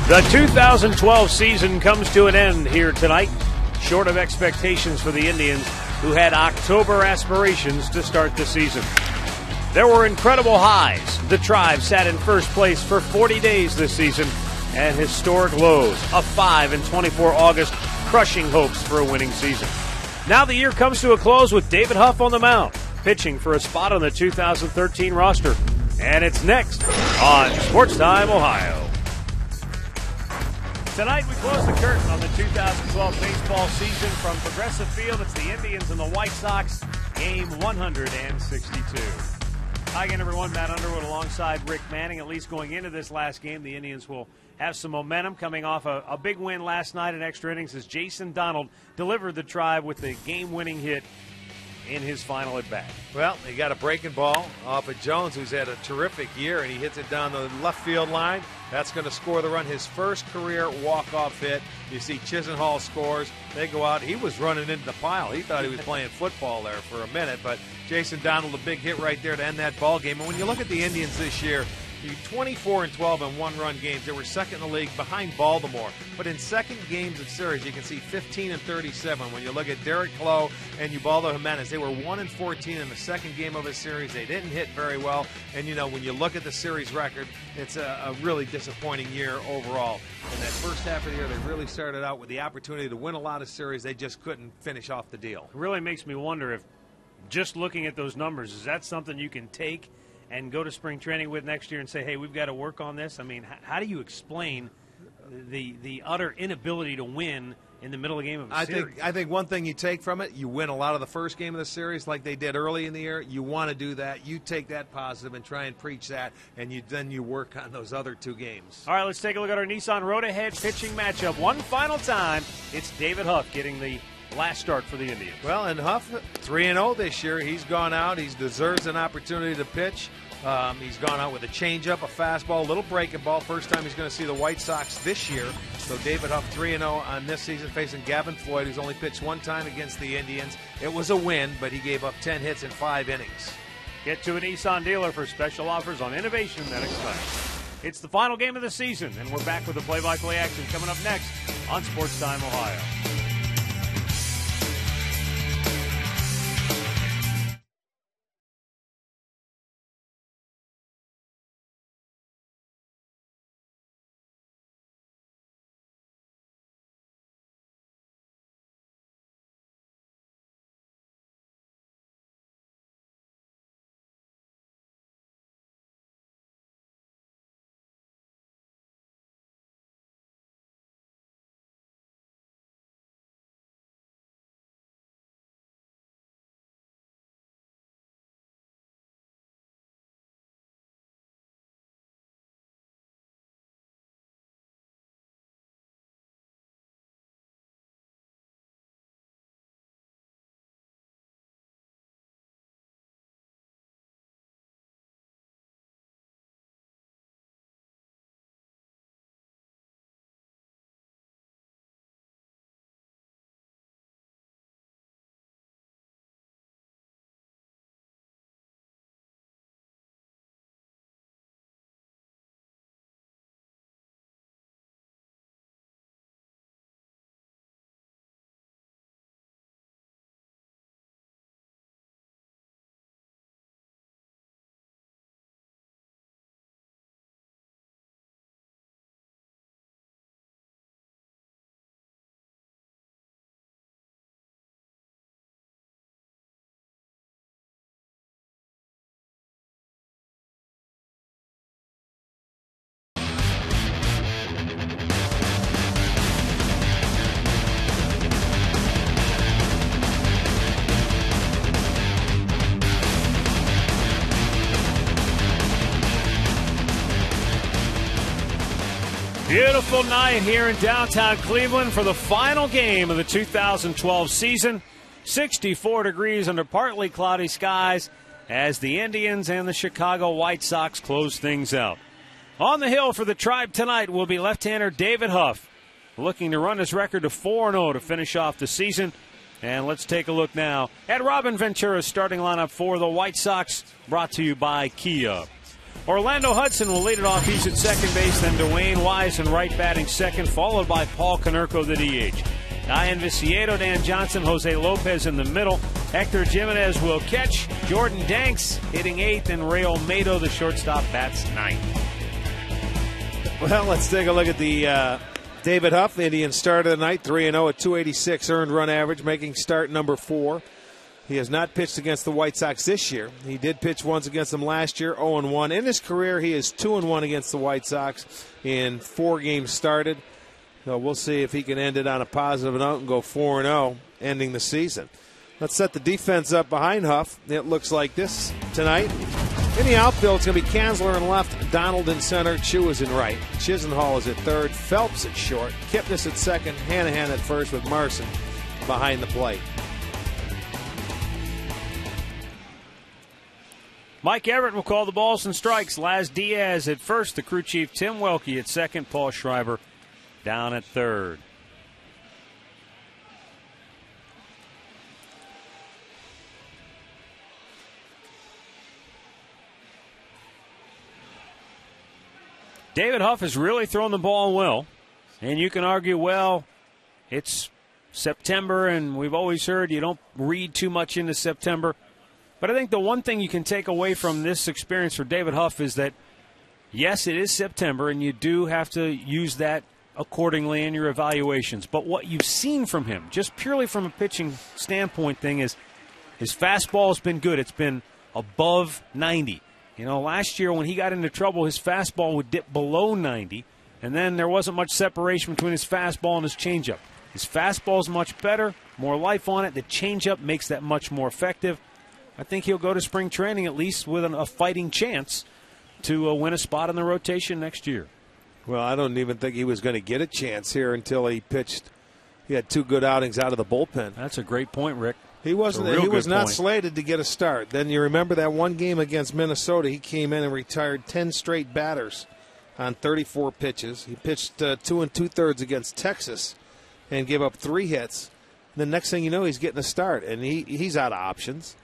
The 2012 season comes to an end here tonight, short of expectations for the Indians, who had October aspirations to start the season. There were incredible highs. The Tribe sat in first place for 40 days this season, and historic lows, a 5-24 August, crushing hopes for a winning season. Now the year comes to a close with David Huff on the mound, pitching for a spot on the 2013 roster. And it's next on Sports Time Ohio. Tonight we close the curtain on the 2012 baseball season. From Progressive Field, it's the Indians and the White Sox, game 162. Hi again, everyone. Matt Underwood alongside Rick Manning. At least going into this last game, the Indians will have some momentum coming off a big win last night in extra innings as Jason Donald delivered the Tribe with the game-winning hit in his final at-bat. Well, he got a breaking ball off of Jones, who's had a terrific year, and he hits it down the left field line. That's going to score the run, his first career walk-off hit. You see Chisenhall scores. They go out. He was running into the pile. He thought he was playing football there for a minute, but Jason Donald, a big hit right there to end that ball game. And when you look at the Indians this year, 24-12 in one-run games. They were second in the league behind Baltimore. But in second games of series, you can see 15-37. When you look at Derek Clough and Ubaldo Jimenez, they were 1-14 in the second game of a series. They didn't hit very well. And, you know, when you look at the series record, it's a really disappointing year overall. In that first half of the year, they really started out with the opportunity to win a lot of series. They just couldn't finish off the deal. It really makes me wonder if just looking at those numbers, is that something you can take and go to spring training with next year and say, hey, we've got to work on this? I mean, how do you explain the utter inability to win in the middle of the game of a series? I think one thing you take from it, you win a lot of the first game of the series like they did early in the year. You want to do that. You take that positive and try and preach that, and then you work on those other two games. All right, let's take a look at our Nissan Road Ahead pitching matchup. One final time, it's David Huff getting the last start for the Indians. Well, and Huff, 3-0 this year. He's gone out. He deserves an opportunity to pitch. He's gone out with a changeup, a fastball, a little breaking ball. First time he's going to see the White Sox this year. So David Huff 3-0 on this season, facing Gavin Floyd, who's only pitched one time against the Indians. It was a win, but he gave up 10 hits in 5 innings. Get to a Nissan dealer for special offers on innovation that excites. It's the final game of the season, and we're back with the play-by-play action coming up next on Sports Time Ohio. Beautiful night here in downtown Cleveland for the final game of the 2012 season. 64 degrees under partly cloudy skies as the Indians and the Chicago White Sox close things out. On the hill for the Tribe tonight will be left-hander David Huff, looking to run his record to 4-0 to finish off the season. And let's take a look now at Robin Ventura's starting lineup for the White Sox, brought to you by Kia. Orlando Hudson will lead it off. He's at second base. Then Dwayne Wise in right batting second, followed by Paul Konerko, the DH. Ian Viciedo, Dan Johnson, Jose Lopez in the middle. Hector Jimenez will catch. Jordan Danks hitting eighth, and Ray Olmedo, the shortstop, bats ninth. Well, let's take a look at the David Huff. Indians started the night 3-0 at 286 earned run average, making start number 4. He has not pitched against the White Sox this year. He did pitch once against them last year, 0-1. In his career, he is 2-1 against the White Sox in 4 games started. So we'll see if he can end it on a positive note and go 4-0, ending the season. Let's set the defense up behind Huff. It looks like this tonight. In the outfield, it's going to be Kanzler in left, Donald in center, Chu is in right. Chisenhall is at third, Phelps at short, Kipnis at second, Hanahan at first with Marson behind the plate. Mike Everett will call the balls and strikes. Laz Diaz at first, the crew chief Tim Welke at second, Paul Schreiber down at third. David Huff has really thrown the ball well, and you can argue, well, it's September, and we've always heard you don't read too much into September. But I think the one thing you can take away from this experience for David Huff is that, yes, it is September, and you do have to use that accordingly in your evaluations. But what you've seen from him, just purely from a pitching standpoint thing, is his fastball has been good. It's been above 90. You know, last year when he got into trouble, his fastball would dip below 90, and then there wasn't much separation between his fastball and his changeup. His fastball is much better, more life on it. The changeup makes that much more effective. I think he'll go to spring training at least with a fighting chance to win a spot in the rotation next year. Well, I don't even think he was going to get a chance here until he pitched. He had 2 good outings out of the bullpen. That's a great point, Rick. He wasn't. He was not slated to get a start. Then you remember that one game against Minnesota, he came in and retired 10 straight batters on 34 pitches. He pitched 2 2/3 against Texas and gave up 3 hits. And the next thing you know, he's getting a start, and he's out of options.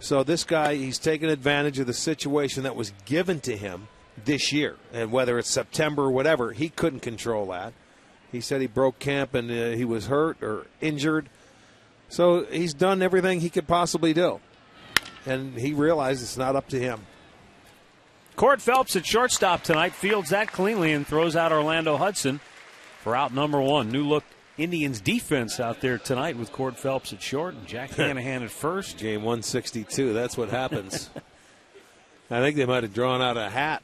So this guy, he's taken advantage of the situation that was given to him this year. And whether it's September or whatever, he couldn't control that. He said he broke camp and he was hurt or injured. So he's done everything he could possibly do. And he realized it's not up to him. Cord Phelps at shortstop tonight fields that cleanly and throws out Orlando Hudson for out number 1. New look Indians defense out there tonight with Cord Phelps at short and Jack Hanahan at first. Game 162, that's what happens. I think they might have drawn out a hat.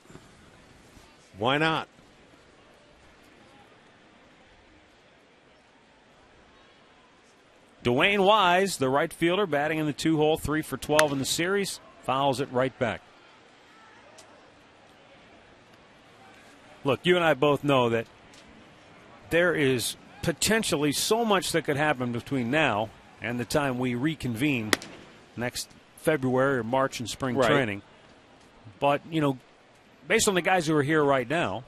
Why not? Dwayne Wise, the right fielder, batting in the 2-hole, 3 for 12 in the series, fouls it right back. Look, you and I both know that there is potentially so much that could happen between now and the time we reconvene next February or March in spring training. But, you know, based on the guys who are here right now,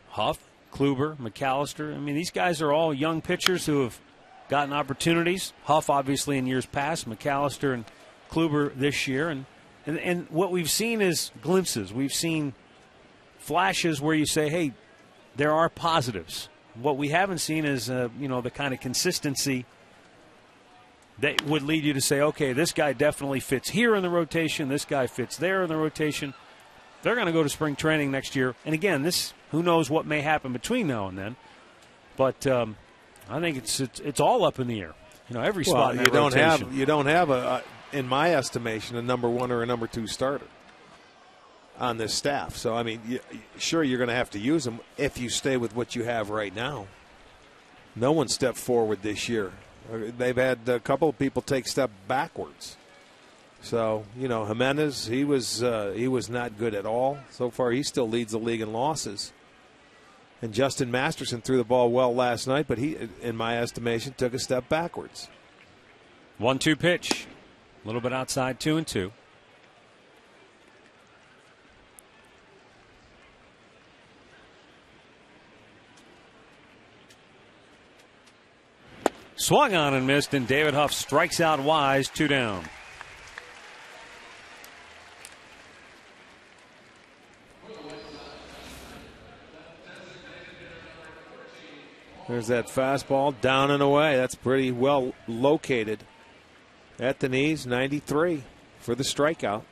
Huff, Kluber, McAllister, I mean, these guys are all young pitchers who have gotten opportunities. Huff, obviously, in years past, McAllister and Kluber this year. And what we've seen is glimpses. We've seen flashes where you say, hey, there are positives. What we haven't seen is, the kind of consistency that would lead you to say, okay, this guy definitely fits here in the rotation. This guy fits there in the rotation. They're going to go to spring training next year. And again, who knows what may happen between now and then. But I think it's all up in the air. You know, every spot in that rotation. You don't have in my estimation, a number 1 or a number 2 starter on this staff. So, I mean, sure, you're going to have to use them if you stay with what you have right now. No one stepped forward this year. They've had a couple of people take step backwards. So, you know, Jimenez, he was not good at all. So far, he still leads the league in losses. And Justin Masterson threw the ball well last night, but he, in my estimation, took a step backwards. 1-2 pitch. A little bit outside, 2-2. Swung on and missed, and David Huff strikes out Wise, 2 down. There's that fastball down and away. That's pretty well located. At the knees, 93 for the strikeout.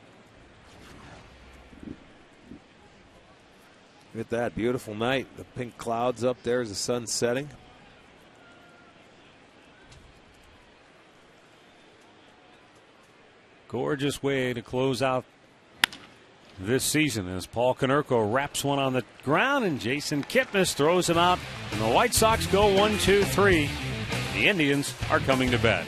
Look at that beautiful night. The pink clouds up there as the sun's setting. Gorgeous way to close out this season as Paul Konerko wraps one on the ground and Jason Kipnis throws him out. And the White Sox go 1-2-3. The Indians are coming to bed.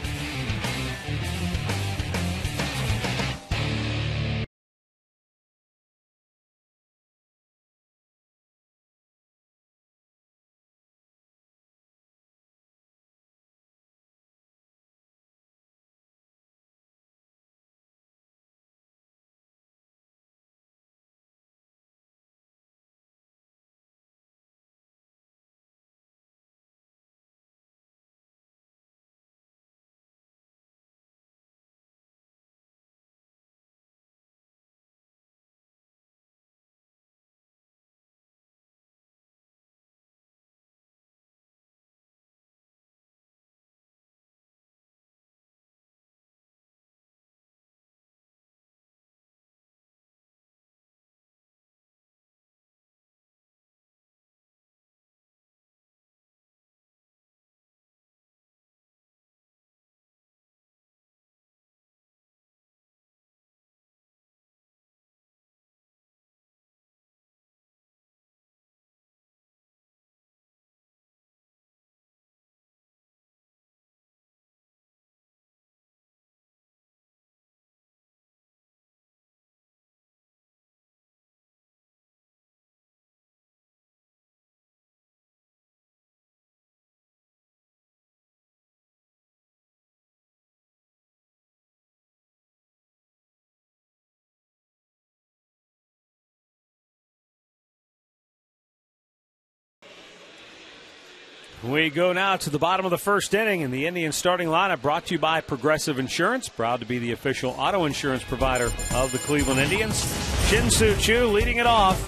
We go now to the bottom of the first inning, and the Indians starting lineup brought to you by Progressive Insurance, proud to be the official auto insurance provider of the Cleveland Indians. Shin-Soo Choo leading it off,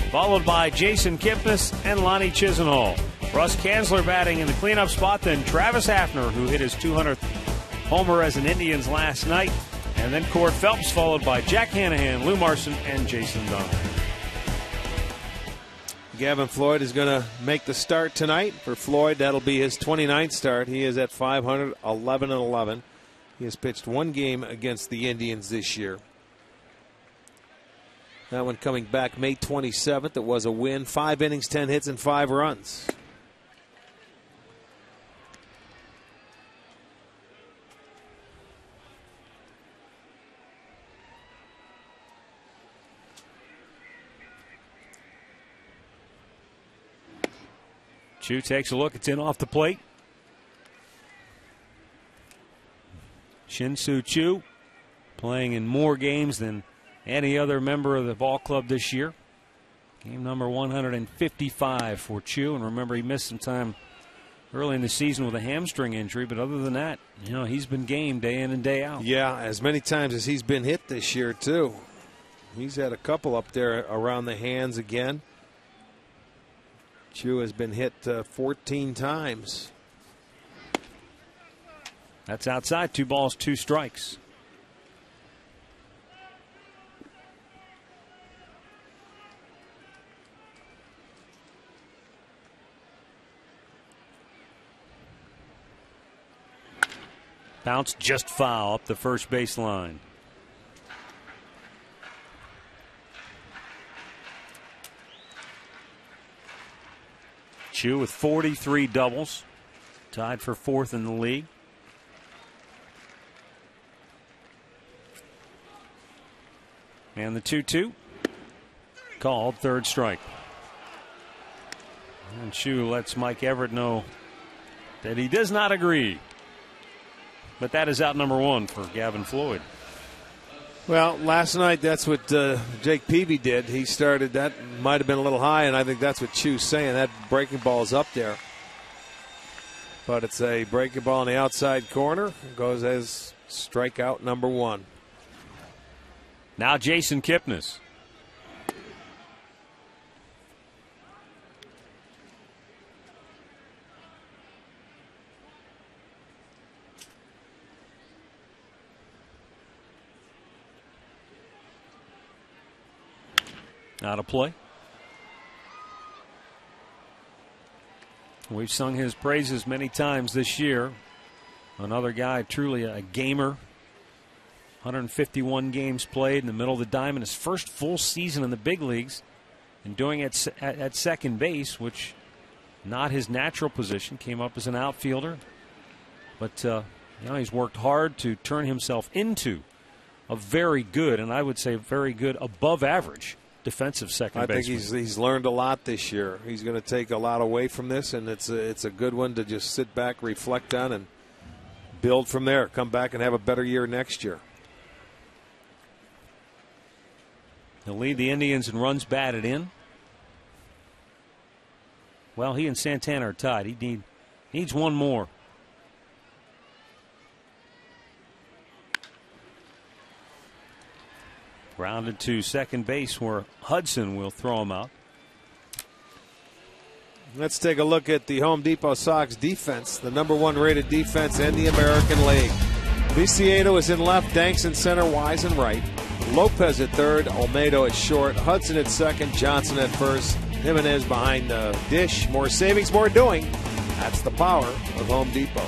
followed by Jason Kipnis and Lonnie Chisenhall. Russ Kanzler batting in the cleanup spot, then Travis Hafner, who hit his 200th homer as an Indians last night, and then Cord Phelps, followed by Jack Hanahan, Lou Marson, and Jason Donovan. Gavin Floyd is going to make the start tonight. For Floyd, that'll be his 29th start. He is at 500, 11-11. He has pitched one game against the Indians this year. That one coming back May 27th. It was a win. 5 innings, 10 hits, and 5 runs. Choo takes a look. It's in off the plate. Shin-Soo Choo playing in more games than any other member of the ball club this year. Game number 155 for Choo. And remember, he missed some time early in the season with a hamstring injury. But other than that, you know, he's been game day in and day out. Yeah, as many times as he's been hit this year, too. He's had a couple up there around the hands again. Choo has been hit 14 times. That's outside. 2 balls, 2 strikes. Bounce just foul up the first baseline. Choo with 43 doubles, tied for 4th in the league. And the 2-2 called, 3rd strike. And Choo lets Mike Everett know that he does not agree. But that is out number 1 for Gavin Floyd. Well, last night that's what Jake Peavy did. He started, that might have been a little high, and I think that's what Choo's saying. That breaking ball is up there. But it's a breaking ball in the outside corner. It goes as strikeout number 1. Now Jason Kipnis. Out of play. We've sung his praises many times this year. Another guy, truly a gamer. 151 games played in the middle of the diamond. His first full season in the big leagues. And doing it at second base, which not his natural position. Came up as an outfielder. But he's worked hard to turn himself into a very good, and I would say very good, above average defensive second baseman. I think he's learned a lot this year. He's going to take a lot away from this, and it's a good one to just sit back, reflect on, and build from there. Come back and have a better year next year. He'll lead the Indians in runs batted in. Well, he and Santana are tied. He needs one more. Grounded to second base where Hudson will throw him out. Let's take a look at the Home Depot Sox defense, the #1 rated defense in the American League. Viciedo is in left, Danks in center, Wise in right. Lopez at third, Olmedo at short, Hudson at second, Johnson at first, Jimenez behind the dish. More savings, more doing. That's the power of Home Depot.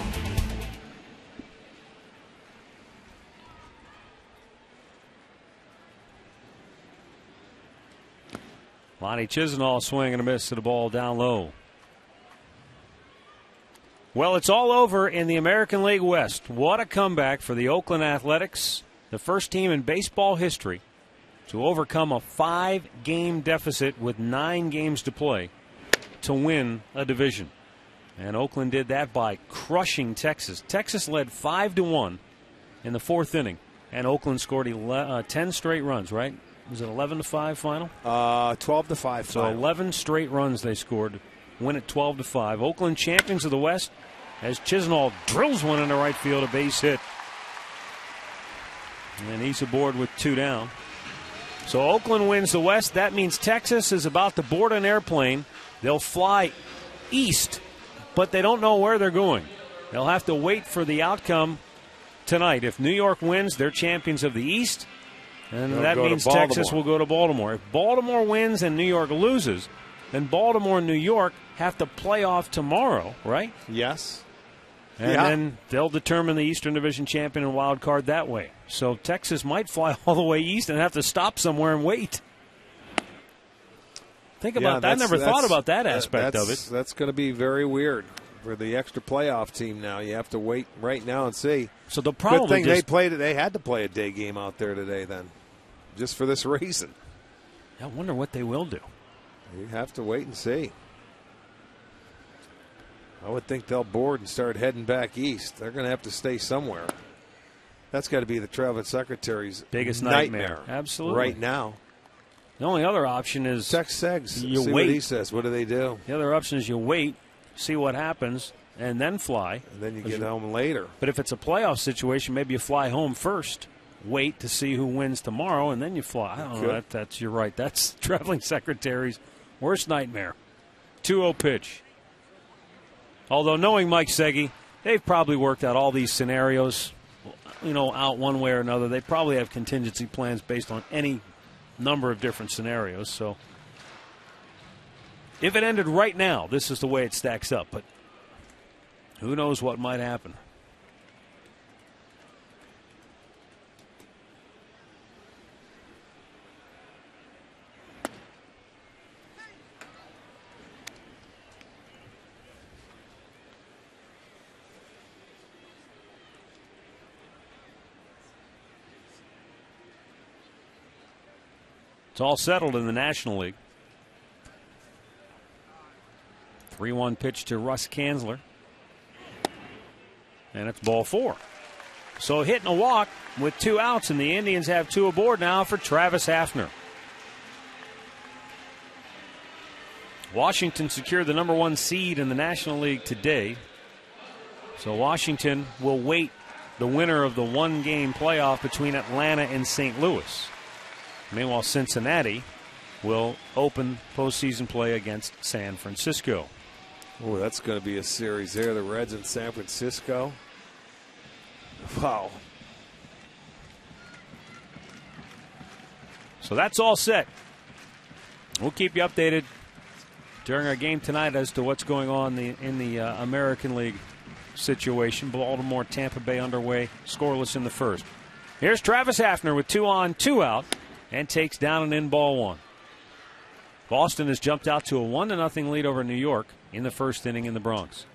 Lonnie Chisenhall swing and a miss to the ball down low. Well, it's all over in the American League West. What a comeback for the Oakland Athletics, the first team in baseball history to overcome a 5-game deficit with 9 games to play to win a division. And Oakland did that by crushing Texas. Texas led 5-1 in the 4th inning, and Oakland scored 10 straight runs, right? Was it 11-5 final? 12-5 final. So 11 straight runs they scored. Win it 12-5. Oakland champions of the West as Chisenhall drills one into right field, a base hit. And he's aboard with 2 down. So Oakland wins the West. That means Texas is about to board an airplane. They'll fly east, but they don't know where they're going. They'll have to wait for the outcome tonight. If New York wins, they're champions of the East. And that means Texas will go to Baltimore. If Baltimore wins and New York loses, then Baltimore and New York have to play off tomorrow, right? Yes. And then they'll determine the Eastern Division champion and wild card that way. So Texas might fly all the way east and have to stop somewhere and wait. Think about that. I never thought about that aspect of it. That's going to be very weird for the extra playoff team now. You have to wait right now and see. So the problem Good thing they had to play a day game out there today then, just for this reason. I wonder what they will do. You have to wait and see. I would think they'll board and start heading back east. They're going to have to stay somewhere. That's got to be the traveling secretary's biggest nightmare. Absolutely. Right now. The only other option is text Seggs. You see wait. What he says. What do they do? The other option is you wait, see what happens, and then fly. And then you get home later. But if it's a playoff situation, maybe you fly home first, wait to see who wins tomorrow, and then you fly. I don't know. You're right. That's traveling secretary's worst nightmare. 2-0 pitch. Although knowing Mike Seggi, they've probably worked out all these scenarios, out one way or another. They probably have contingency plans based on any number of different scenarios. So if it ended right now, this is the way it stacks up. But who knows what might happen. It's all settled in the National League. 3-1 pitch to Russ Kanzler. And it's ball 4. So hitting a walk with 2 outs, and the Indians have 2 aboard now for Travis Hafner. Washington secured the #1 seed in the National League today. So Washington will wait the winner of the 1-game playoff between Atlanta and St. Louis. Meanwhile, Cincinnati will open postseason play against San Francisco. Oh, that's going to be a series there. The Reds in San Francisco. Wow. So that's all set. We'll keep you updated during our game tonight as to what's going on in the American League situation. Baltimore, Tampa Bay underway, scoreless in the first. Here's Travis Hafner with 2 on, 2 out, and takes down an in-ball 1. Boston has jumped out to a 1-0 lead over New York in the first inning in the Bronx.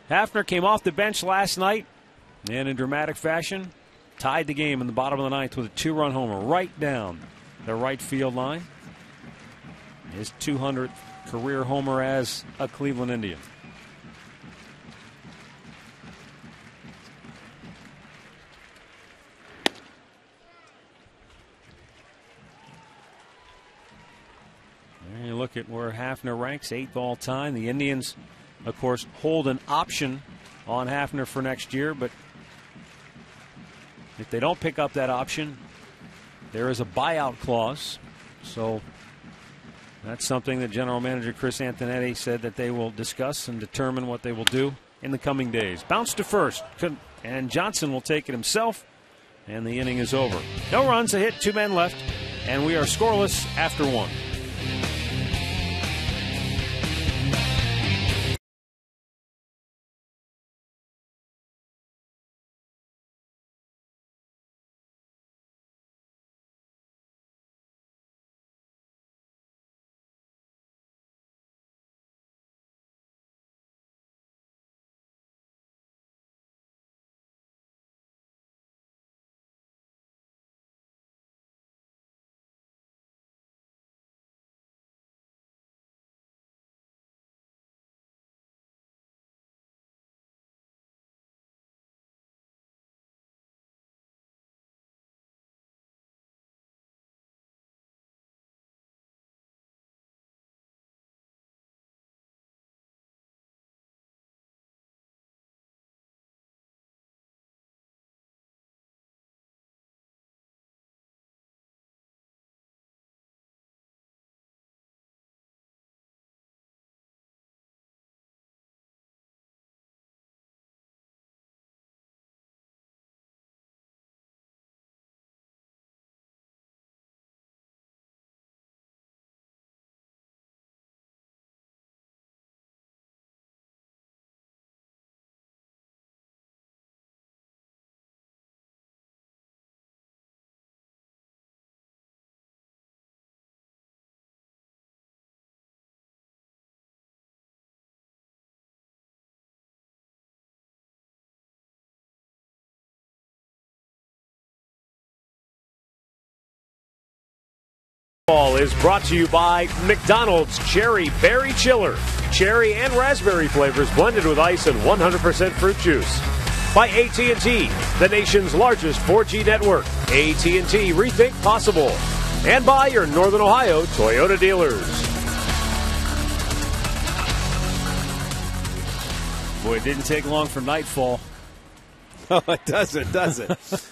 Hafner came off the bench last night and in dramatic fashion tied the game in the bottom of the 9th with a 2-run homer right down the right field line. His 200th career homer as a Cleveland Indian. And you look at where Hafner ranks, 8th all time. The Indians, of course, hold an option on Hafner for next year, but if they don't pick up that option, there is a buyout clause. So that's something that General Manager Chris Antonetti said that they will discuss and determine what they will do in the coming days. Bounce to first, and Johnson will take it himself, and the inning is over. No runs, a hit, 2 men left, and we are scoreless after 1. Ball is brought to you by McDonald's Cherry Berry Chiller. Cherry and raspberry flavors blended with ice and 100% fruit juice. By AT&T, the nation's largest 4G network. AT&T, rethink possible. And by your Northern Ohio Toyota dealers. Boy, it didn't take long for nightfall. Oh, it doesn't, does it?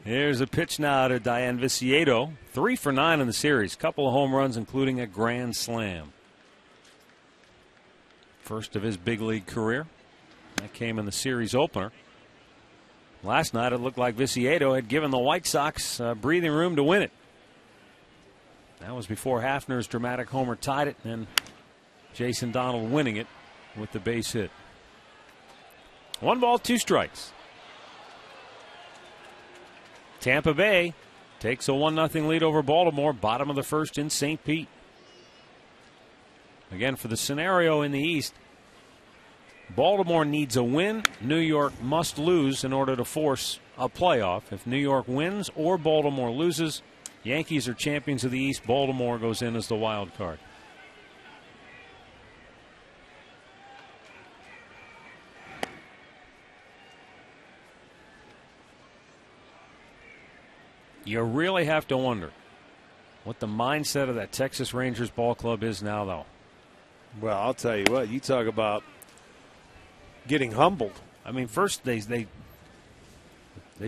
Here's a pitch now to Dayan Viciedo. 3 for 9 in the series. Couple of home runs, including a grand slam. First of his big league career. That came in the series opener. Last night it looked like Viciedo had given the White Sox breathing room to win it. That was before Hafner's dramatic homer tied it, and Jason Donald winning it with the base hit. 1 ball, 2 strikes. Tampa Bay takes a 1-0 lead over Baltimore, bottom of the first in St. Pete. Again, for the scenario in the East, Baltimore needs a win. New York must lose in order to force a playoff. If New York wins or Baltimore loses, Yankees are champions of the East. Baltimore goes in as the wild card. You really have to wonder what the mindset of that Texas Rangers ball club is now, though. Well, I'll tell you what. You talk about getting humbled. I mean, first they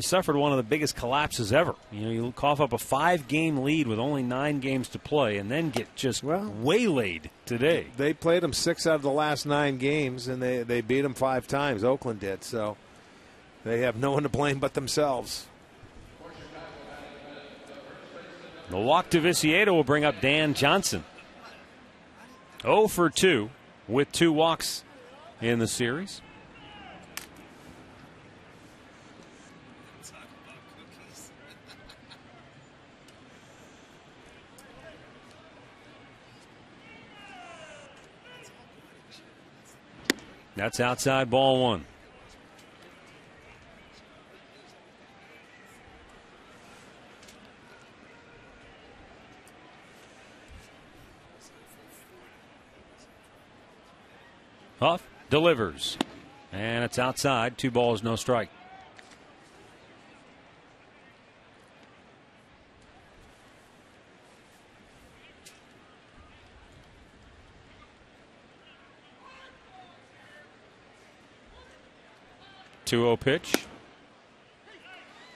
suffered one of the biggest collapses ever. You know, you cough up a 5-game lead with only 9 games to play, and then get just waylaid today. They played them 6 out of the last 9 games, and they beat them 5 times. Oakland did, so they have no one to blame but themselves. The walk to Viciedo will bring up Dan Johnson. 0 for 2 with 2 walks in the series. That's outside, ball 1. Huff delivers, and it's outside. 2 balls, no strike. Two-0 pitch,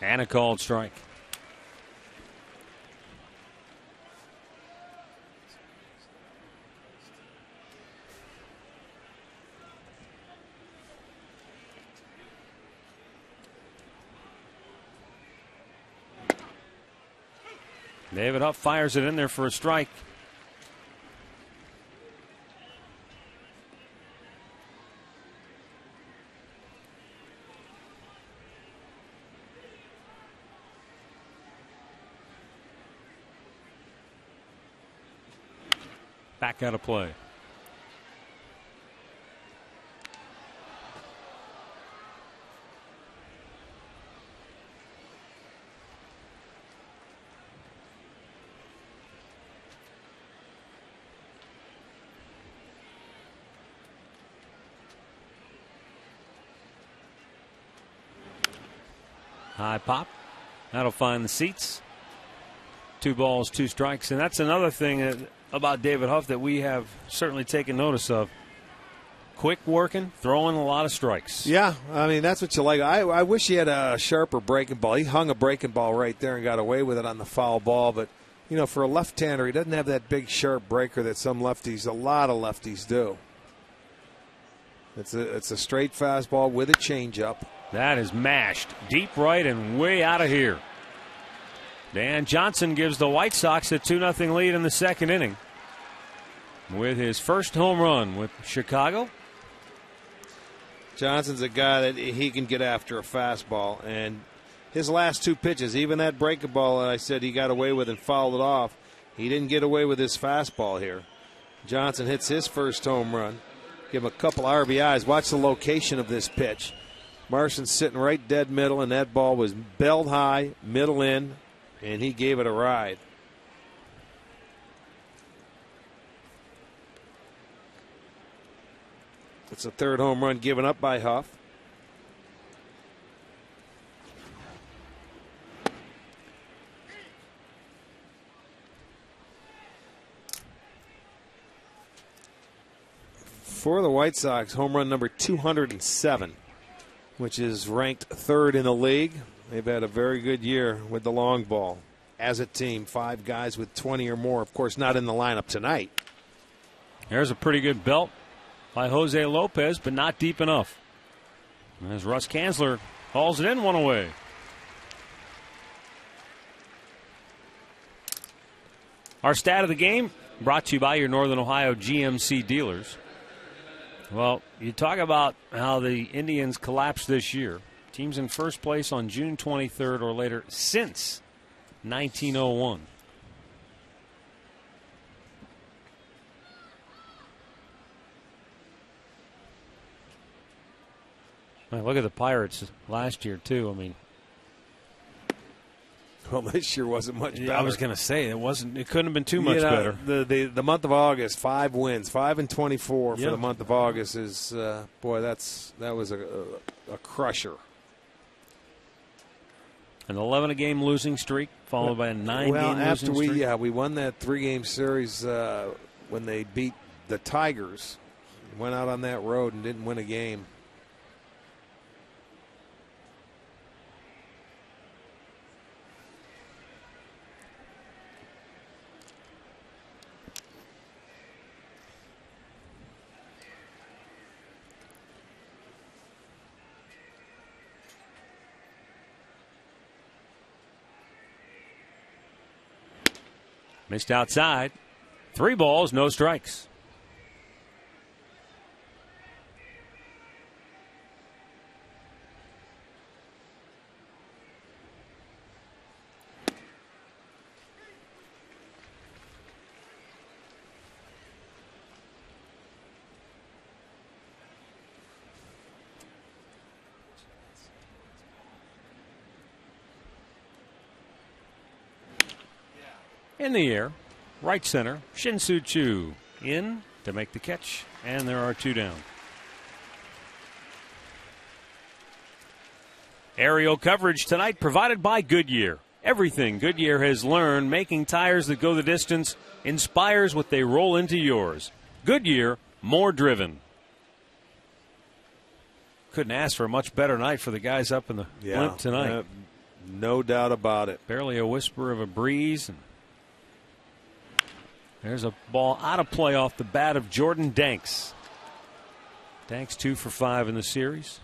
and a called strike. David Huff fires it in there for a strike. Back out of play. High pop. That'll find the seats. 2 balls, 2 strikes. And that's another thing about David Huff that we have certainly taken notice of. Quick working, throwing a lot of strikes. Yeah, I mean, that's what you like. I wish he had a sharper breaking ball. He hung a breaking ball right there and got away with it on the foul ball. But, you know, for a left-hander, he doesn't have that big, sharp breaker that some lefties, a lot of lefties do. It's a straight fastball with a changeup. That is mashed deep right and way out of here. Dan Johnson gives the White Sox a 2-0 lead in the 2nd inning with his first home run with Chicago. Johnson's a guy that he can get after a fastball, and his last 2 pitches, even that breaking ball that I said he got away with and fouled it off, he didn't get away with his fastball here. Johnson hits his first home run. Give him a couple RBIs. Watch the location of this pitch. Marson's sitting right dead middle, and that ball was belled high, middle in, and he gave it a ride. It's a 3rd home run given up by Huff. For the White Sox, home run number 207, which is ranked 3rd in the league. They've had a very good year with the long ball. As a team, 5 guys with 20 or more. Of course, not in the lineup tonight. There's a pretty good belt by Jose Lopez, but not deep enough. As Russ Kanzler hauls it in, 1 away. Our stat of the game brought to you by your Northern Ohio GMC dealers. Well, you talk about how the Indians collapsed this year. Teams in first place on June 23rd or later since 1901. Well, look at the Pirates last year, too. I mean, well, this year wasn't much better. I was going to say it wasn't. It couldn't have been too much better. The month of August, 5 wins, 5-24 for the month of August is boy. That was a crusher. An 11-game losing streak followed by a 9-game losing streak. After we won that 3-game series when they beat the Tigers, went out on that road and didn't win a game. Missed outside. 3 balls, no strikes. In the air, right center, Shin-Soo Choo in to make the catch, and there are 2 down. Aerial coverage tonight provided by Goodyear. Everything Goodyear has learned making tires that go the distance inspires what they roll into yours. Goodyear, more driven. Couldn't ask for a much better night for the guys up in the blimp tonight. No doubt about it. Barely a whisper of a breeze. And there's a ball out of play off the bat of Jordan Danks. Danks 2 for 5 in the series.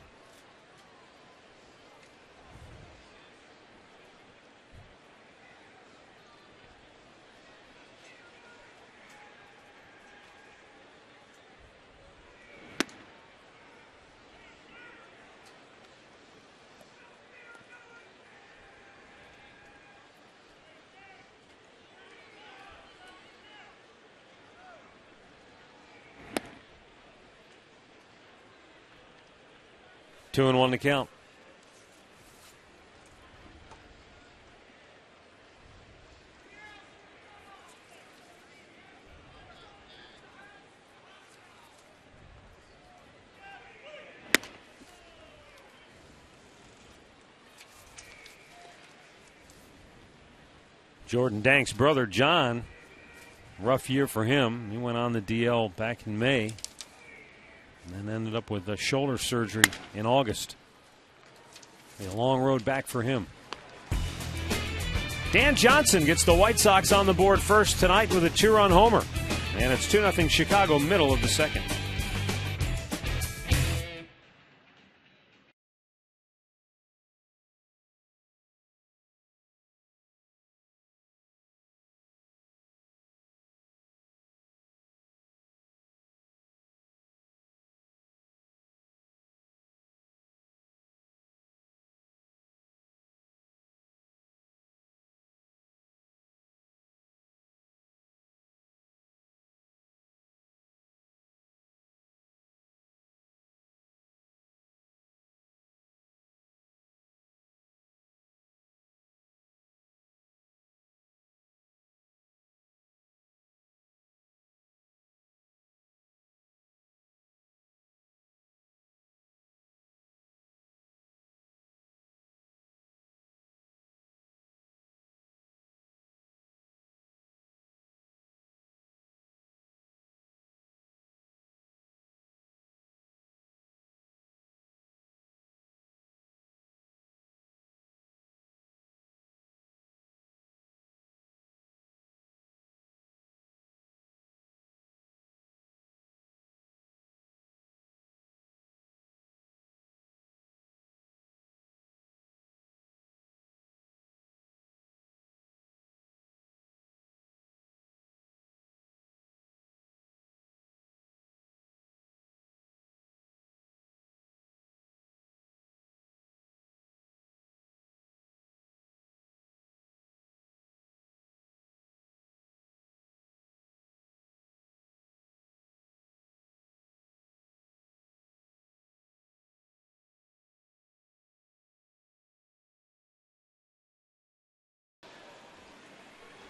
Two and 1 to count. Jordan Danks' brother John, rough year for him. He went on the DL back in May. And then ended up with a shoulder surgery in August. A long road back for him. Dan Johnson gets the White Sox on the board first tonight with a 2-run homer. And it's 2-0 Chicago, middle of the second.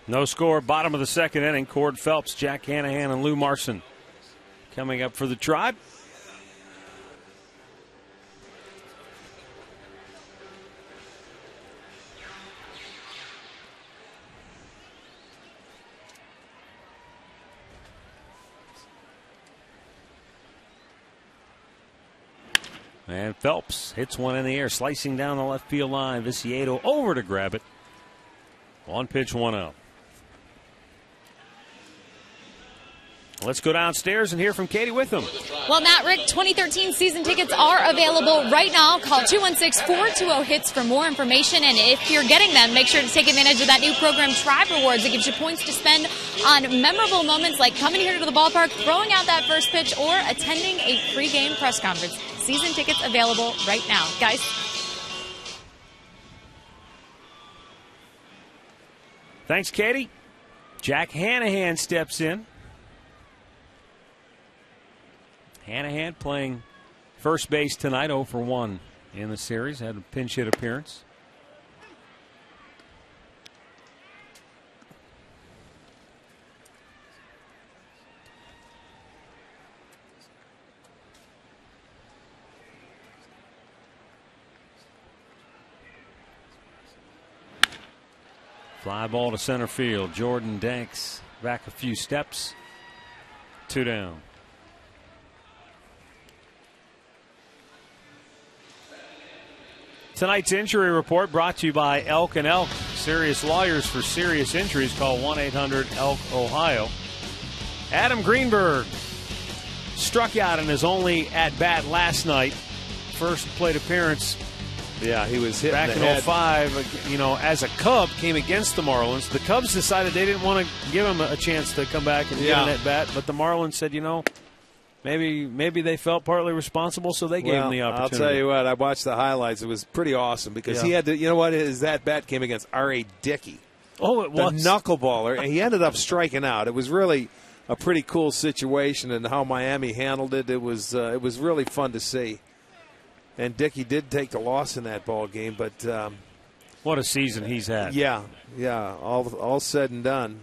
No score, bottom of the second inning. Cord Phelps, Jack Hanahan, and Lou Marson coming up for the Tribe. And Phelps hits one in the air, slicing down the left field line. Viciedo over to grab it. 1 pitch, 1 out. Let's go downstairs and hear from Katie Witham. Well, Matt, Rick, 2013 season tickets are available right now. Call 216-420-HITS for more information. And if you're getting them, make sure to take advantage of that new program, Tribe Rewards. It gives you points to spend on memorable moments like coming here to the ballpark, throwing out that first pitch, or attending a pregame press conference. Season tickets available right now. Guys. Thanks, Katie. Jack Hanahan steps in. Hanahan playing first base tonight, 0 for 1 in the series. Had a pinch hit appearance. Fly ball to center field. Jordan Danks back a few steps. 2 down. Tonight's injury report brought to you by Elk & Elk. Serious lawyers for serious injuries. Call 1-800-ELK-OHIO. Adam Greenberg struck out in his only at-bat last night. First plate appearance. Yeah, he was hit back in 05, as a Cub, came against the Marlins. The Cubs decided they didn't want to give him a chance to come back and get an at-bat, but the Marlins said, maybe they felt partly responsible, so they gave him the opportunity. I'll tell you what, I watched the highlights. It was pretty awesome because he had to, his at-bat came against R.A. Dickey. Oh, it was. The knuckleballer, and he ended up striking out. It was really a pretty cool situation, and how Miami handled it, it was really fun to see. And Dickey did take the loss in that ball game, but what a season he's had. Yeah, all said and done.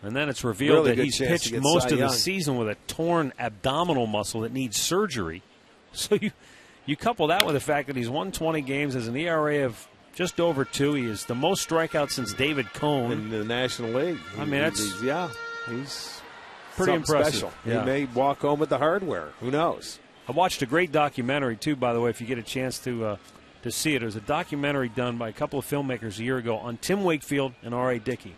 And then it's revealed really that he's pitched most of the season with a torn abdominal muscle that needs surgery. So you couple that with the fact that he's won 20 games, has an ERA of just over 2. He is the most strikeouts since David Cone in the National League. He's pretty impressive. Special. Yeah. He may walk home with the hardware. Who knows? I watched a great documentary, too, by the way, if you get a chance to see it. It was a documentary done by a couple of filmmakers a year ago on Tim Wakefield and R.A. Dickey.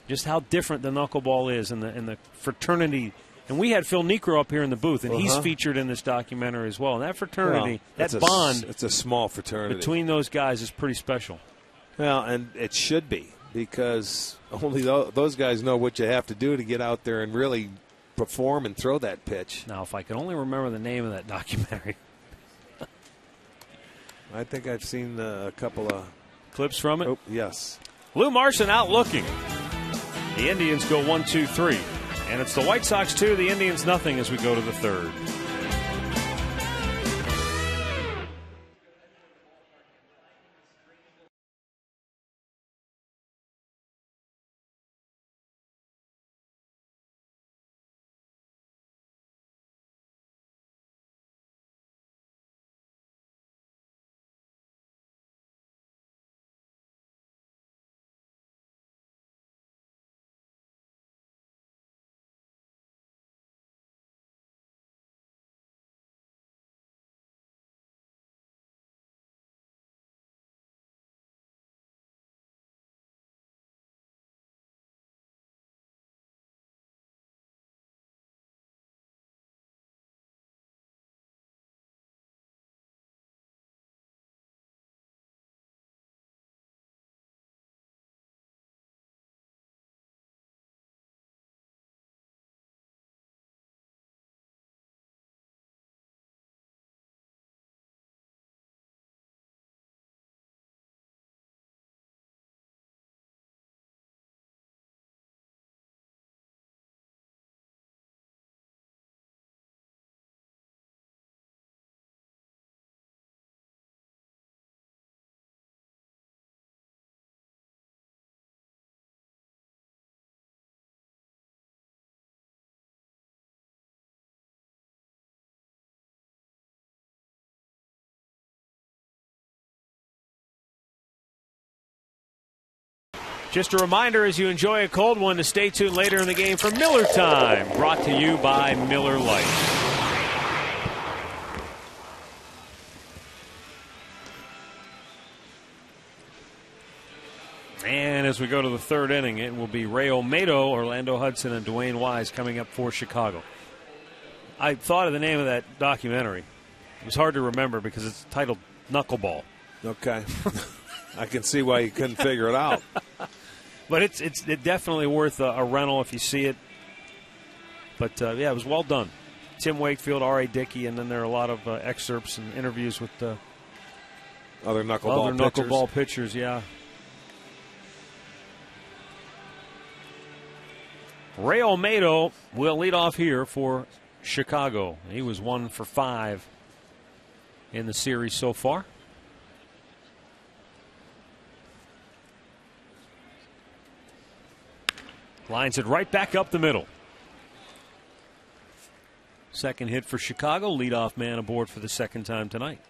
Just how different the knuckleball is and the fraternity. And we had Phil Necro up here in the booth, and he's featured in this documentary as well. And that fraternity, that bond. It's a small fraternity. Between those guys is pretty special. Well, and it should be, because only those guys know what you have to do to get out there and really perform and throw that pitch. Now, if I could only remember the name of that documentary. I think I've seen a couple of clips from it. Oh, yes. Lou Marson out looking. The Indians go 1-2-3. And it's the White Sox 2, the Indians nothing as we go to the third. Just a reminder, as you enjoy a cold one, to stay tuned later in the game for Miller Time, brought to you by Miller Lite. And as we go to the third inning, it will be Ray Olmedo, Orlando Hudson, and Dwayne Wise coming up for Chicago. I thought of the name of that documentary. It was hard to remember because it's titled Knuckleball. Okay. I can see why you couldn't figure it out. But it's definitely worth a rental if you see it. But, yeah, it was well done. Tim Wakefield, R.A. Dickey, and then there are a lot of excerpts and interviews with other knuckleball pitchers, yeah. Ray Olmedo will lead off here for Chicago. He was 1 for 5 in the series so far. Lines it right back up the middle. Second hit for Chicago. Leadoff man aboard for the second time tonight.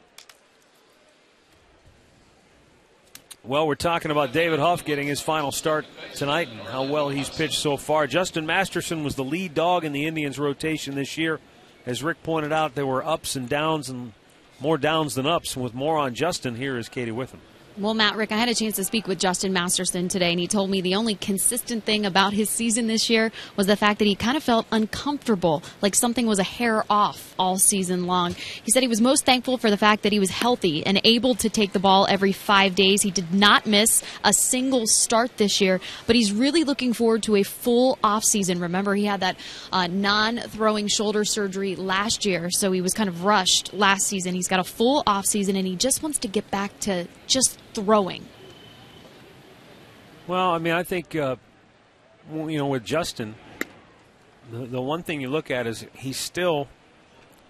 Well, we're talking about David Huff getting his final start tonight and how well he's pitched so far. Justin Masterson was the lead dog in the Indians' rotation this year. As Rick pointed out, there were ups and downs, and more downs than ups. And with more on Justin, here is Katie Witham. Well, Matt, Rick, I had a chance to speak with Justin Masterson today, and he told me the only consistent thing about his season this year was the fact that he kind of felt uncomfortable, like something was a hair off all season long. He said he was most thankful for the fact that he was healthy and able to take the ball every 5 days. He did not miss a single start this year, but he's really looking forward to a full offseason. Remember, he had that non-throwing shoulder surgery last year, so he was kind of rushed last season. He's got a full offseason, and he just wants to get back to just throwing. Well, I mean, I think, with Justin, the one thing you look at is he's still,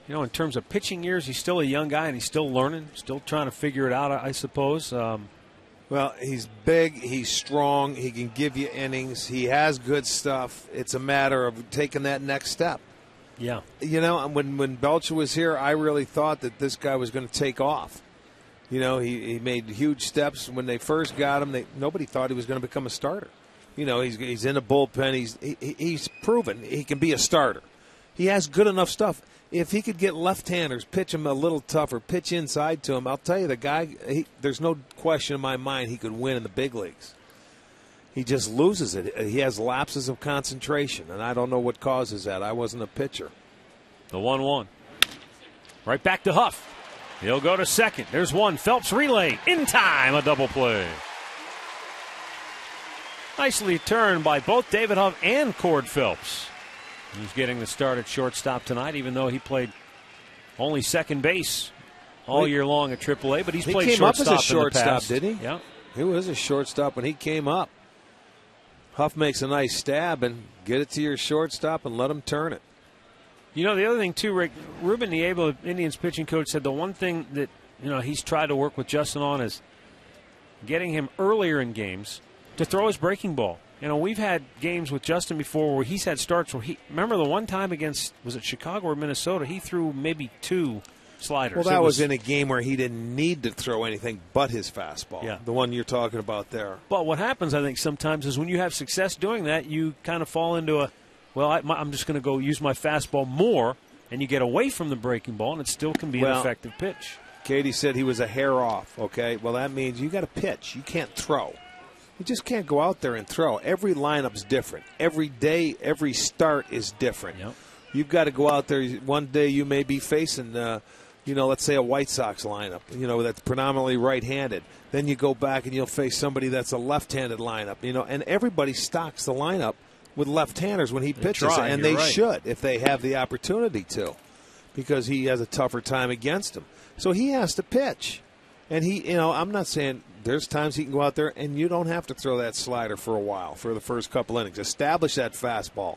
in terms of pitching years, he's still a young guy and he's still learning, still trying to figure it out, I suppose. Well, he's big, he's strong, he can give you innings, he has good stuff. It's a matter of taking that next step. Yeah. When Belcher was here, I really thought that this guy was going to take off. He made huge steps. When they first got him, nobody thought he was going to become a starter. He's in a bullpen. He's proven he can be a starter. He has good enough stuff. If he could get left-handers, pitch him a little tougher, pitch inside to him, I'll tell you, the guy, there's no question in my mind he could win in the big leagues. He just loses it. He has lapses of concentration, and I don't know what causes that. I wasn't a pitcher. The 1-1. Right back to Huff. He'll go to second. There's one. Phelps relay. In time, a double play. Nicely turned by both David Huff and Cord Phelps. He's getting the start at shortstop tonight, even though he played only second base all year long at AAA. But he's played shortstop in the past. He came up as a shortstop, did he? Yeah. He was a shortstop when he came up. Huff makes a nice stab and get it to your shortstop and let him turn it. The other thing, too, Rick, Ruben Niebla, Indians pitching coach, said the one thing that, he's tried to work with Justin on is getting him earlier in games to throw his breaking ball. We've had games with Justin before where he's had starts where remember the one time against, was it Chicago or Minnesota, he threw maybe 2 sliders. Well, that was in a game where he didn't need to throw anything but his fastball. Yeah. The one you're talking about there. But what happens, I think, sometimes is when you have success doing that, you kind of fall into I'm just going to go use my fastball more, and you get away from the breaking ball, and it still can be an effective pitch. Katie said he was a hair off, okay? Well, that means you got to pitch. You can't throw. You just can't go out there and throw. Every lineup's different. Every day, every start is different. Yep. You've got to go out there. One day you may be facing, let's say a White Sox lineup, that's predominantly right-handed. Then you go back and you'll face somebody that's a left-handed lineup, and everybody stocks the lineup with left-handers when he pitches, and they should if they have the opportunity to, because he has a tougher time against them. So he has to pitch, and I'm not saying there's times he can go out there and you don't have to throw that slider for a while for the first couple innings. Establish that fastball,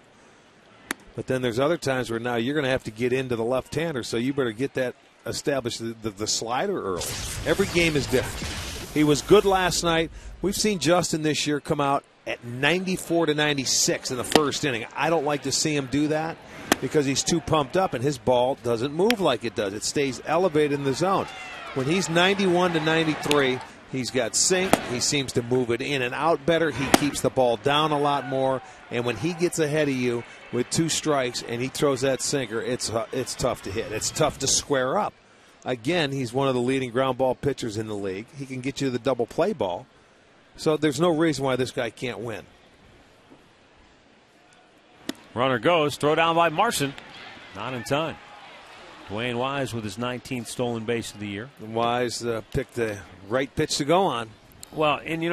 but then there's other times where now you're going to have to get into the left-hander, so you better get that established the slider early. Every game is different. He was good last night. We've seen Justin this year come out at 94-96 in the first inning. I don't like to see him do that because he's too pumped up and his ball doesn't move like it does. It stays elevated in the zone. When he's 91-93, he's got sink. He seems to move it in and out better. He keeps the ball down a lot more. And when he gets ahead of you with 2 strikes and he throws that sinker, it's tough to hit. It's tough to square up. Again, he's one of the leading ground ball pitchers in the league. He can get you the double play ball. So there's no reason why this guy can't win. Runner goes. Throw down by Marson. Not in time. Dwayne Wise with his 19th stolen base of the year. Wise picked the right pitch to go on. Well, and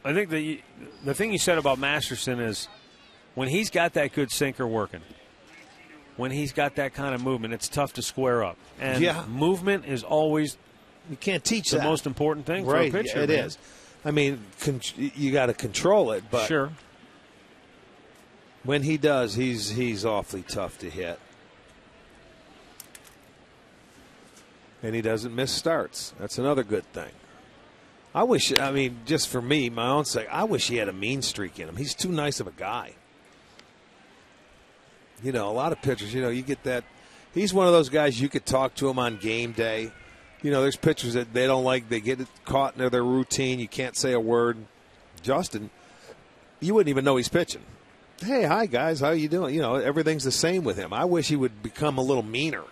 I think the thing you said about Masterson is when he's got that good sinker working, when he's got that kind of movement, it's tough to square up. And movement is always you can't teach the that. most important thing for a pitcher. It is. I mean, you got to control it, but sure. When he does, he's awfully tough to hit. And he doesn't miss starts. That's another good thing. Just for me, my own sake, I wish he had a mean streak in him. He's too nice of a guy. A lot of pitchers, you get that. He's one of those guys you could talk to him on game day. There's pitchers that they don't like. They get caught in their routine. You can't say a word. Justin, you wouldn't even know he's pitching. Hey, hi, guys. How you doing? Everything's the same with him. I wish he would become a little meaner.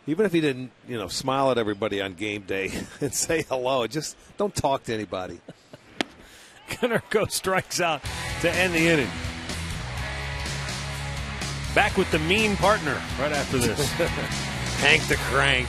Even if he didn't, smile at everybody on game day and say hello. Just don't talk to anybody. Konerko strikes out to end the inning. Back with the mean partner right after this. Hank the Crank.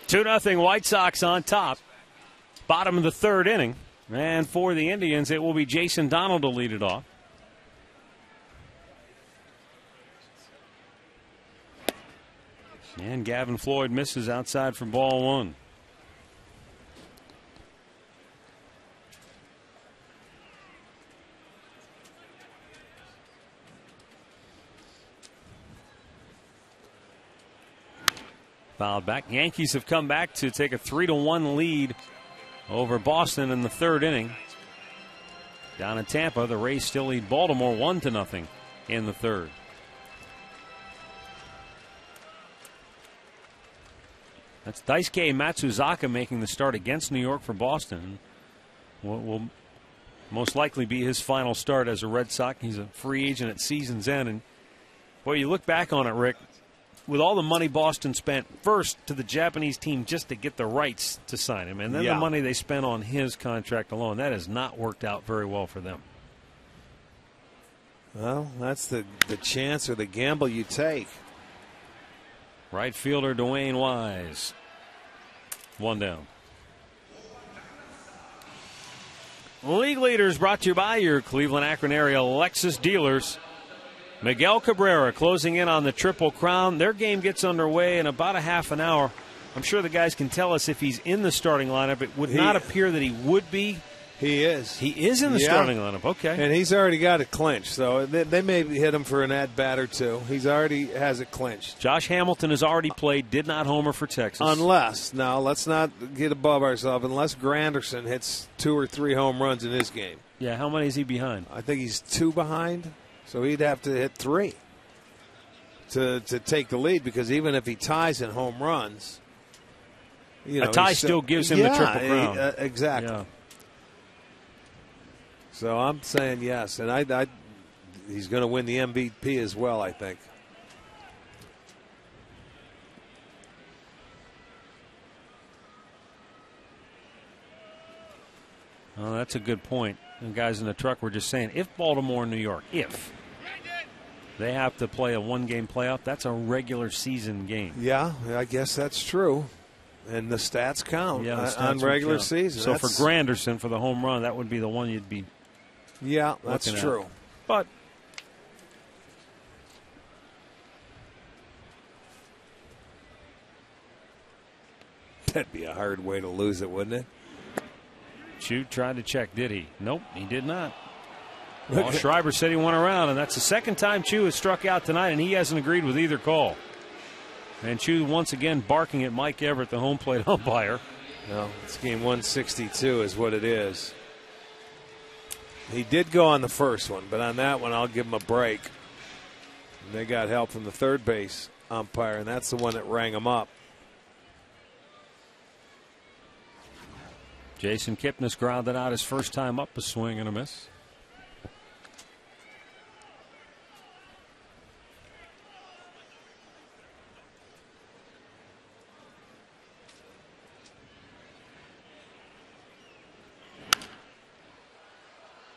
Two 2-0 White Sox on top. Bottom of the third inning. And for the Indians, it will be Jason Donald to lead it off. And Gavin Floyd misses outside for ball one. Fouled back. Yankees have come back to take a 3-1 lead over Boston in the third inning. Down in Tampa, the Rays still lead Baltimore 1-0 in the third. That's Daisuke Matsuzaka making the start against New York for Boston. Will most likely be his final start as a Red Sox. He's a free agent at season's end. And, boy, you look back on it, Rick, with all the money Boston spent first to the Japanese team just to get the rights to sign him, and then the money they spent on his contract alone, that has not worked out very well for them. Well, that's the chance or the gamble you take. Right fielder Dwayne Wise. One down. League leaders brought to you by your Cleveland Akron area Lexus dealers. Miguel Cabrera closing in on the Triple Crown. Their game gets underway in about a half an hour. I'm sure the guys can tell us if he's in the starting lineup. It would not appear that he would be, He is. He is in the starting lineup. Okay. And he's already got it clinched, so they may hit him for an at-bat or two. He's already has it clinched. Josh Hamilton has already played, did not homer for Texas. Now let's not get above ourselves, unless Granderson hits 2 or 3 home runs in his game. Yeah, how many is he behind? I think he's 2 behind, so he'd have to hit 3 to take the lead, because even if he ties in home runs, a tie still gives him the Triple Crown. Exactly. Yeah. So I'm saying yes, and he's going to win the MVP as well, I think. Oh, that's a good point. And guys in the truck were just saying, if Baltimore and New York, if they have to play a one-game playoff, that's a regular season game. Yeah, I guess that's true. And the stats count on regular season. So for Granderson, for the home run, that would be the one you'd be. Yeah, that's true. At. But that'd be a hard way to lose it, wouldn't it? Chu tried to check, did he? Nope, he did not. Well, Schreiber said he went around, and that's the second time Chu has struck out tonight, and he hasn't agreed with either call. And Chu once again barking at Mike Everett, the home plate umpire. No, it's game 162 is what it is. He did go on the first one, but on that one, I'll give him a break. And they got help from the third base umpire, and that's the one that rang him up. Jason Kipnis grounded out his first time up, a swing and a miss.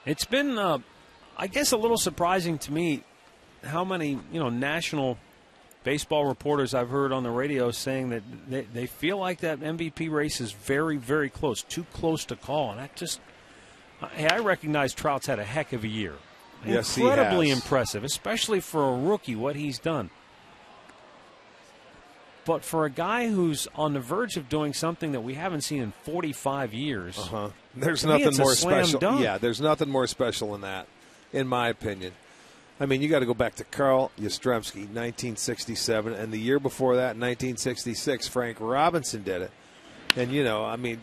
It's been, I guess, a little surprising to me how many, national baseball reporters I've heard on the radio saying that they feel like that MVP race is very, very close, too close to call. And I recognize Trout's had a heck of a year. Yes, incredibly he has. impressive, especially for a rookie, what he's done. But for a guy who's on the verge of doing something that we haven't seen in 45 years, there's nothing more special. Dunk. Yeah, there's nothing more special than that, in my opinion. I mean, you got to go back to Carl Yastrzemski, 1967, and the year before that, 1966, Frank Robinson did it. And, get on.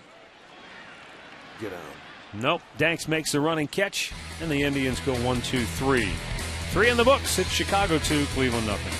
Nope. Danks makes the running catch, and the Indians go 1-2-3. 3 in the books. It's Chicago 2, Cleveland nothing.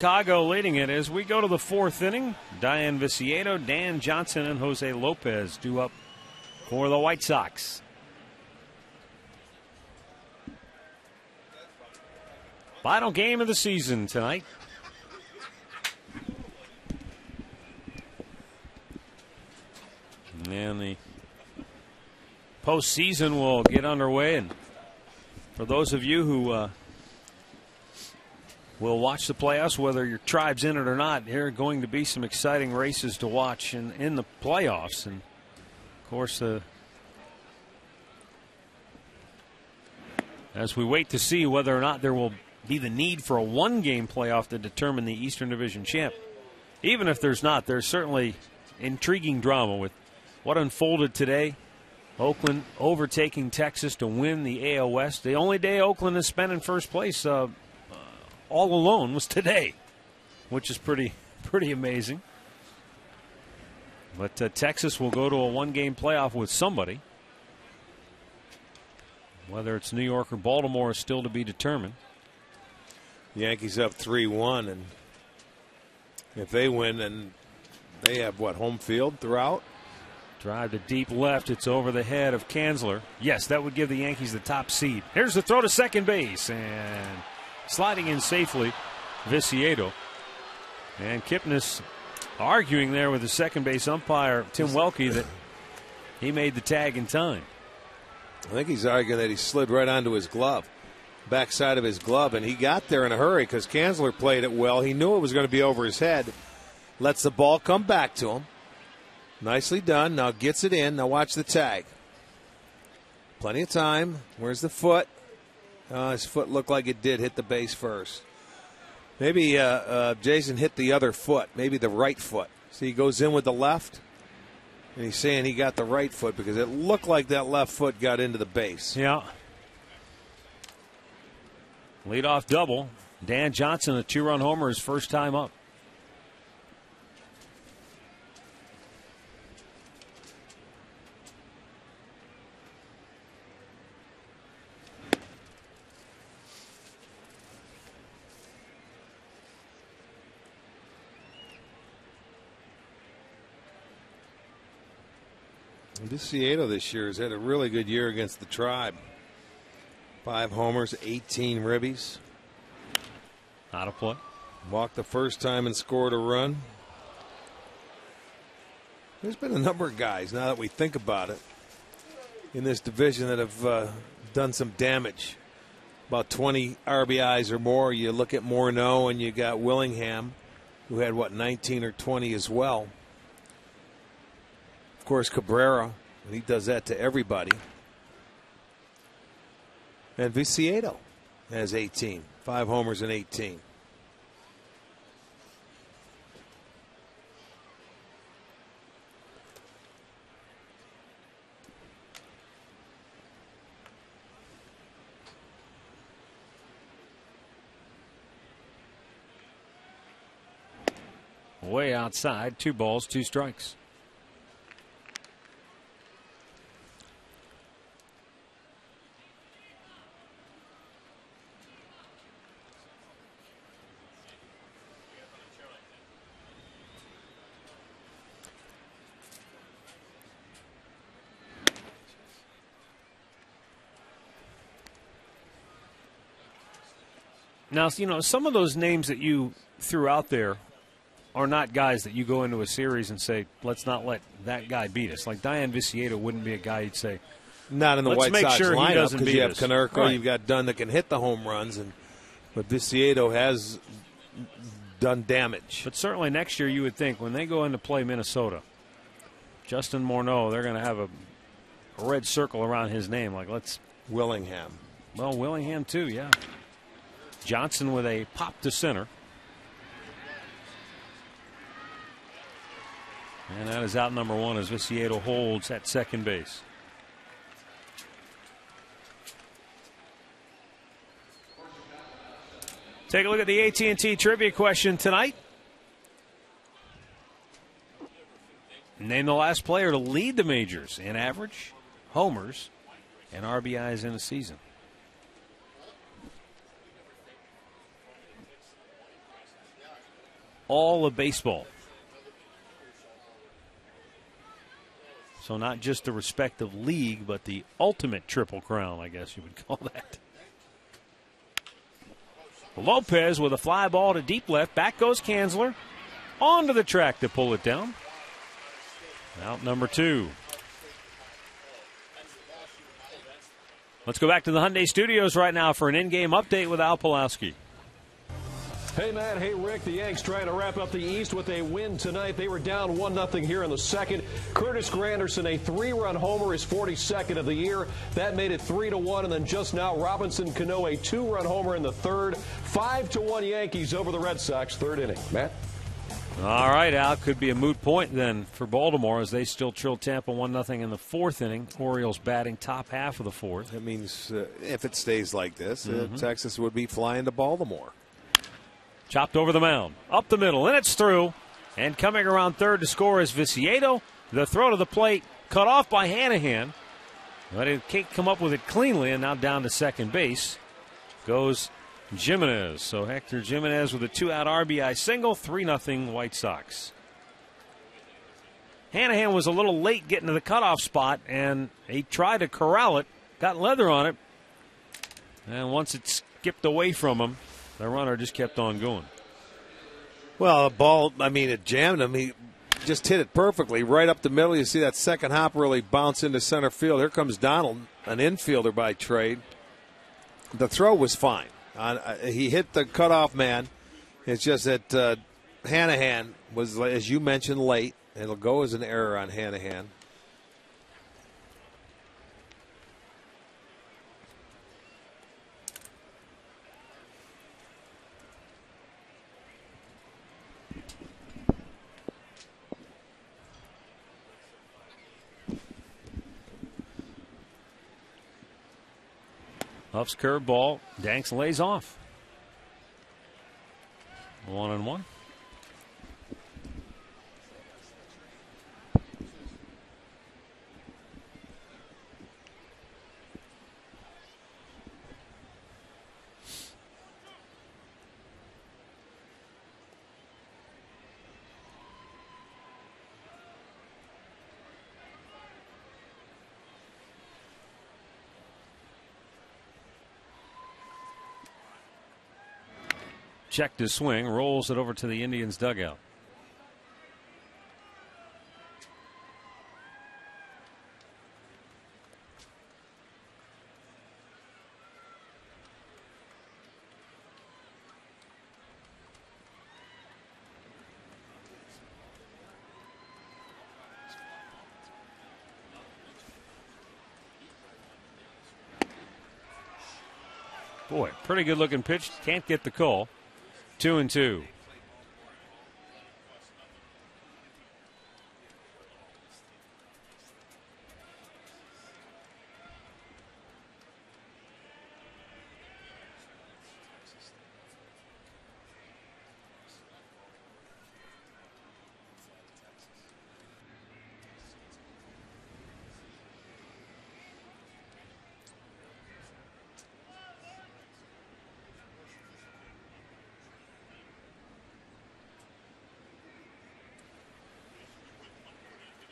Chicago leading it as we go to the 4th inning. Diane Viciedo, Dan Johnson, and Jose Lopez due up for the White Sox. Final game of the season tonight. And the postseason will get underway. And for those of you who will watch the playoffs, whether your tribe's in it or not, there are going to be some exciting races to watch in the playoffs. And, of course, as we wait to see whether or not there will be the need for a one-game playoff to determine the Eastern Division champ. Even if there's not, there's certainly intriguing drama with what unfolded today. Oakland overtaking Texas to win the AL West. The only day Oakland has spent in first place all alone was today, which is pretty amazing. But Texas will go to a one-game playoff with somebody. Whether it's New York or Baltimore is still to be determined. Yankees up 3-1, and if they win, then they have, what, home field throughout? Drive to deep left. It's over the head of Kanzler. Yes, that would give the Yankees the top seed. Here's the throw to second base, and sliding in safely, Viciedo. And Kipnis arguing there with the second base umpire, Tim Welke, that he made the tag in time. I think he's arguing that he slid right onto his glove, backside of his glove, and he got there in a hurry because Kanzler played it well. He knew it was going to be over his head. Lets the ball come back to him. Nicely done. Now gets it in. Now watch the tag. Plenty of time. Where's the foot? His foot looked like it did hit the base first. Maybe Jason hit the other foot, maybe the right foot. See, he goes in with the left, and he's saying he got the right foot because it looked like that left foot got into the base. Yeah. Leadoff double. Dan Johnson, a two-run homer, his first time up. Viciedo this year has had a really good year against the Tribe. 5 homers, 18 ribbies. Out of play. Walked the first time and scored a run. There's been a number of guys, now that we think about it, in this division that have done some damage. About 20 RBIs or more. You look at Morneau, and you got Willingham, who had, 19 or 20 as well. Of course, Cabrera, and he does that to everybody. And Viciedo has 18. 5 homers and 18. Way outside. 2 balls, 2 strikes. Now, some of those names that you threw out there are not guys that you go into a series and say, let's not let that guy beat us. Like Diane Viciedo wouldn't be a guy you'd say, not in the White Sox lineup, because you have Konerko, right. You've got Dunn that can hit the home runs, but Viciedo has done damage. But certainly next year you would think when they go in to play Minnesota, Justin Morneau, they're going to have a red circle around his name. Like, let's. Willingham. Well, Willingham too, yeah. Johnson with a pop to center. And that is out number 1 as Viciedo holds at second base. Take a look at the AT&T trivia question tonight. Name the last player to lead the majors in average, homers, and RBIs in a season. All of baseball. So not just the respective league, but the ultimate triple crown, I guess you would call that. Lopez with a fly ball to deep left. Back goes Kanzler. Onto the track to pull it down. Out number 2. Let's go back to the Hyundai Studios right now for an in-game update with Al Pulowski. Hey, Matt. Hey, Rick. The Yanks trying to wrap up the East with a win tonight. They were down 1-0 here in the second. Curtis Granderson, a 3-run homer, his 42nd of the year. That made it 3-1. And then just now, Robinson Cano, a 2-run homer in the third. 5-1 Yankees over the Red Sox, third inning. Matt? All right, Al. Could be a moot point then for Baltimore as they still trail Tampa 1-0 in the fourth inning. Orioles batting top half of the fourth. That means if it stays like this, Texas would be flying to Baltimore. Chopped over the mound, up the middle, and it's through. And coming around third to score is Viciedo. The throw to the plate, cut off by Hanahan. But it can't come up with it cleanly, and now down to second base goes Jimenez. So Hector Jimenez with a 2-out RBI single, 3-0 White Sox. Hanahan was a little late getting to the cutoff spot, and he tried to corral it, got leather on it, and once it skipped away from him, the runner just kept on going. Well, a ball, it jammed him. He just hit it perfectly right up the middle. You see that second hop really bounce into center field. Here comes Donald, an infielder by trade. The throw was fine. He hit the cutoff man. It's just that Hanahan was, as you mentioned, late. It'll go as an error on Hanahan. Huff's curveball. Danks lays off. 1-1. Checked his swing, rolls it over to the Indians' dugout. Boy, pretty good looking pitch. Can't get the call. 2-2.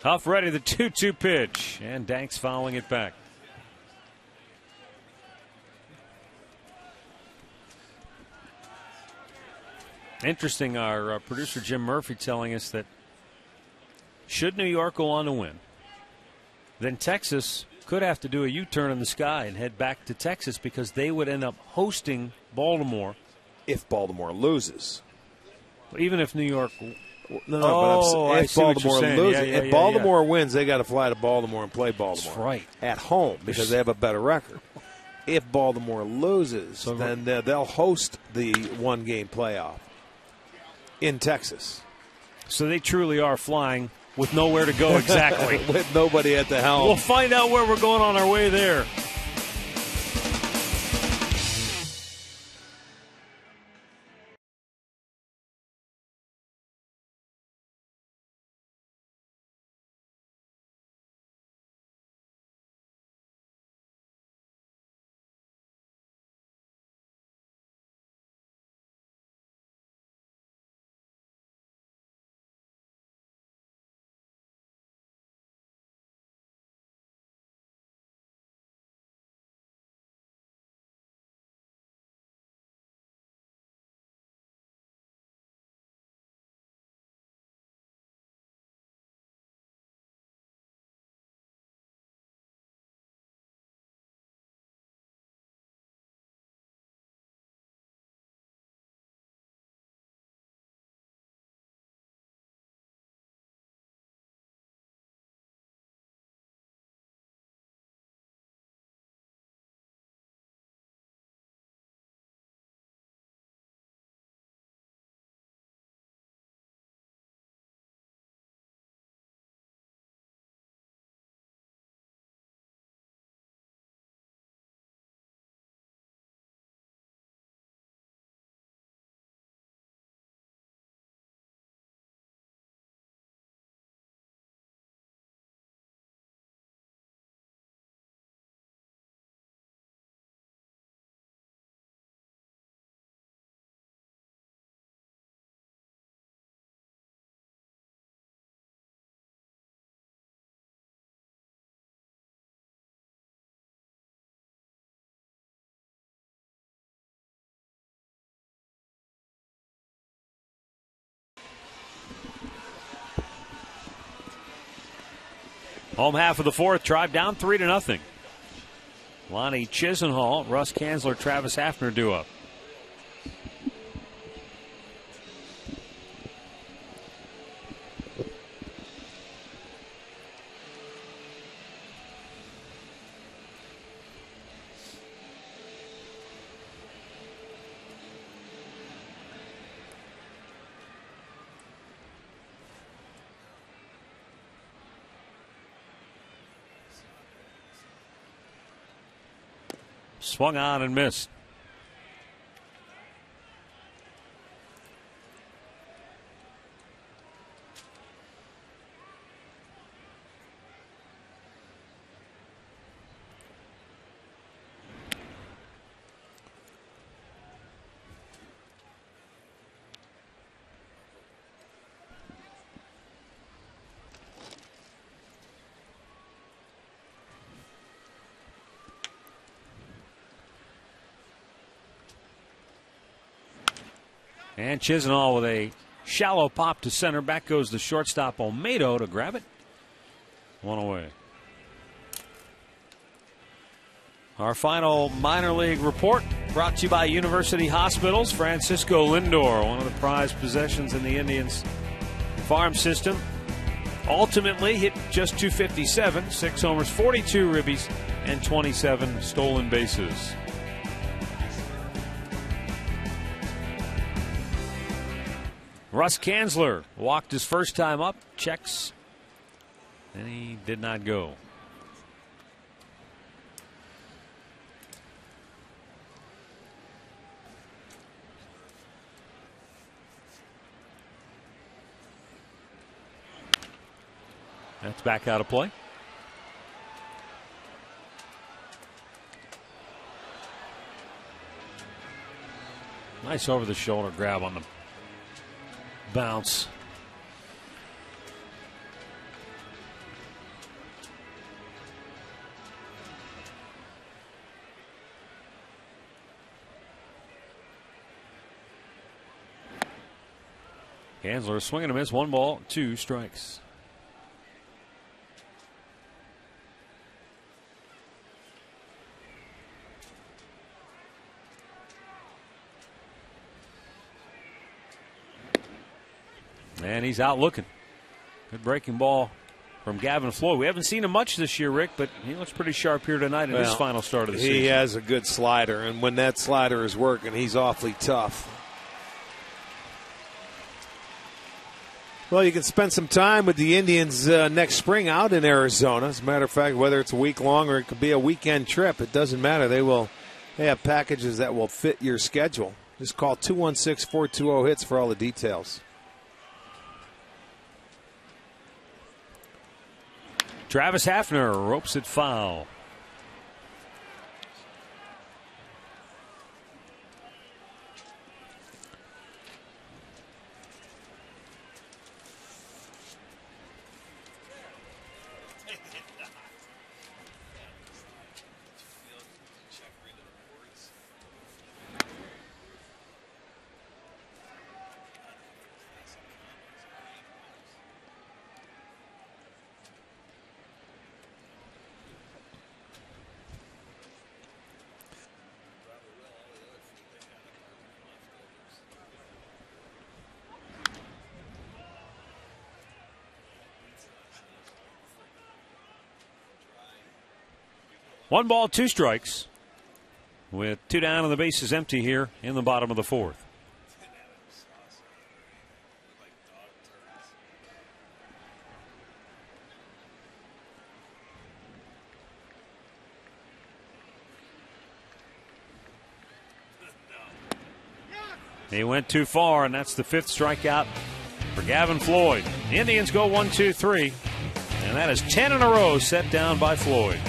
Huff ready, the 2-2 pitch, and Danks fouling it back. Interesting, our producer Jim Murphy telling us that should New York go on to win, then Texas could have to do a U-turn in the sky and head back to Texas because they would end up hosting Baltimore. If Baltimore loses. Even if New York... No, but if Baltimore loses, if Baltimore wins, they got to fly to Baltimore and play Baltimore. That's right. At home because they have a better record. If Baltimore loses, then they'll host the one-game playoff in Texas. So they truly are flying with nowhere to go exactly. With nobody at the helm. We'll find out where we're going on our way there. Home half of the fourth, Tribe down 3-0. Lonnie Chisenhall, Russ Kanzler, Travis Hafner do up. Swung on and missed. And Chisenhall with a shallow pop to center. Back goes the shortstop Olmedo to grab it. One away. Our final minor league report brought to you by University Hospitals. Francisco Lindor, one of the prized possessions in the Indians farm system. Ultimately hit just 257, 6 homers, 42 ribbies, and 27 stolen bases. Russ Kanzler walked his first time up, checks, and he did not go. That's back out of play. Nice over the shoulder grab on the bounce. Kanzler swinging a miss, 1 ball, 2 strikes. And he's out looking. Good breaking ball from Gavin Floyd. We haven't seen him much this year, Rick, but he looks pretty sharp here tonight in his final start of the season. He has a good slider, and when that slider is working, he's awfully tough. Well, you can spend some time with the Indians next spring out in Arizona. As a matter of fact, whether it's a week long or it could be a weekend trip, it doesn't matter. They have packages that will fit your schedule. Just call 216-420-HITS for all the details. Travis Hafner ropes it foul. One ball, 2 strikes, with 2 down and the bases empty here in the bottom of the fourth. He went too far, and that's the 5th strikeout for Gavin Floyd. The Indians go 1-2-3, and that is 10 in a row set down by Floyd.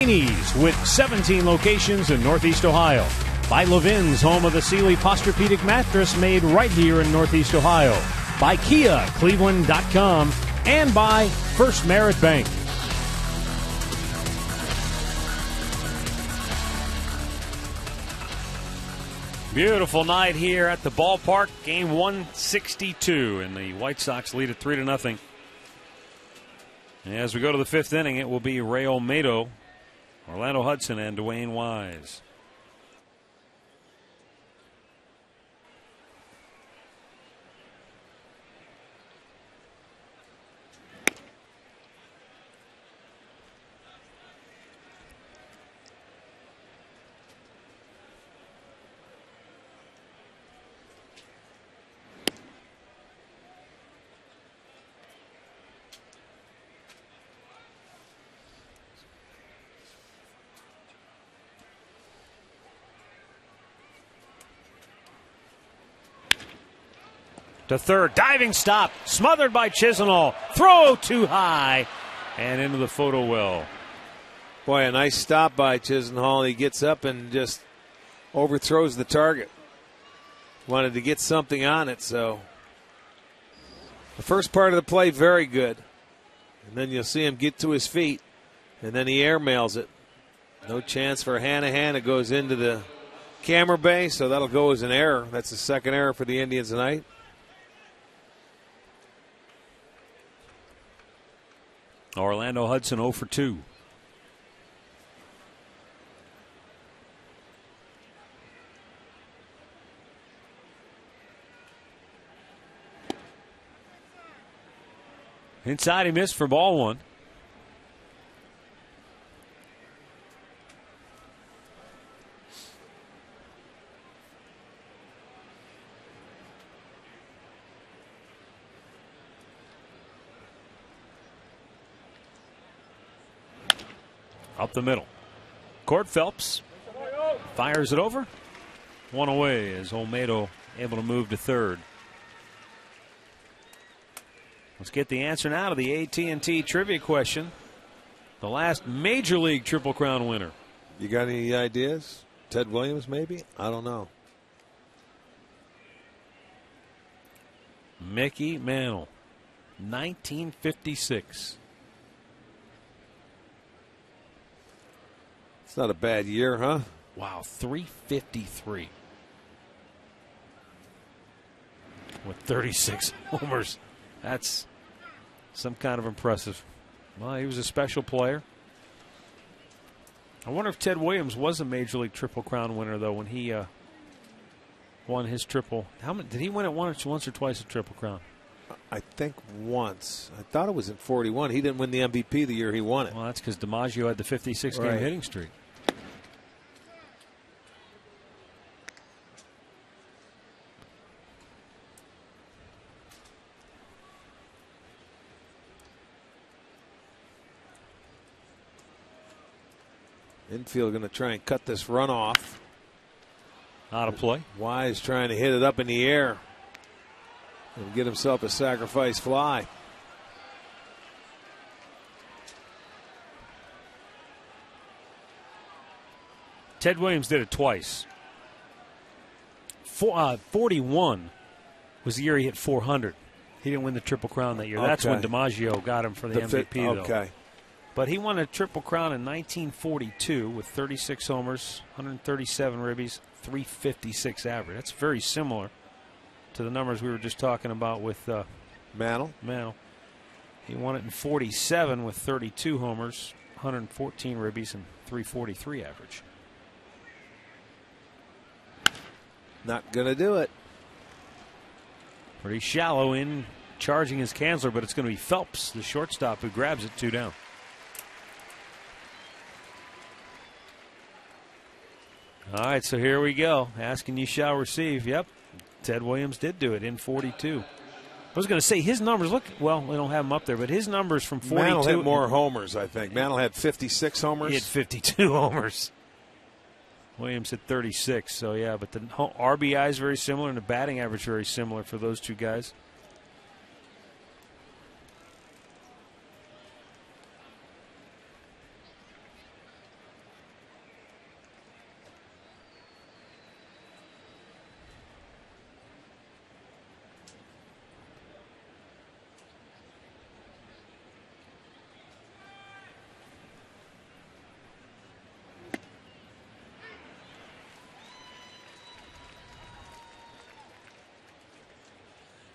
with 17 locations in Northeast Ohio. By Levin's, home of the CLE Posturepedic mattress made right here in Northeast Ohio. By Kia, Cleveland.com. And by First Merit Bank. Beautiful night here at the ballpark. Game 162, and the White Sox lead it 3-0. As we go to the fifth inning, it will be Ray Olmedo, Orlando Hudson, and Dwayne Wise. To third, diving stop, smothered by Chisenhall. Throw too high, and into the photo well. Boy, a nice stop by Chisenhall. He gets up and just overthrows the target. Wanted to get something on it, so the first part of the play, very good. And then you'll see him get to his feet, and then he airmails it. No chance for Hanahan. It goes into the camera bay, so that'll go as an error. That's the second error for the Indians tonight. Orlando Hudson 0 for 2. Inside, he missed for ball one. Up the middle. Court Phelps fires it over. One away as Olmedo able to move to third. Let's get the answer now to the AT&T trivia question. The last Major League Triple Crown winner. You got any ideas? Ted Williams, maybe? I don't know. Mickey Mantle, 1956. It's not a bad year, huh? Wow, 353 with 36 homers. That's some kind of impressive. Well, he was a special player. I wonder if Ted Williams was a Major League Triple Crown winner, though, when he won his triple. How many, did he win it once or twice a Triple Crown? I think once. I thought it was in 41. He didn't win the MVP the year he won it. Well, that's because DiMaggio had the 56-game hitting streak. Infield going to try and cut this run off. Out of play. Wise trying to hit it up in the air and get himself a sacrifice fly. Ted Williams did it twice. 41 was the year he hit 400. He didn't win the Triple Crown that year. Okay. That's when DiMaggio got him for the MVP, okay. though. But he won a Triple Crown in 1942 with 36 homers, 137 ribbies, 356 average. That's very similar to the numbers we were just talking about with Mantle. He won it in 47 with 32 homers, 114 ribbies, and 343 average. Not going to do it. Pretty shallow in charging his Kanzler, but it's going to be Phelps, the shortstop, who grabs it 2 down. All right, so here we go. Asking you shall receive. Yep, Ted Williams did do it in 42. I was going to say his numbers look, well, we don't have them up there, but his numbers from 42. Mantle had more homers, I think. Mantle had 56 homers. He had 52 homers. Williams had 36, so yeah, but the RBI is very similar and the batting average very similar for those two guys.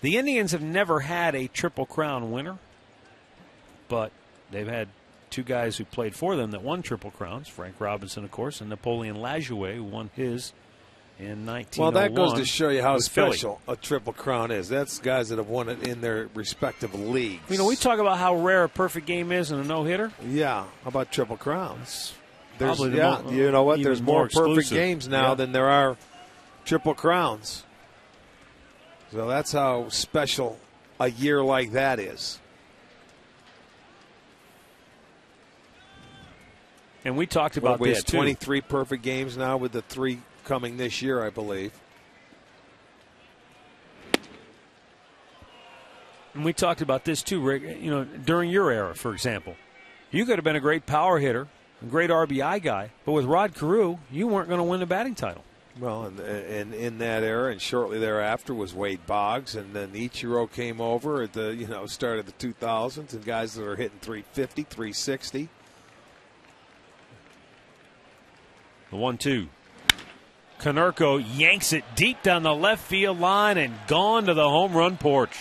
The Indians have never had a Triple Crown winner, but they've had two guys who played for them that won Triple Crowns, Frank Robinson, of course, and Napoleon Lajoie, who won his in 1901. Well, that goes to show you how special Philly. a Triple Crown is. That's guys that have won it in their respective leagues. You know, we talk about how rare a perfect game is in a no-hitter. Yeah, how about Triple Crowns? There's, Probably you know what? There's more perfect exclusive games now than there are Triple Crowns. So that's how special a year like that is. And we talked about this, too. 23 perfect games now with the 3 coming this year, I believe. And we talked about this, too, Rick. You know, during your era, for example, you could have been a great power hitter, a great RBI guy, but with Rod Carew, you weren't going to win the batting title. Well, and in that era, and shortly thereafter was Wade Boggs, and then Ichiro came over at the start of the 2000s, and guys that are hitting 350, 360. The 1-2. Konerko yanks it deep down the left field line and gone to the home run porch.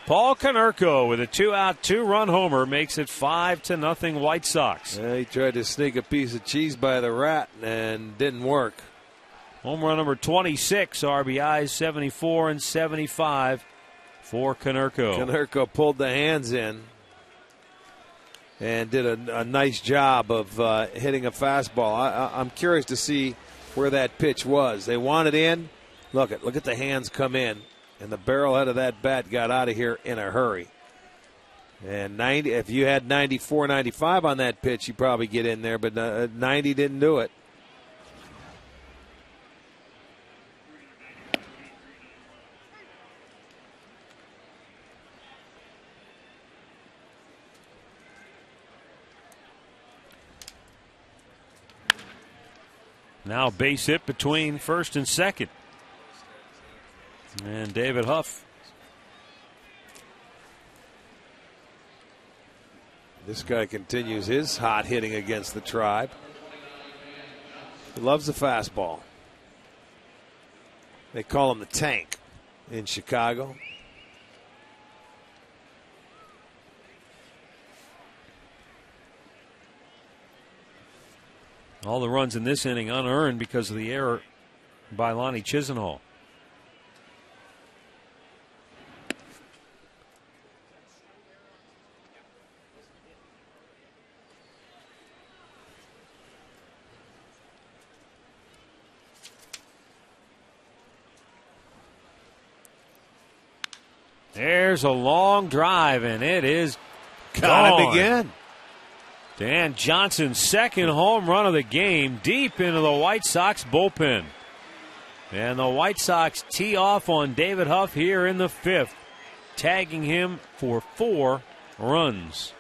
Paul Konerko with a 2-out, 2-run homer makes it 5-0 White Sox. Yeah, he tried to sneak a piece of cheese by the rat and didn't work. Home run number 26, RBIs 74 and 75 for Konerko. Konerko pulled the hands in and did a nice job of hitting a fastball. I'm curious to see where that pitch was. They wanted in. Look at the hands come in, and the barrel head of that bat got out of here in a hurry. And if you had 94, 95 on that pitch, you probably get in there, but 90 didn't do it. Now base hit between first and second. And David Huff. This guy continues his hot hitting against the Tribe. He loves the fastball. They call him the Tank in Chicago. All the runs in this inning unearned because of the error by Lonnie Chisenhall. There's a long drive, and it is got him again. Dan Johnson's second home run of the game, deep into the White Sox bullpen. And the White Sox tee off on David Huff here in the 5th, tagging him for 4 runs.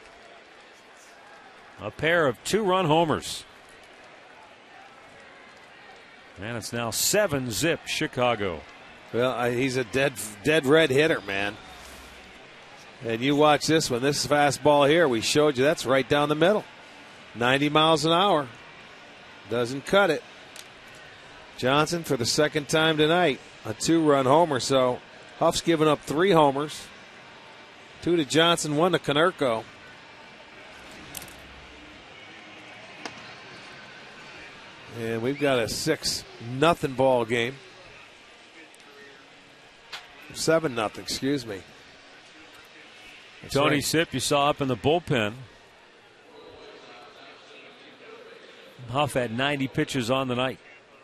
A pair of 2-run homers. And it's now 7-zip Chicago. Well, he's a dead red hitter, man. And you watch this one. This fastball here, we showed you, that's right down the middle. 90 miles an hour. Doesn't cut it. Johnson for the second time tonight, a 2-run homer. So Huff's given up 3 homers. 2 to Johnson, 1 to Konerko. And we've got a 6-0 ball game. 7-0, excuse me. That's Tony right. Sipp, you saw up in the bullpen. Huff had 90 pitches on the night,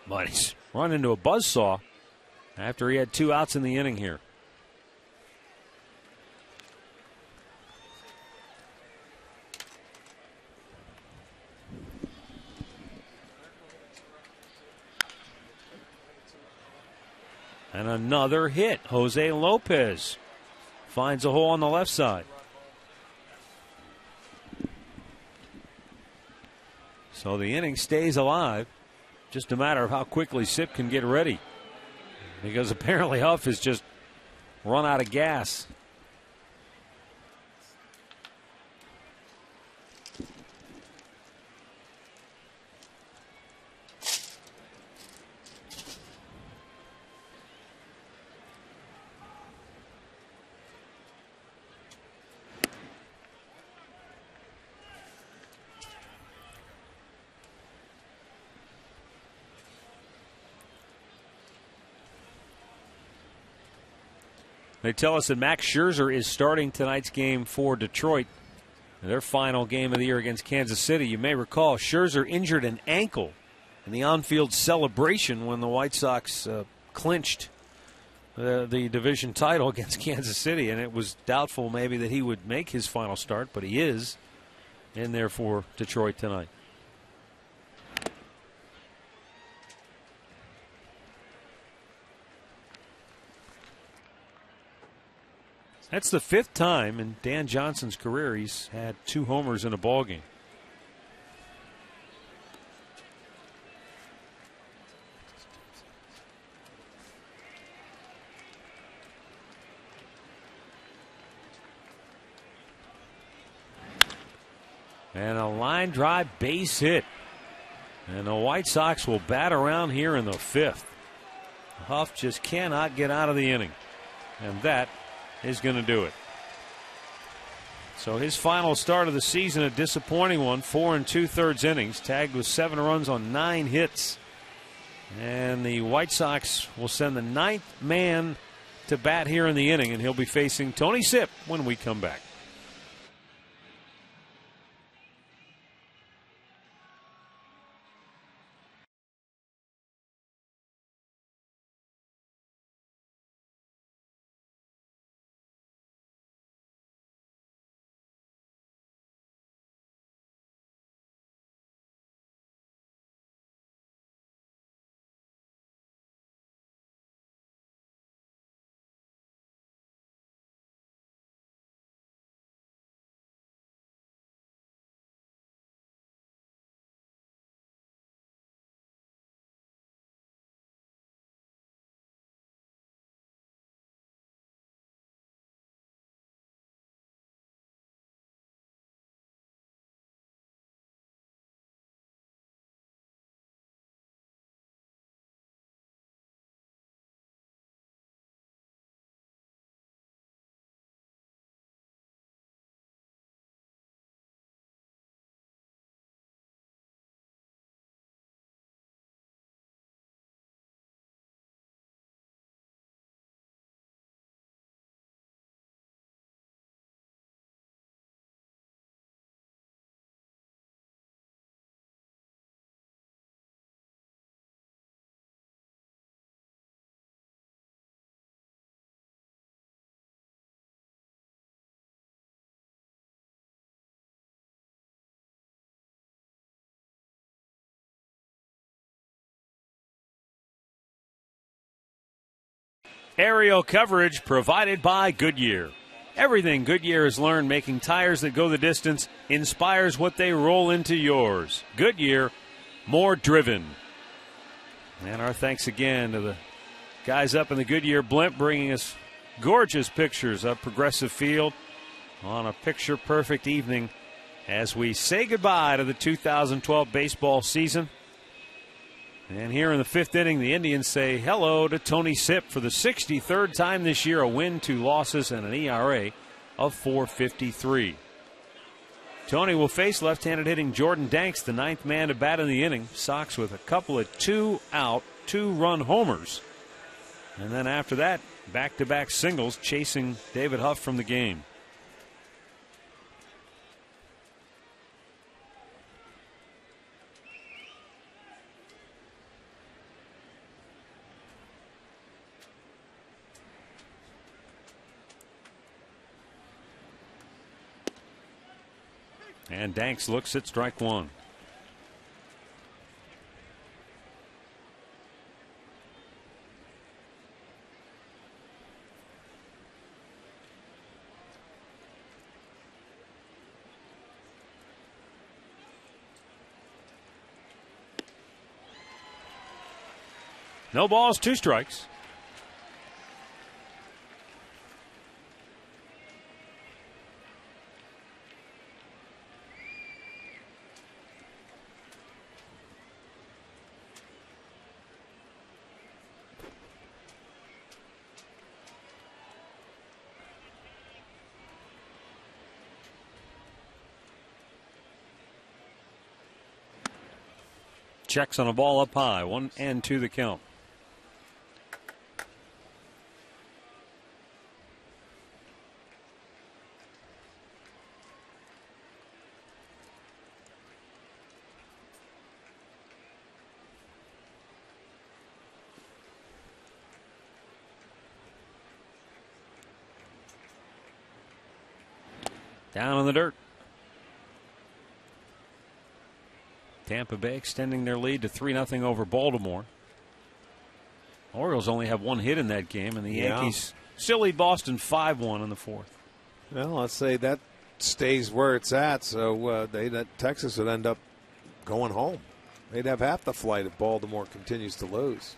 but he's run into a buzzsaw after he had 2 outs in the inning here. And another hit. Jose Lopez finds a hole on the left side. So the inning stays alive. Just a matter of how quickly Sipp can get ready. Because apparently Huff has just run out of gas. They tell us that Max Scherzer is starting tonight's game for Detroit, their final game of the year against Kansas City. You may recall Scherzer injured an ankle in the on-field celebration when the White Sox clinched the division title against Kansas City, and it was doubtful maybe that he would make his final start, but he is in there for Detroit tonight. That's the 5th time in Dan Johnson's career he's had 2 homers in a ballgame. And a line drive base hit. And the White Sox will bat around here in the 5th. Huff just cannot get out of the inning. And that is going to do it. So his final start of the season, a disappointing one, 4 2/3 innings, tagged with 7 runs on 9 hits. And the White Sox will send the 9th man to bat here in the inning, and he'll be facing Tony Sipp when we come back. Aerial coverage provided by Goodyear. Everything Goodyear has learned making tires that go the distance inspires what they roll into yours. Goodyear, more driven. And our thanks again to the guys up in the Goodyear blimp bringing us gorgeous pictures of Progressive Field on a picture-perfect evening as we say goodbye to the 2012 baseball season. And here in the 5th inning, the Indians say hello to Tony Sipp for the 63rd time this year, a win, 2 losses, and an ERA of .453. Tony will face left-handed hitting Jordan Danks, the 9th man to bat in the inning. Sox with a couple of 2-out, 2-run homers. And then after that, back-to-back singles chasing David Huff from the game. And Danks looks at strike 1. No balls, 2 strikes. Checks on a ball up high, 1-2 the count. down in the dirt. Tampa Bay extending their lead to 3-0 over Baltimore. Orioles only have one hit in that game, and the Yankees still lead Boston 5-1 in the fourth. Well, let's say that stays where it's at, so Texas would end up going home. They'd have half the flight if Baltimore continues to lose.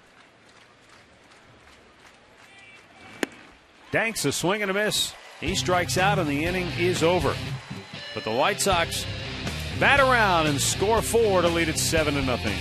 Danks a swing and a miss. He strikes out, and the inning is over. But the White Sox bat around and score 4 to lead it 7-0.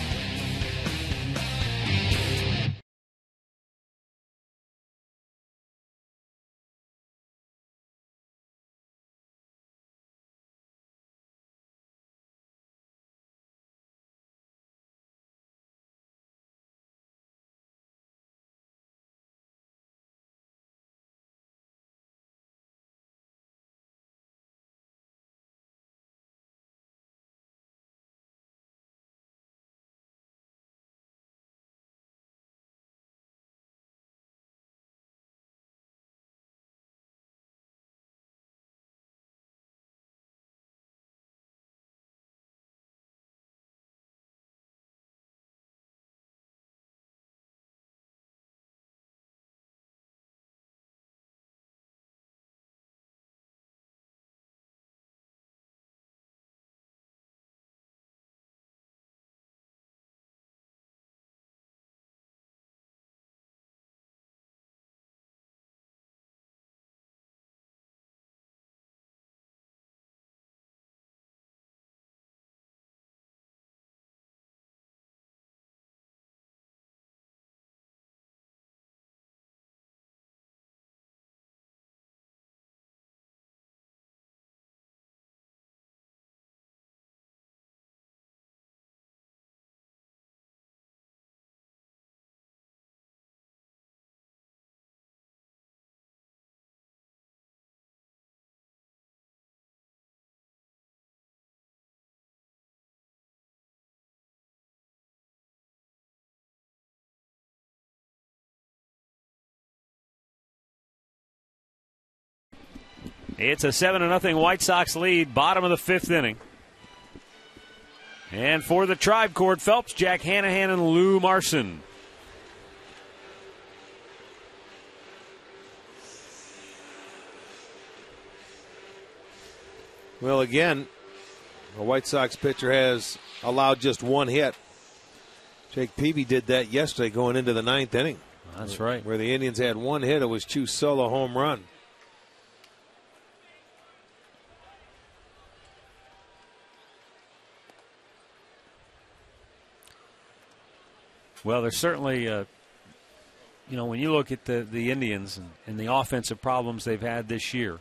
It's a 7-0 White Sox lead, bottom of the fifth inning. And for the Tribe, Cord Phelps, Jack Hanahan, and Lou Marson. Well, again, the White Sox pitcher has allowed just one hit. Jake Peavy did that yesterday going into the ninth inning. That's right. Where the Indians had one hit, it was Chu's solo home run. Well, there's certainly, when you look at the Indians and the offensive problems they've had this year,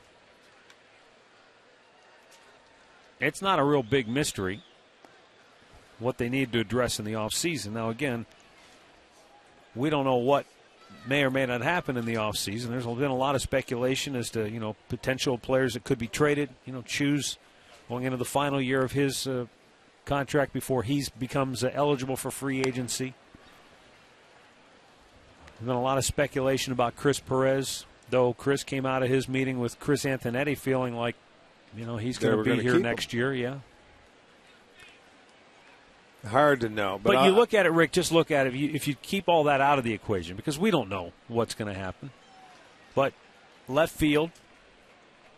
it's not a real big mystery what they need to address in the offseason. Now, again, we don't know what may or may not happen in the offseason. There's been a lot of speculation as to, potential players that could be traded. Chu's going into the final year of his contract before he becomes eligible for free agency. There's been a lot of speculation about Chris Perez, though Chris came out of his meeting with Chris Antonetti feeling like, he's going to be here next year. Yeah. Hard to know. But you look at it, Rick, just look at it. If you keep all that out of the equation, because we don't know what's going to happen. But left field,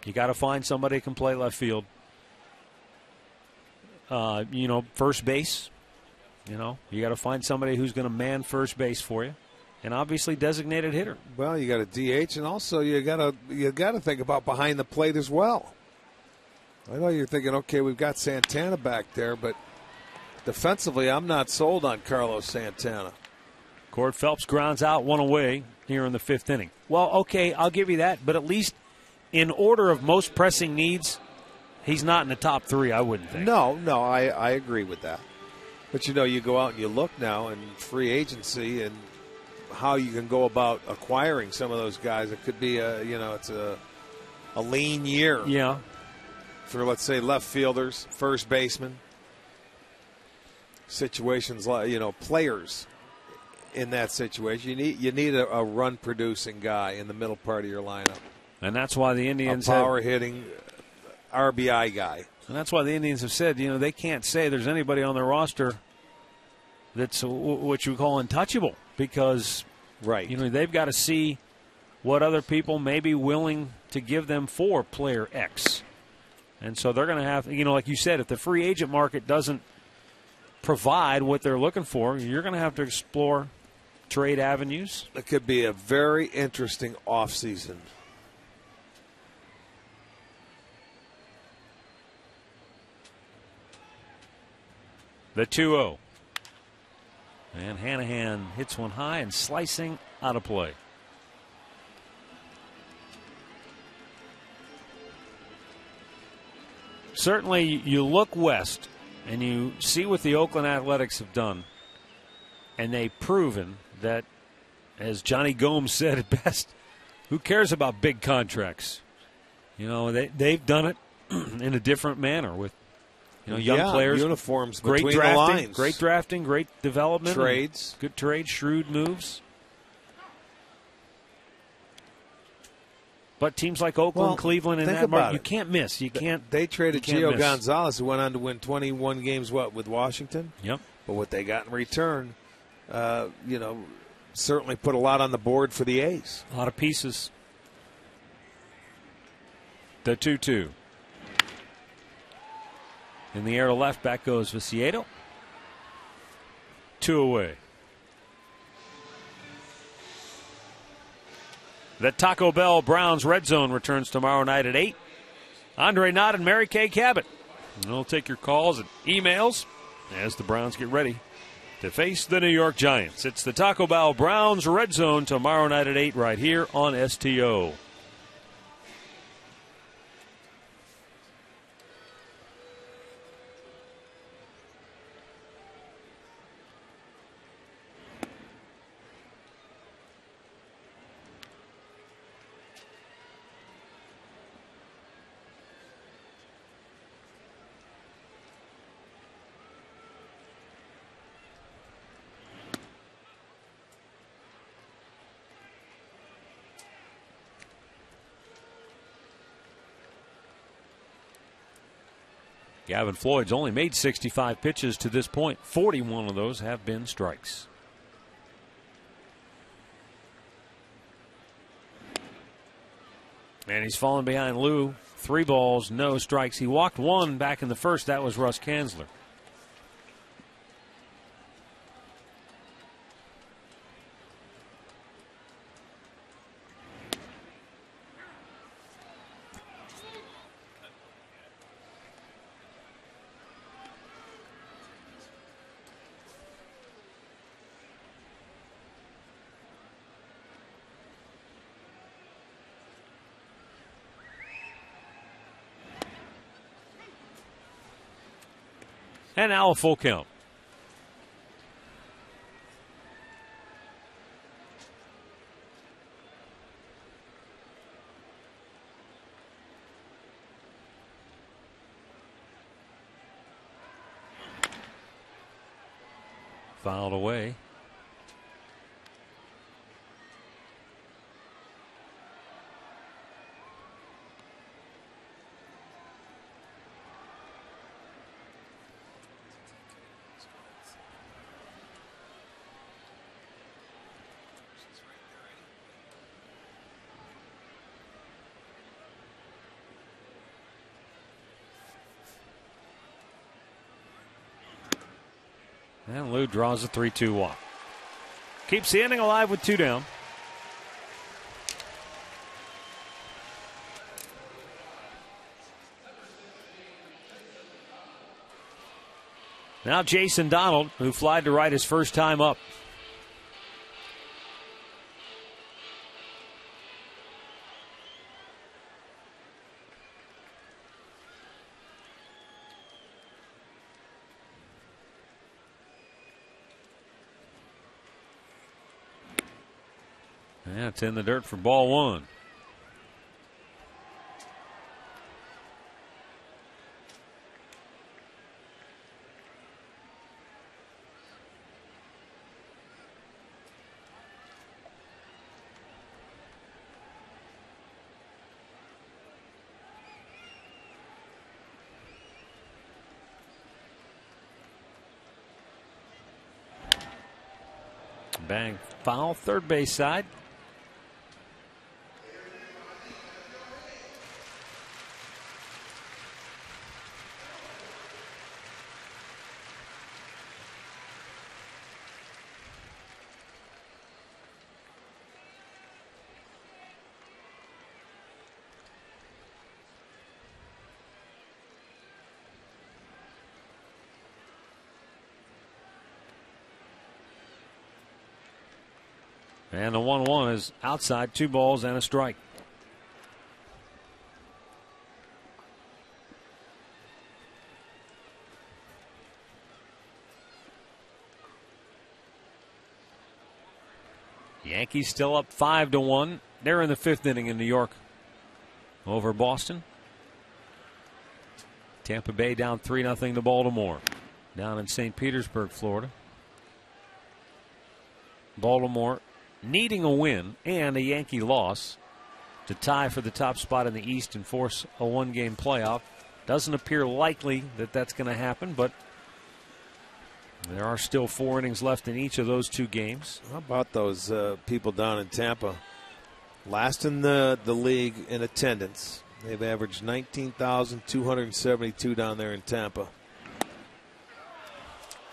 you got to find somebody who can play left field. First base, you got to find somebody who's going to man first base for you. And obviously designated hitter. Well, you got a DH, and also you got to think about behind the plate as well. I know you're thinking, okay, we've got Santana back there, but defensively, I'm not sold on Carlos Santana. Cord Phelps grounds out one away here in the fifth inning. Well, okay, I'll give you that, but at least in order of most pressing needs, he's not in the top three, I wouldn't think. No, I agree with that. But you go out and you look now in free agency and how you can go about acquiring some of those guys. It could be it's a lean year. Yeah. For, let's say, left fielders, first baseman, situations like, players in that situation. You need a run producing guy in the middle part of your lineup. And that's why the Indians power hitting RBI guy. And that's why the Indians have said, they can't say there's anybody on their roster that's what you call untouchable, because they've got to see what other people may be willing to give them for player X. And so they're going to have, like you said, if the free agent market doesn't provide what they're looking for, you're going to have to explore trade avenues. It could be a very interesting offseason. The 2-0. And Hanahan hits one high and slicing out of play. Certainly, you look west and you see what the Oakland Athletics have done, and they've proven that, as Johnny Gomes said it best, who cares about big contracts? They've done it in a different manner with young players, uniforms, great between drafting, the lines. great drafting, great development, trades, good trades, shrewd moves. But teams like Oakland, Cleveland, and that market, you can't miss. You can't. They traded Gio Gonzalez, who went on to win 21 games. With Washington? Yep. But what they got in return, certainly put a lot on the board for the A's. A lot of pieces. The 2-2. In the air to left, back goes Viciedo. 2 away. The Taco Bell Browns Red Zone returns tomorrow night at 8. Andre Knott and Mary Kay Cabot. And we'll take your calls and emails as the Browns get ready to face the New York Giants. It's the Taco Bell Browns Red Zone tomorrow night at 8 right here on STO. Gavin Floyd's only made 65 pitches to this point. 41 of those have been strikes. And he's fallen behind Lou. 3 balls, no strikes. He walked one back in the first. That was Russ Kanzler. And now a full count. Fouled away. And Lou draws a 3-2 walk. Keeps the inning alive with 2 down. Now Jason Donald, who flied to right his first time up. Yeah, it's in the dirt for ball 1. Bang foul, third base side. And the 1-1 is outside, 2 balls and a strike. Yankees still up 5-1. They're in the 5th inning in New York over Boston. Tampa Bay down 3-0 to Baltimore. Down in St. Petersburg, Florida. Baltimore needing a win and a Yankee loss to tie for the top spot in the East and force a 1-game playoff. Doesn't appear likely that that's going to happen, but there are still 4 innings left in each of those 2 games. How about those people down in Tampa? Last in the league in attendance. They've averaged 19,272 down there in Tampa.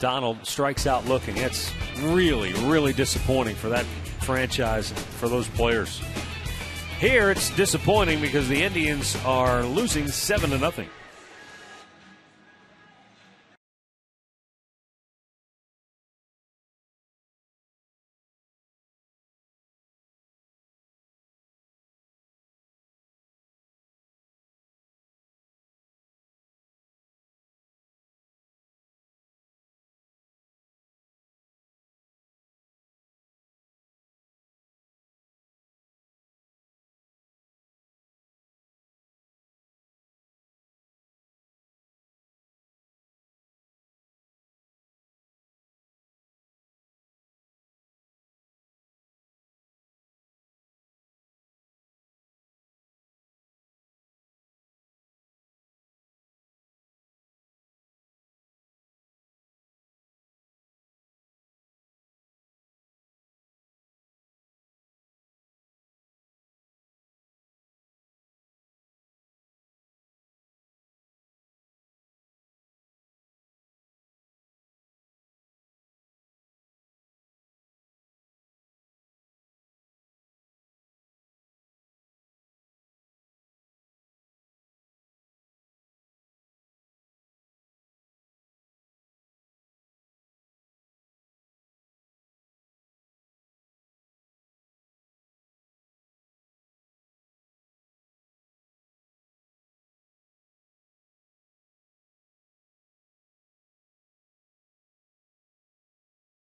Donald strikes out looking. It's really, really disappointing for that franchise and for those players. Here it's disappointing because the Indians are losing 7-0.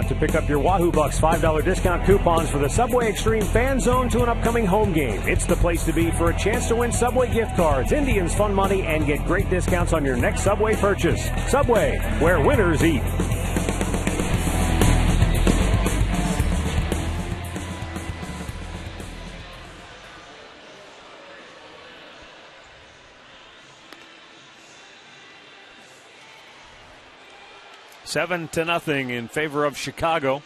To pick up your Wahoo Bucks $5 discount coupons for the Subway Extreme Fan Zone to an upcoming home game. It's the place to be for a chance to win Subway gift cards, Indians fun money, and get great discounts on your next Subway purchase. Subway, where winners eat. Seven to nothing in favor of Chicago.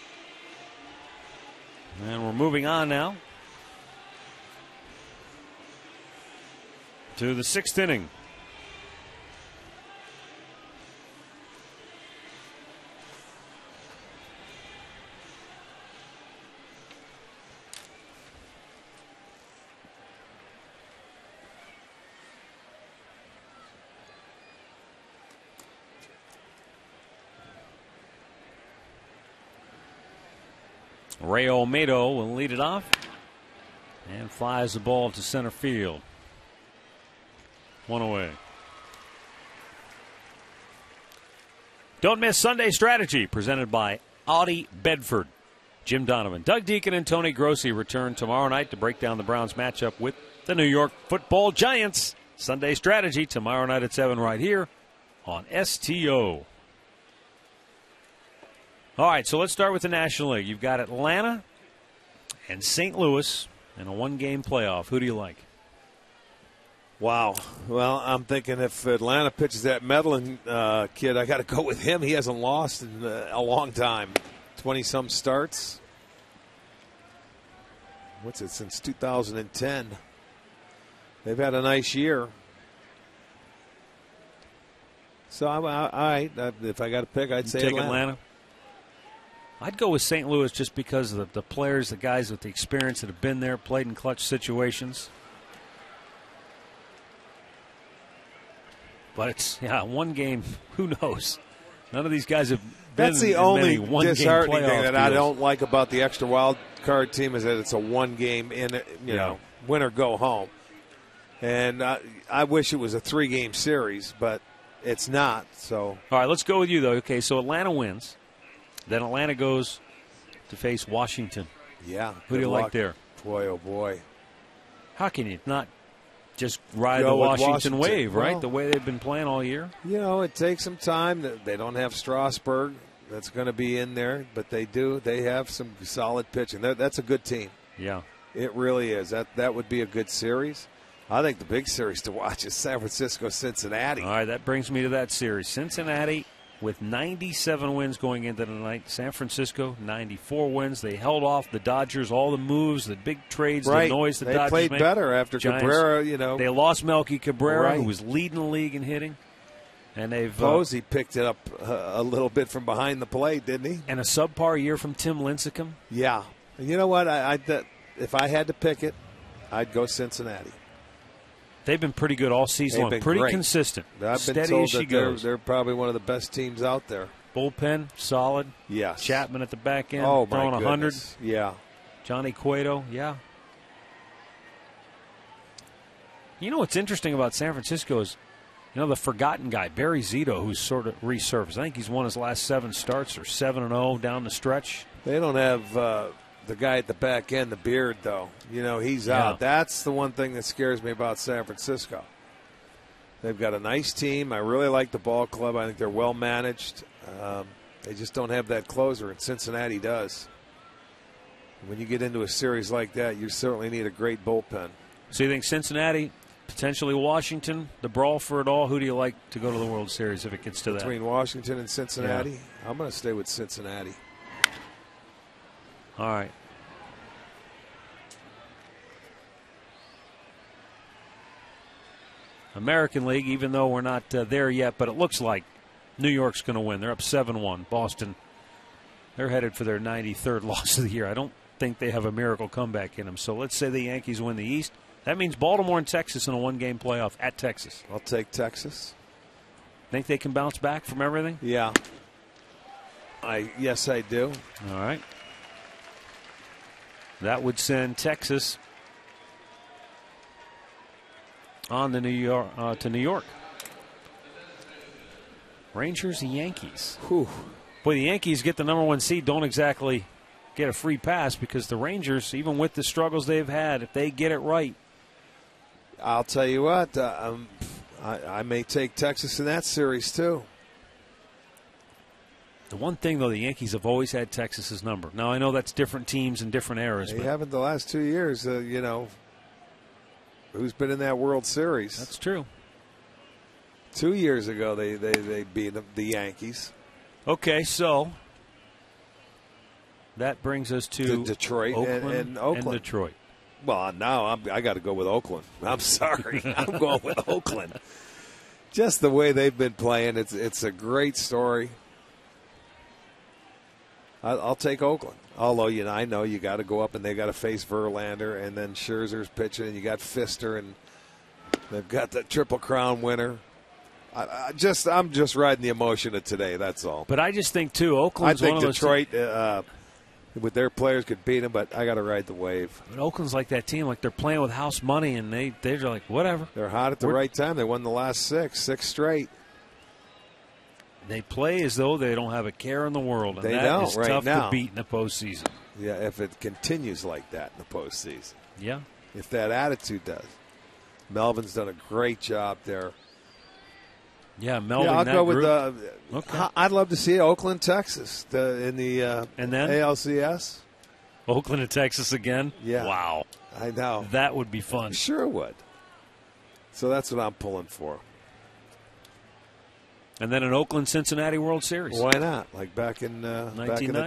And we're moving on now to the 6th inning. Ray Olmedo will lead it off and flies the ball to center field. 1 away. Don't miss Sunday Strategy, presented by Audi Bedford. Jim Donovan, Doug Deacon, and Tony Grossi return tomorrow night to break down the Browns matchup with the New York Football Giants. Sunday Strategy tomorrow night at 7 right here on STO. All right, so let's start with the National League. You've got Atlanta and St. Louis in a 1-game playoff. Who do you like? Wow. Well, I'm thinking if Atlanta pitches that Medellin kid, I got to go with him. He hasn't lost in a long time. 20-some starts. what's it, since 2010. They've had a nice year. So, if I got to pick, I'd say Atlanta. I'd go with St. Louis just because of the players, the guys with the experience that have been there, played in clutch situations. But it's, one game, who knows? None of these guys have been That's the in only many one-game disheartening thing that I deals. don't like about the extra wild card team is that it's a one-game, win or go home. And I wish it was a 3-game series, but it's not. So, all right, let's go with you, though. Okay, so Atlanta wins. Then Atlanta goes to face Washington. Yeah. Who do you like there? Boy, oh, boy. How can you not just ride the Washington wave, right? Well, the way they've been playing all year. It takes some time. They don't have Strasburg. That's going to be in there, but they do. They have some solid pitching. That's a good team. Yeah. It really is. That would be a good series. I think the big series to watch is San Francisco-Cincinnati. All right, that brings me to that series. Cincinnati with 97 wins going into tonight. San Francisco, 94 wins. They held off the Dodgers, all the moves, the big trades, the noise the Dodgers made. They played better after Giants, Cabrera, They lost Melky Cabrera, right, who was leading the league in hitting. And they've Posey picked it up a little bit from behind the plate, didn't he? And a subpar year from Tim Lincecum. Yeah. And you know what? If I had to pick it, I'd go Cincinnati. They've been pretty good all season long. Pretty great. Consistent. I've been Steady told as she that goes. They're probably one of the best teams out there. Bullpen, solid. Yes. Chapman at the back end, throwing throwing 100. Yeah. Johnny Cueto, yeah. You know what's interesting about San Francisco is, the forgotten guy, Barry Zito, who's sort of resurfaced. I think he's won his last 7 starts or 7-0 down the stretch. They don't have the guy at the back end, the beard, though. He's out. That's the one thing that scares me about San Francisco. They've got a nice team. I really like the ball club. I think they're well managed. They just don't have that closer, and Cincinnati does. When you get into a series like that, you certainly need a great bullpen. So you think Cincinnati, potentially Washington, the brawl for it all? Who do you like to go to the World Series if it gets to that? Between Washington and Cincinnati? Yeah. I'm going to stay with Cincinnati. All right. American League, even though we're not there yet, but it looks like New York's going to win. They're up 7-1. Boston, they're headed for their 93rd loss of the year. I don't think they have a miracle comeback in them. So let's say the Yankees win the East. That means Baltimore and Texas in a one-game playoff at Texas. I'll take Texas. Think they can bounce back from everything? Yeah. Yes, I do. All right. That would send Texas on to New York. Rangers and Yankees. Whew. Boy, the Yankees get the #1 seed, don't exactly get a free pass because the Rangers, even with the struggles they've had, if they get it right. I'll tell you what, I may take Texas in that series too. The one thing, though, the Yankees have always had Texas's number. Now, I know that's different teams in different eras. They haven't the last 2 years, who's been in that World Series. That's true. 2 years ago, they beat the Yankees. Okay, so that brings us to Detroit and Oakland. And Detroit. Well, now I got to go with Oakland. I'm sorry. I'm going with Oakland. Just the way they've been playing, it's a great story. I'll take Oakland. Although, I know you got to go up and they got to face Verlander, and then Scherzer's pitching, and you got Pfister, and they've got the Triple Crown winner. I'm just riding the emotion of today. That's all. But I just think too, Oakland's I think one of Detroit with their players could beat them, but I got to ride the wave. But Oakland's like that team, like they're playing with house money, and they're like whatever. They're hot at the right time. They won the last six straight. They play as though they don't have a care in the world, and they that don't is right tough now to beat in the postseason. Yeah, if it continues like that in the postseason. Yeah. If that attitude does. Melvin's done a great job there. Yeah, Melvin. Yeah, I'll go with okay. I'd love to see Oakland, Texas, in the and then ALCS. Oakland and Texas again. Yeah, wow, I know that would be fun. Sure would. So that's what I'm pulling for. And then an Oakland-Cincinnati World Series. Why not? Like back in the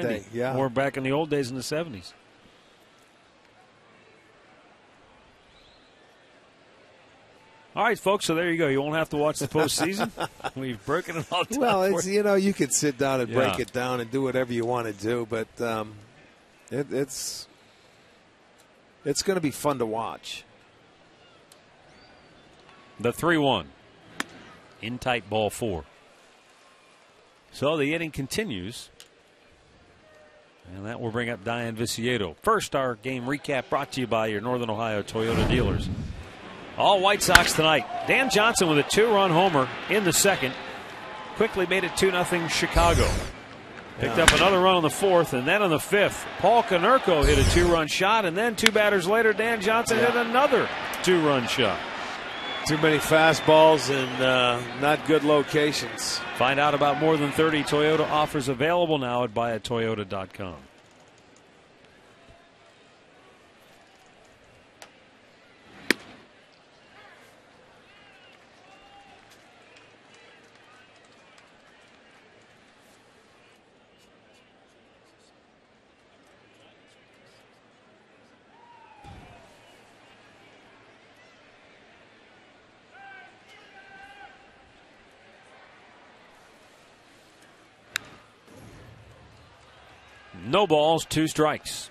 day, yeah, or back in the old days in the 70s. All right, folks, so there you go. You won't have to watch the postseason. We've broken it all down. Well, it's, you could sit down and break it down and do whatever you want to do, but it's going to be fun to watch. The 3-1. In tight ball 4. So the inning continues. And that will bring up Diane Viciedo. First, our game recap brought to you by your Northern Ohio Toyota dealers. All White Sox tonight. Dan Johnson with a 2-run homer in the second. Quickly made it 2-0 Chicago. Picked up another run on the 4th, and then on the 5th, Paul Konerko hit a 2-run shot, and then 2 batters later, Dan Johnson hit another 2-run shot. Too many fastballs and not good locations. Find out about more than 30 Toyota offers available now at buyatoyota.com. No balls, 2 strikes.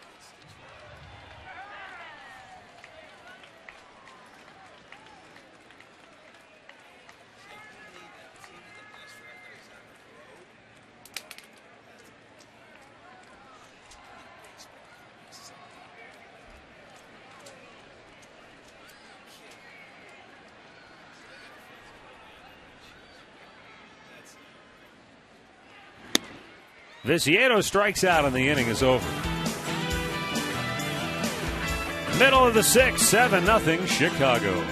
Viciedo strikes out and the inning is over. Middle of the 6th, 7-0 Chicago.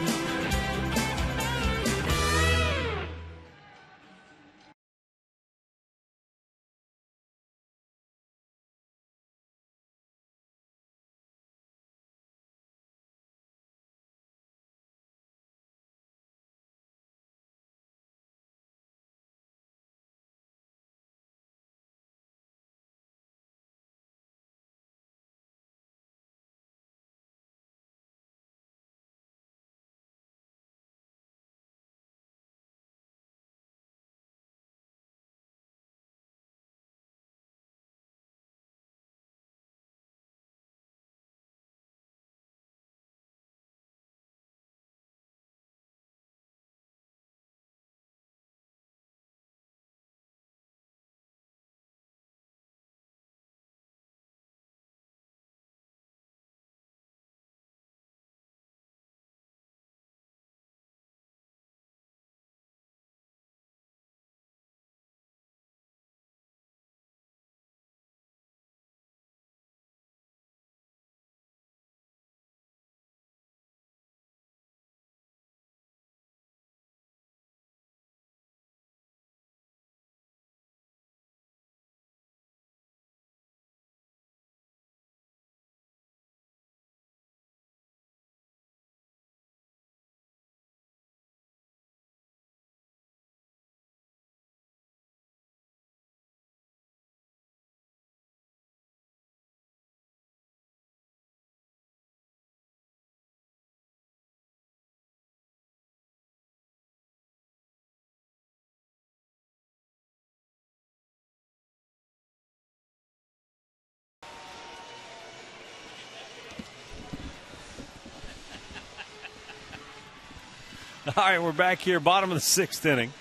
All right, we're back here, bottom of the 6th inning.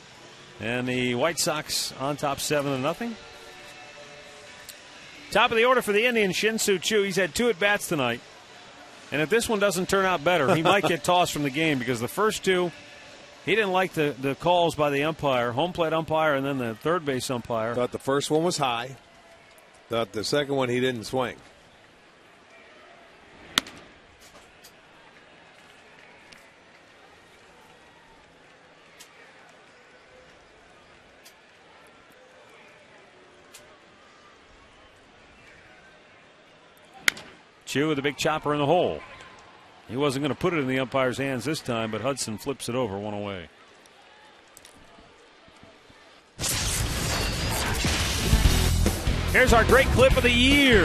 And the White Sox on top 7-0. Top of the order for the Indians, Shin-Soo Choo. He's had 2 at-bats tonight. And if this one doesn't turn out better, he might get tossed from the game because the first 2, he didn't like the calls by the umpire, home plate umpire, and then the third base umpire. Thought the first one was high. Thought the second one he didn't swing. Choo with a big chopper in the hole. He wasn't going to put it in the umpire's hands this time, but Hudson flips it over, 1 away. Here's our great clip of the year.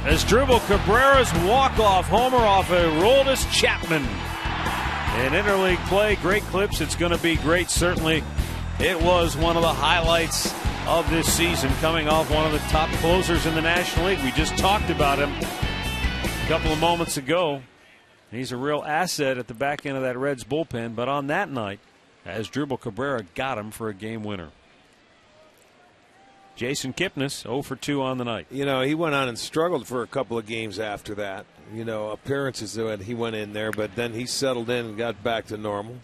As Drupal Cabrera's walk-off homer off a Roldis Chapman. In interleague play, great clips. It's going to be great. Certainly, it was one of the highlights of this season, coming off one of the top closers in the National League. We just talked about him a couple of moments ago. He's a real asset at the back end of that Reds bullpen. But on that night, Asdrubal Cabrera got him for a game winner. Jason Kipnis, 0 for 2 on the night. You know, he went on and struggled for a couple of games after that. You know, appearances that he went in there, but then he settled in and got back to normal.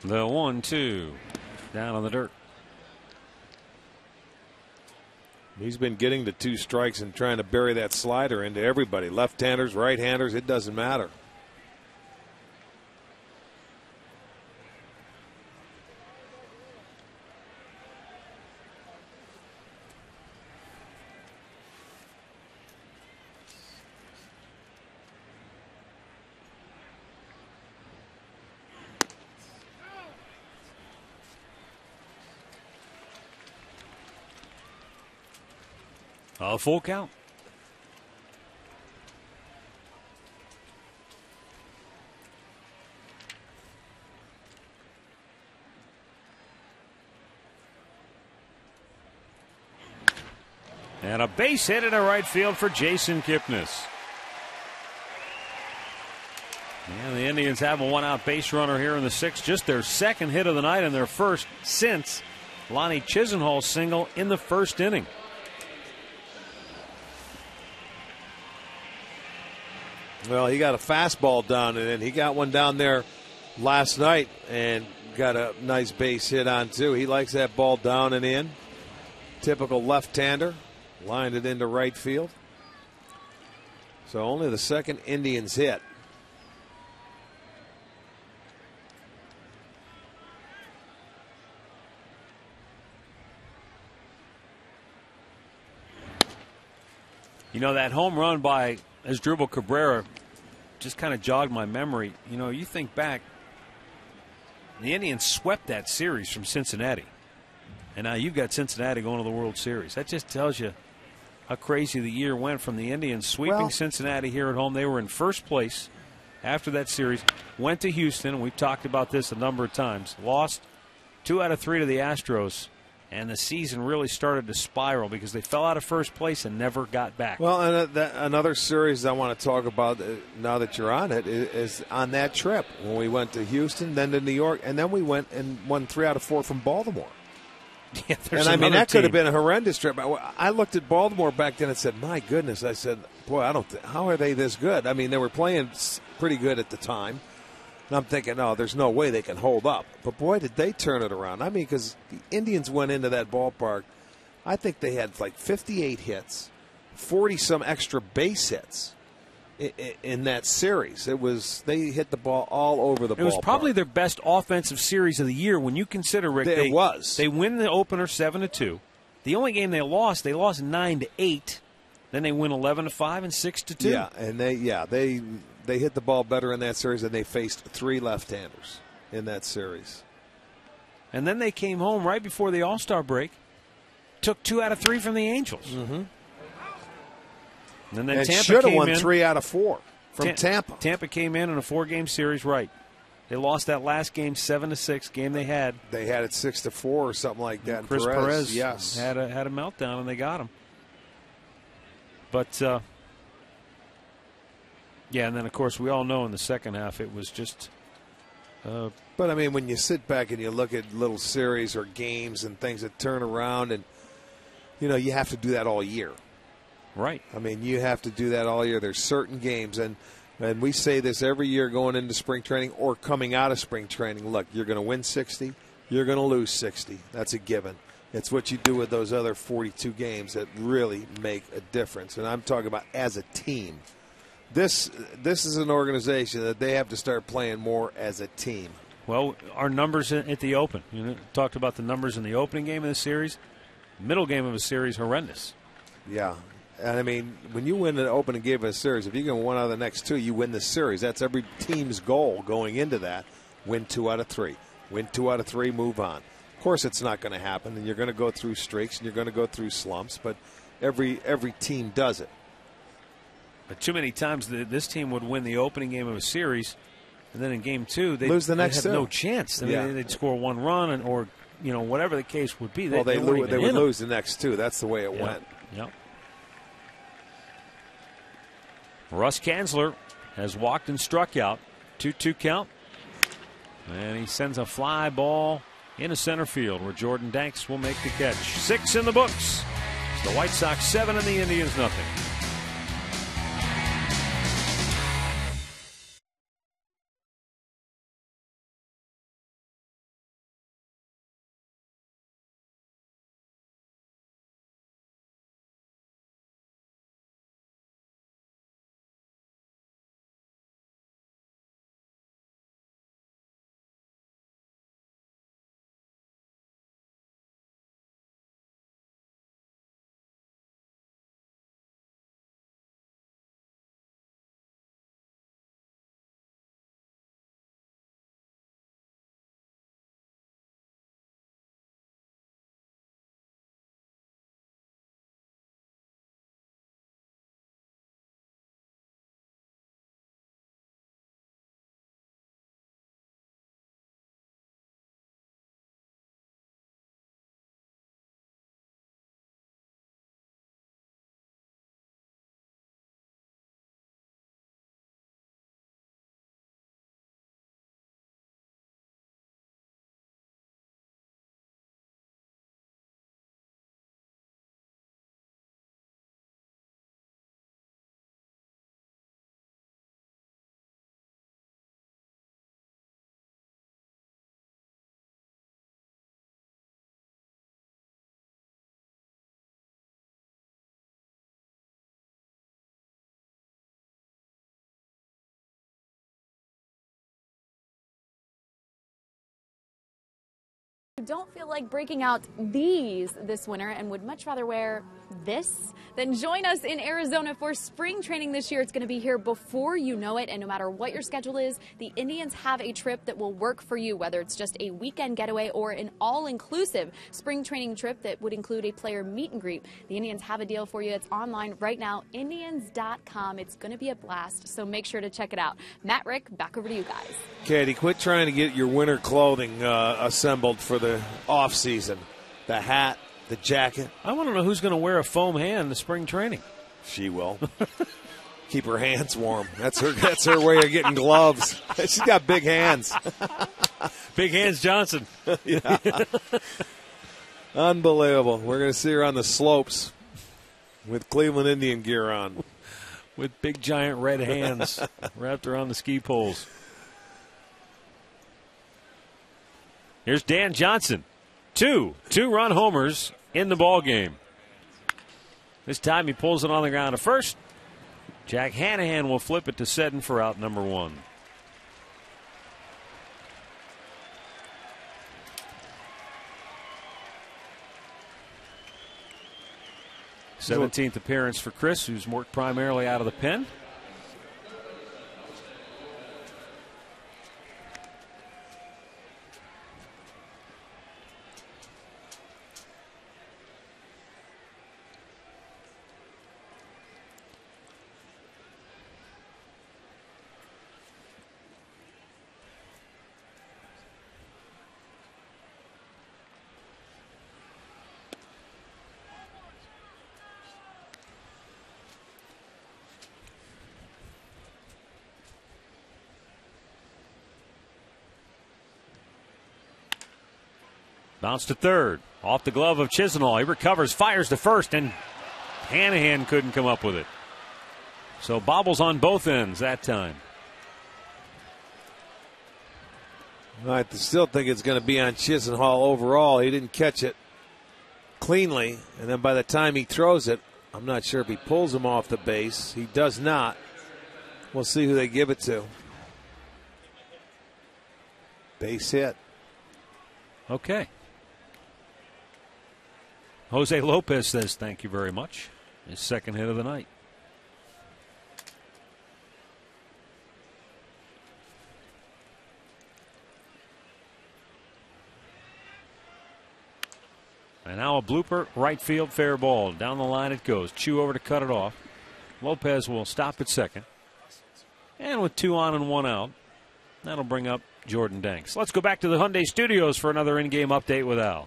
The 1-2 down on the dirt. He's been getting the 2 strikes and trying to bury that slider into everybody. Left-handers, right-handers, it doesn't matter. A full count. And a base hit into right field for Jason Kipnis. And the Indians have a one-out base runner here in the 6th. Just their second hit of the night and their first since Lonnie Chisenhall's single in the 1st inning. Well, he got a fastball down, and then he got one down there last night and got a nice base hit on, too. He likes that ball down and in. Typical left-hander. Lined it into right field. So only the second Indians hit. You know, that home run by Asdrubal Cabrera just kind of jogged my memory. You know, you think back, the Indians swept that series from Cincinnati. And now you've got Cincinnati going to the World Series. That just tells you how crazy the year went from the Indians sweeping Cincinnati here at home. They were in first place after that series, went to Houston, and we've talked about this a number of times, lost 2 out of 3 to the Astros. And the season really started to spiral because they fell out of first place and never got back. Well, and another series I want to talk about now that you're on it is on that trip when we went to Houston, then to New York, and then we went and won 3 out of 4 from Baltimore. Yeah, and I mean, that could have been a horrendous trip. I looked at Baltimore back then and said, my goodness, I said, boy, how are they this good? I mean, they were playing pretty good at the time. And I'm thinking, no, there's no way they can hold up. But, boy, did they turn it around. I mean, because the Indians went into that ballpark, I think they had like 58 hits, 40-some extra base hits in that series. They hit the ball all over the ballpark. It was probably their best offensive series of the year when you consider, Rick. They win the opener 7-2. The only game they lost 9-8. Then they win 11-5 and 6-2. Yeah, and they hit the ball better in that series, and they faced 3 left-handers in that series. And then they came home right before the All-Star break, took 2 out of 3 from the Angels. Mm-hmm. And then and Tampa should have came won in, 3 out of 4 from Tampa. Tampa came in a 4-game series, right. They lost that last game 7-6, game they had. They had it 6-4 or something like that. And Chris Perez yes. had a meltdown, and they got him. But, yeah, and then, of course, we all know in the second half it was just but, I mean, when you sit back and you look at little series or games and things that turn around, and, you know, you have to do that all year. Right. I mean, you have to do that all year. There's certain games, and we say this every year going into spring training or coming out of spring training. Look, you're going to win 60, you're going to lose 60. That's a given. It's what you do with those other 42 games that really make a difference. And I'm talking about as a team. This is an organization that they have to start playing more as a team. Well, our numbers at the Open. Talked about the numbers in the opening game of the series. Middle game of the series, horrendous. Yeah. And I mean, when you win an opening game of a series, if you can win out of the next 2, you win the series. That's every team's goal going into that. Win 2 out of 3. Win 2 out of 3, move on. Of course, it's not going to happen, and you're going to go through streaks, and you're going to go through slumps, but every team does it. But too many times this team would win the opening game of a series, and then in game 2, they'd lose the next have 2. no chance. I mean, they'd score 1 run, or whatever the case would be. They would lose the next 2. That's the way it went. Yep. Russ Kanzler has walked and struck out. 2-2 count. And he sends a fly ball into center field where Jordan Danks will make the catch. 6 in the books. It's the White Sox 7 and the Indians nothing. Don't feel like breaking out these this winter and would much rather wear this, then join us in Arizona for spring training this year. It's going to be here before you know it, and no matter what your schedule is, the Indians have a trip that will work for you, whether it's just a weekend getaway or an all-inclusive spring training trip that would include a player meet and greet. The Indians have a deal for you. It's online right now, Indians.com. It's going to be a blast, so make sure to check it out. Matt, Rick, back over to you guys. Katie, quit trying to get your winter clothing assembled for the off season. The hat, the jacket. I want to know who's going to wear a foam hand to spring training. She will. Keep her hands warm. That's her way of getting gloves. She's got big hands. Big Hands Johnson. Yeah. Unbelievable. We're going to see her on the slopes with Cleveland Indian gear on. With big giant red hands wrapped around the ski poles. Here's Dan Johnson. Two-run homers in the ball game. This time he pulls it on the ground at first. Jack Hanahan will flip it to Seddon for out number 1. th appearance for Chris, who's worked primarily out of the pen. Bounce to third. Off the glove of Chisenhall. He recovers, fires to first, and Hanahan couldn't come up with it. So bobbles on both ends that time. I still think it's going to be on Chisenhall overall. He didn't catch it cleanly, and then by the time he throws it, I'm not sure if he pulls him off the base. He does not. We'll see who they give it to. Base hit. Okay. Jose Lopez says thank you very much. His second hit of the night. And now a blooper, right field, fair ball. Down the line it goes. Chu over to cut it off. Lopez will stop at second. And with 2 on and 1 out, that'll bring up Jordan Danks. Let's go back to the Hyundai Studios for another in-game update with Al.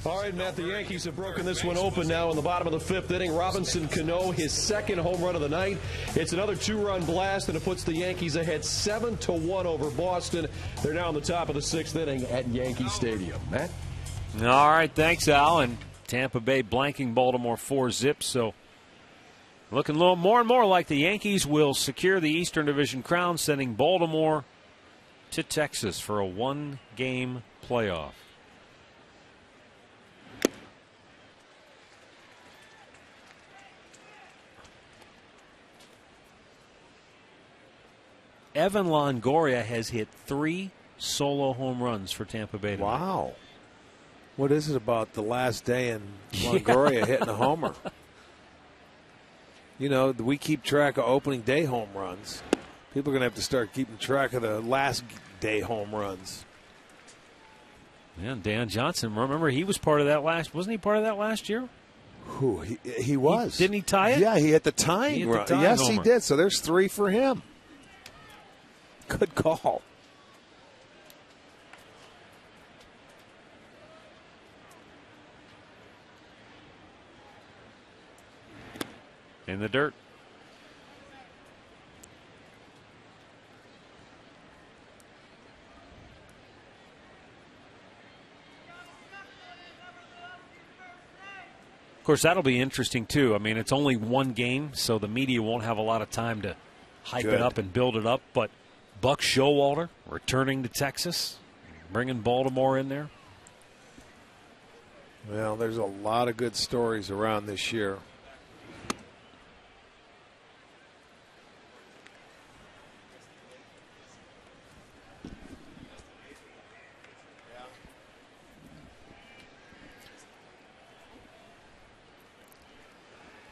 All right, Matt, the Yankees have broken this one open now in the bottom of the 5th inning. Robinson Cano, his second home run of the night. It's another 2-run blast, and it puts the Yankees ahead 7-1 over Boston. They're now in the top of the 6th inning at Yankee Stadium. Matt? All right, thanks, Al. And Tampa Bay blanking Baltimore 4-0. So looking a little more and more like the Yankees will secure the Eastern Division crown, sending Baltimore to Texas for a 1-game playoff. Evan Longoria has hit 3 solo home runs for Tampa Bay tonight. Wow. What is it about the last day and Longoria hitting a homer? You know, we keep track of opening day home runs. People are going to have to start keeping track of the last day home runs. Yeah, Dan Johnson, remember he was part of that wasn't he part of that last year? Who he was. Didn't he tie it? Yeah, he hit the tying run. Yes, homer. he did. So there's 3 for him. Good call. In the dirt. Of course, that'll be interesting, too. I mean, it's only 1 game, so the media won't have a lot of time to hype it up and build it up. But Buck Showalter returning to Texas, bringing Baltimore in there. Well, there's a lot of good stories around this year.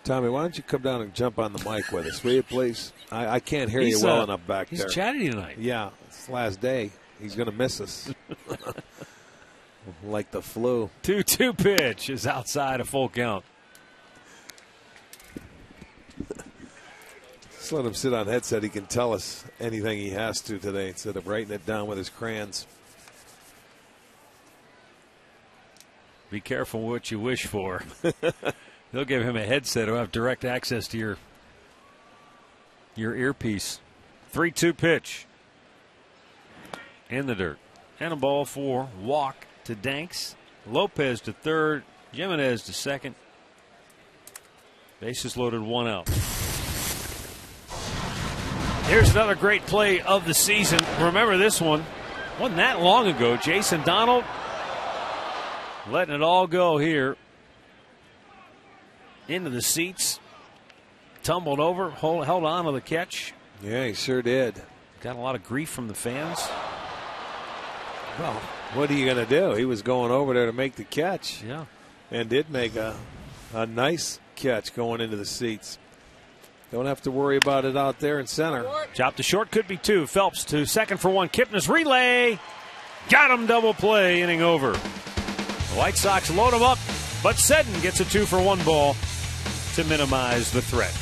Tommy, why don't you come down and jump on the mic with us, will you, please? I can't hear you well enough back there. He's chatty tonight. Yeah, it's the last day. He's going to miss us. Like the flu. 2-2 pitch is outside a full count. Just let him sit on headset. He can tell us anything he has to today instead of writing it down with his crayons. Be careful what you wish for. They'll give him a headset. He'll have direct access to your earpiece. 3-2 pitch. In the dirt. And a ball for walk to Danks. Lopez to third. Jimenez to second. Bases loaded, 1 out. Here's another great play of the season. Remember this one. Wasn't that long ago. Jason Donald letting it all go here. Into the seats. Tumbled over. Held on to the catch. Yeah, he sure did. Got a lot of grief from the fans. Well, what are you going to do? He was going over there to make the catch. Yeah. And did make a nice catch going into the seats. Don't have to worry about it out there in center. Chop to short, could be 2. Phelps to second for 1. Kipnis relay. Got him, double play, inning over. The White Sox load him up, but Seddon gets a 2-for-1 ball to minimize the threat.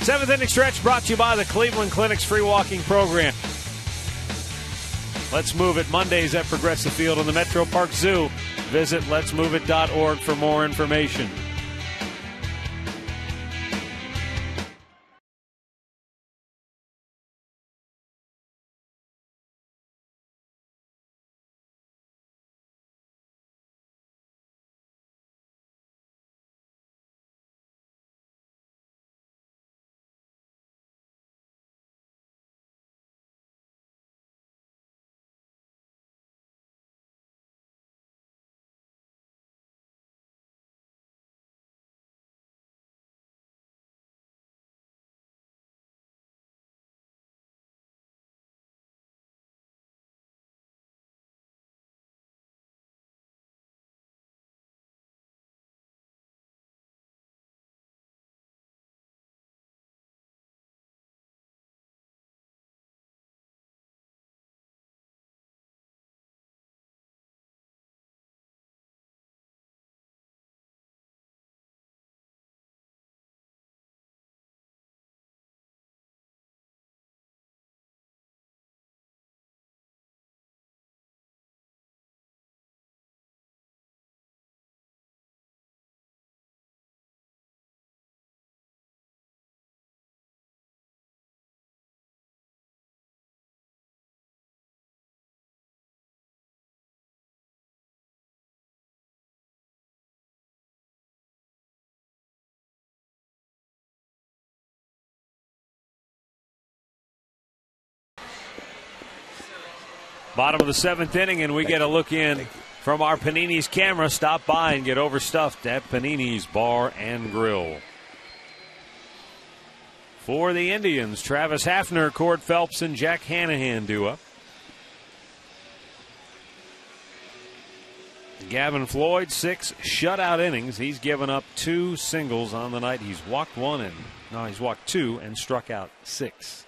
7th inning stretch brought to you by the Cleveland Clinic's free walking program. Let's Move It Mondays at Progressive Field in the Metro Park Zoo. Visit letsmoveit.org for more information. Bottom of the 7th inning, and we get a look in from our Panini's camera. Stop by and get overstuffed at Panini's Bar and Grill. For the Indians, Travis Hafner, Cord Phelps, and Jack Hanahan do up. Gavin Floyd, 6 shutout innings. He's given up 2 singles on the night. He's walked 2 and struck out 6.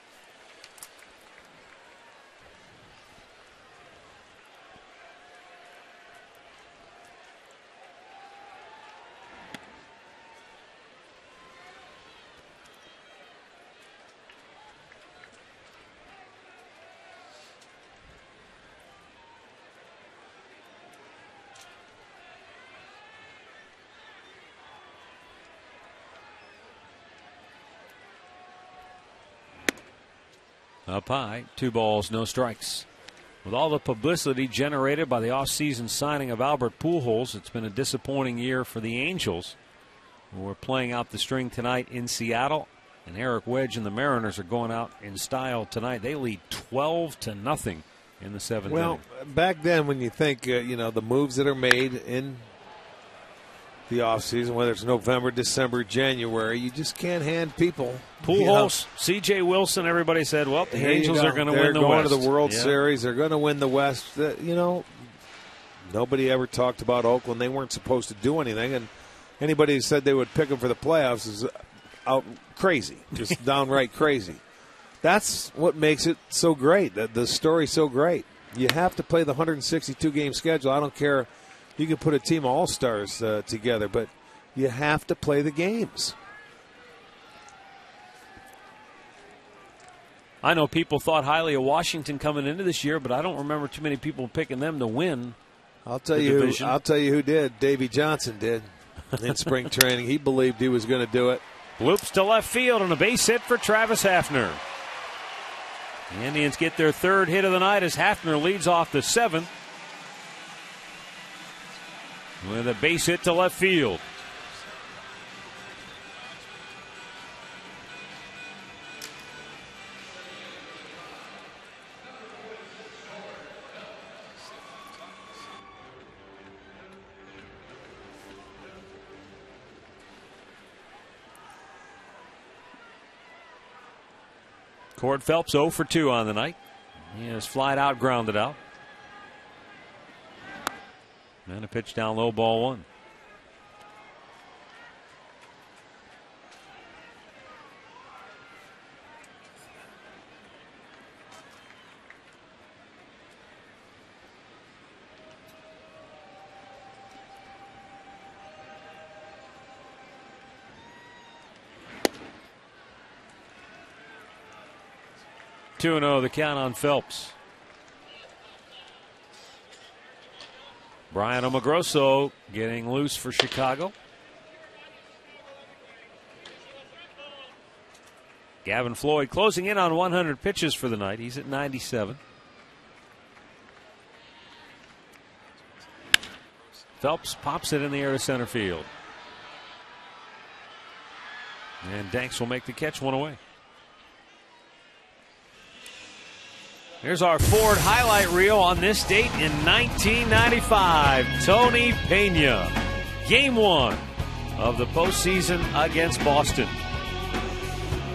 Up high, 2 balls, no strikes. With all the publicity generated by the offseason signing of Albert Pujols, it's been a disappointing year for the Angels, who are playing out the string tonight in Seattle. And Eric Wedge and the Mariners are going out in style tonight. They lead 12-0 in the 7th inning. Well, back then when you think, the moves that are made in the offseason, whether it's November, December, January, you just can't hand people. Pujols, C.J. Wilson, everybody said, well, the Angels are going to win the West. They're going to the World Series. They're going to win the West. Nobody ever talked about Oakland. They weren't supposed to do anything. And anybody who said they would pick them for the playoffs is out crazy, just downright crazy. That's what makes it so great, the story's so great. You have to play the 162-game schedule. I don't care. You can put a team of all-stars together, but you have to play the games. I know people thought highly of Washington coming into this year, but I don't remember too many people picking them to win. I'll tell you who did. Davey Johnson did in spring training. He believed he was going to do it. Loops to left field and a base hit for Travis Hafner. The Indians get their 3rd hit of the night as Hafner leads off the 7th with a base hit to left field. Cord Phelps 0 for 2 on the night. He has flied out, grounded out. And a pitch down low, ball 1. Two 2-0 the count on Phelps. Brian Omagrosso getting loose for Chicago. Gavin Floyd closing in on 100 pitches for the night. He's at 97. Phelps pops it in the air to center field. And Danks will make the catch, 1 away. Here's our Ford highlight reel on this date in 1995. Tony Pena. Game 1 of the postseason against Boston.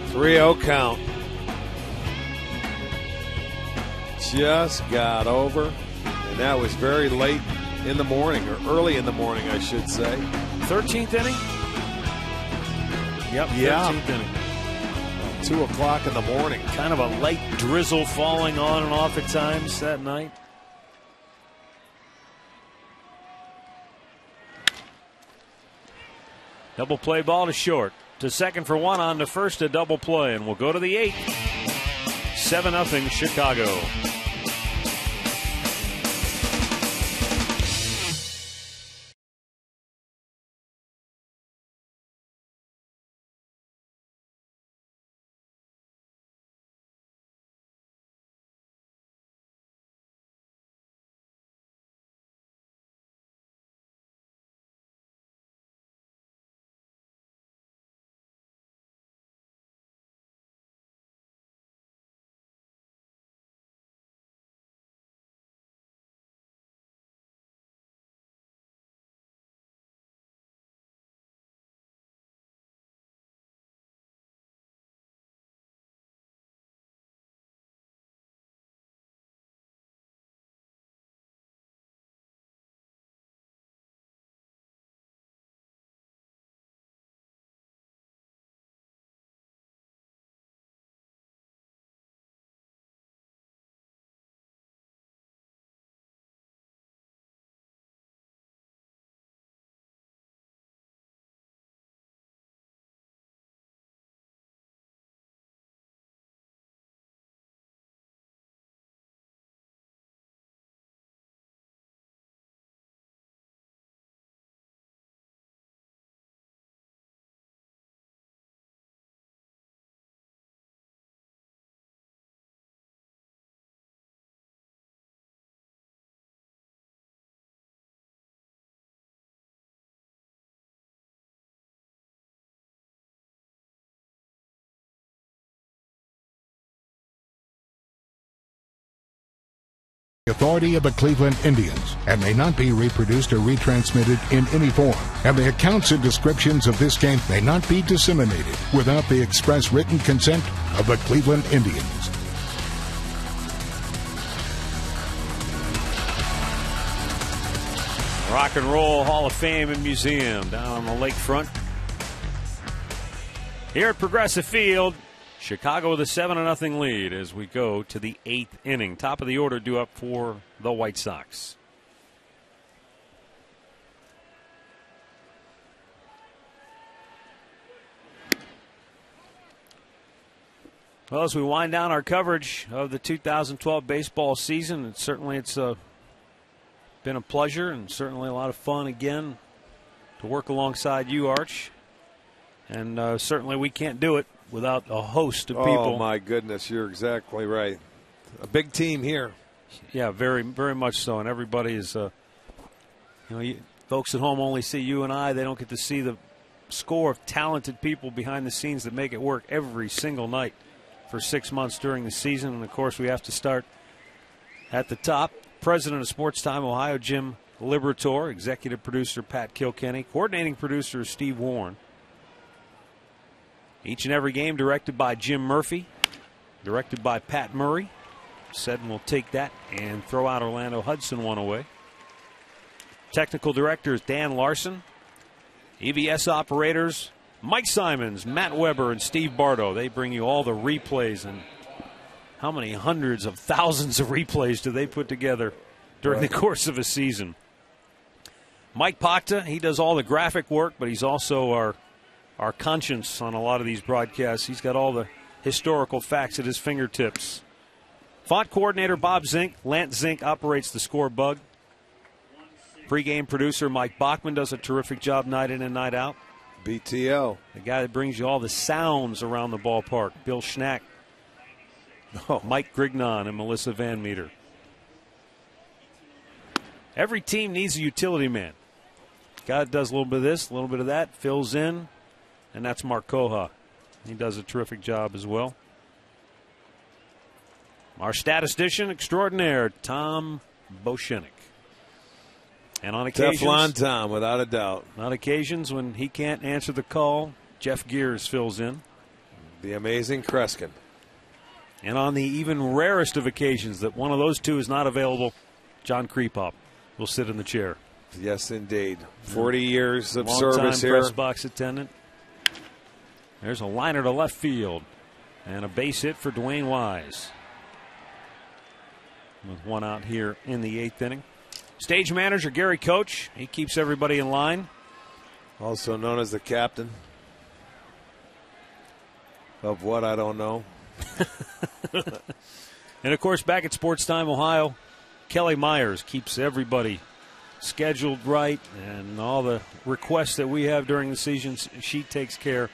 3-0 count. Just got over. And that was very late in the morning, or early in the morning, I should say. 13th inning? Yep, 13th inning. 2 o'clock in the morning. Kind of a light drizzle falling on and off at times that night. Double play ball to short. To second for 1, on to first, a double play. And we'll go to the 8th. 7-0 Chicago. authority of the Cleveland Indians and may not be reproduced or retransmitted in any form. And the accounts and descriptions of this game may not be disseminated without the express written consent of the Cleveland Indians. Rock and Roll Hall of Fame and Museum down on the lakefront. Here at Progressive Field, Chicago with a 7-0 lead as we go to the 8th inning. Top of the order due up for the White Sox. Well, as we wind down our coverage of the 2012 baseball season, it's been a pleasure and certainly a lot of fun again to work alongside you, Arch. And certainly we can't do it without a host of people. Oh, my goodness, you're exactly right. A big team here. Yeah, very, very much so. And everybody is, folks at home only see you and I. They don't get to see the score of talented people behind the scenes that make it work every single night for 6 months during the season. And, of course, we have to start at the top. President of Sports Time Ohio, Jim Liberator. Executive producer, Pat Kilkenny. Coordinating producer, Steve Warren. Each and every game directed by Jim Murphy. Directed by Pat Murray. Seddon will take that and throw out Orlando Hudson one away. Technical directors, Dan Larson. EVS operators, Mike Simons, Matt Weber, and Steve Bardo. They bring you all the replays, and how many hundreds of thousands of replays do they put together during the course of a season? Mike Pachta, he does all the graphic work, but he's also our conscience on a lot of these broadcasts. He's got all the historical facts at his fingertips. Font coordinator Bob Zink. Lance Zink operates the score bug. Pre-game producer Mike Bachman does a terrific job night in and night out. BTO. The guy that brings you all the sounds around the ballpark. Bill Schnack. Mike Grignon and Melissa Van Meter. Every team needs a utility man. Guy that does a little bit of this, a little bit of that, fills in, and that's Mark Koha. He does a terrific job as well. Our statistician extraordinaire, Tom Boshenik. And on occasions, Teflon Tom, without a doubt. On occasions when he can't answer the call, Jeff Gears fills in. The amazing Kreskin. And on the even rarest of occasions that one of those two is not available, John Krepop will sit in the chair. Yes, indeed. 40 years of Long-time service here. press box attendant. There's a liner to left field. And a base hit for Dwayne Wise. With one out here in the 8th inning. Stage manager Gary Coach. He keeps everybody in line. Also known as the captain. Of what, I don't know. And, of course, back at Sports Time Ohio, Kelly Myers keeps everybody scheduled right, and all the requests that we have during the season, she takes care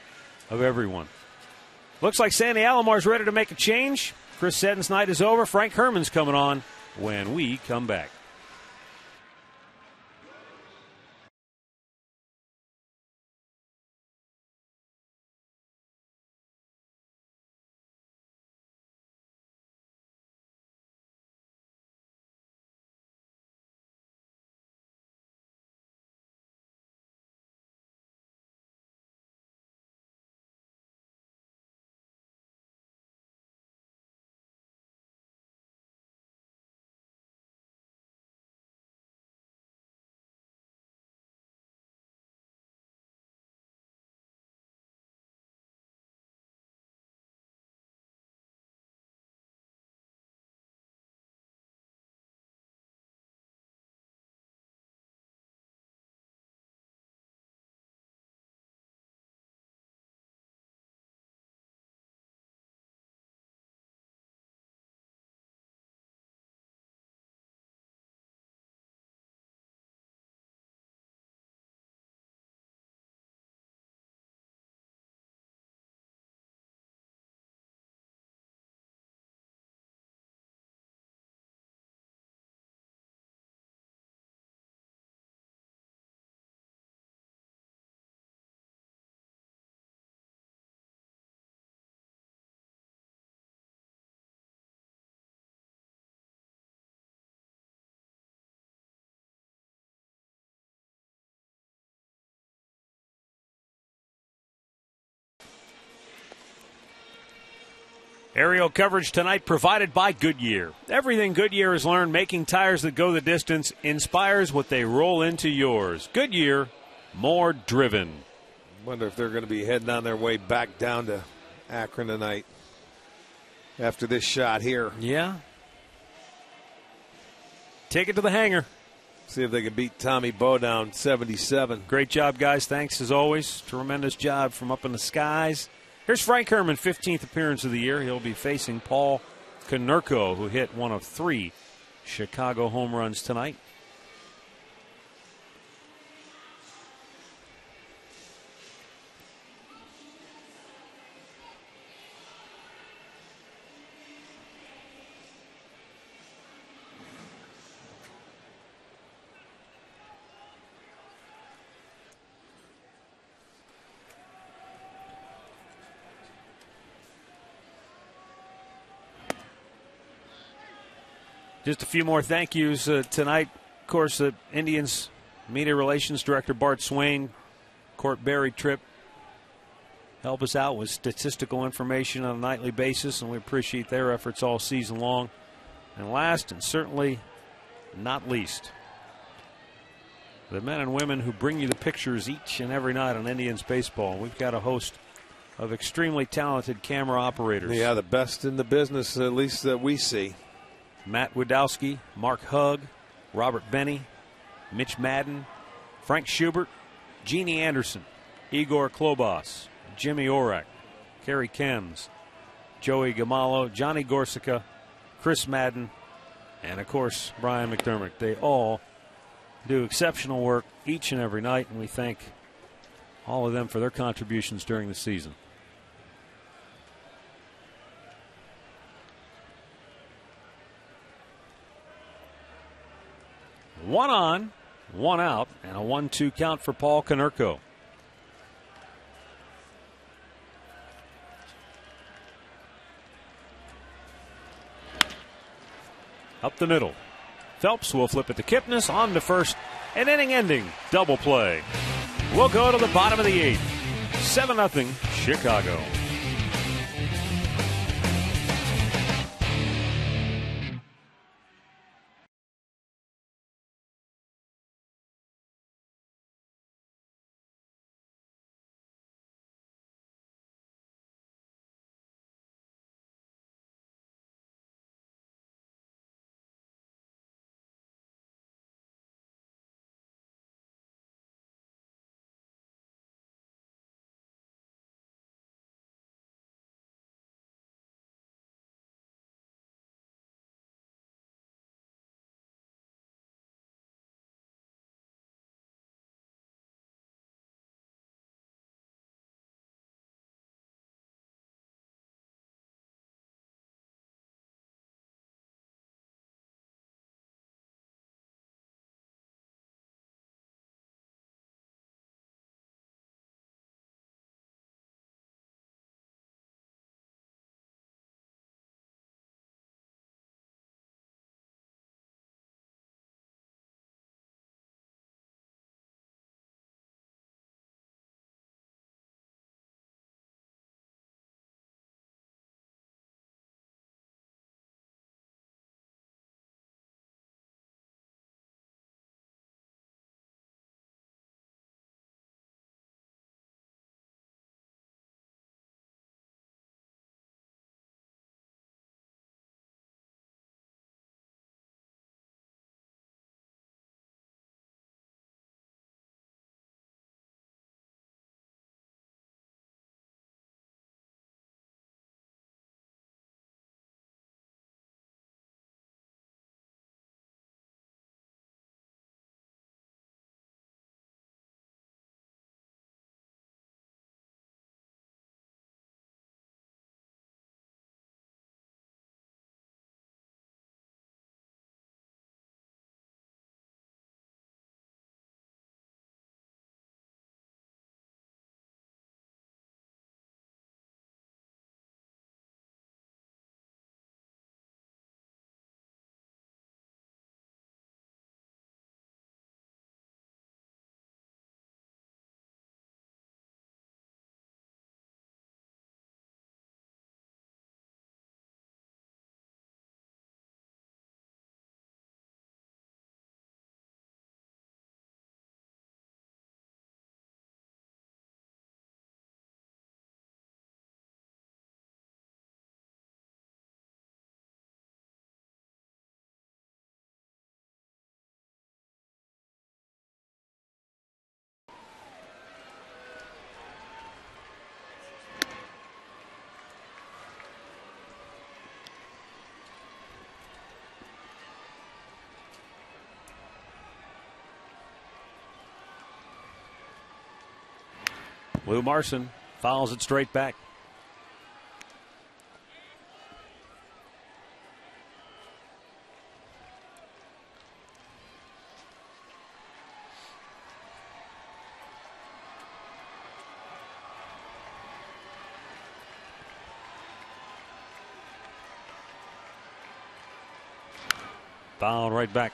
of everyone. Looks like Sandy Alomar's ready to make a change. Chris Seddon's night is over. Frank Herman's coming on when we come back. Aerial coverage tonight provided by Goodyear. Everything Goodyear has learned making tires that go the distance inspires what they roll into yours. Goodyear, more driven. Wonder if they're going to be heading on their way back down to Akron tonight after this shot here. Yeah. Take it to the hangar. See if they can beat Tommy Bow down 77. Great job, guys. Thanks, as always. Tremendous job from up in the skies. Here's Frank Herman, 15th appearance of the year. He'll be facing Paul Konerko, who hit one of 3 Chicago home runs tonight. Just a few more thank yous tonight. Of course, the Indians Media Relations Director Bart Swain, Court Berry trip, help us out with statistical information on a nightly basis, and we appreciate their efforts all season long. And last, and certainly not least, the men and women who bring you the pictures each and every night on Indians baseball. We've got a host of extremely talented camera operators. Yeah, the best in the business, at least that we see. Matt Wadowski, Mark Hugg, Robert Benny, Mitch Madden, Frank Schubert, Jeannie Anderson, Igor Klobos, Jimmy Orek, Kerry Kems, Joey Gamallo, Johnny Gorsica, Chris Madden, and, of course, Brian McDermott. They all do exceptional work each and every night, and we thank all of them for their contributions during the season. One on, one out, and a 1-2 count for Paul Konerko. Up the middle. Phelps will flip it to Kipnis, on to first. An inning-ending double play. We'll go to the bottom of the 8th. 7-0 Chicago. Lou Marson fouls it straight back. Foul right back.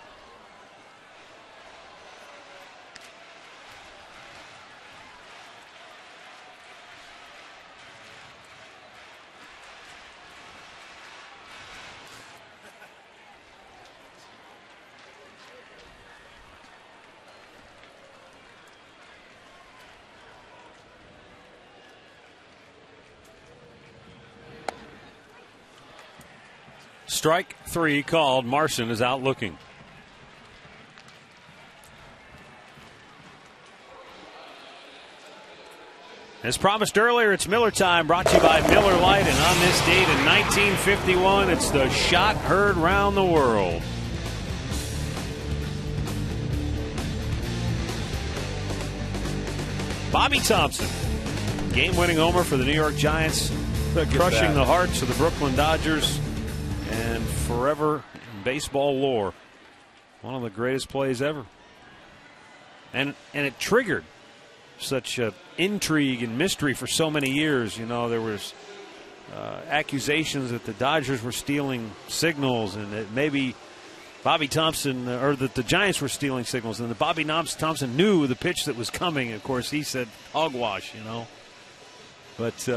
Strike 3 called. Marson is out looking. As promised earlier, it's Miller time, brought to you by Miller Lite. And on this date in 1951, it's the shot heard round the world. Bobby Thompson, game-winning homer for the New York Giants, crushing the hearts of the Brooklyn Dodgers, and forever in baseball lore, one of the greatest plays ever. And it triggered such intrigue and mystery for so many years. You know, there was accusations that the Dodgers were stealing signals, and that maybe Bobby Thompson, or that the Giants were stealing signals, and that Bobby Thompson knew the pitch that was coming. Of course, he said hogwash, you know. But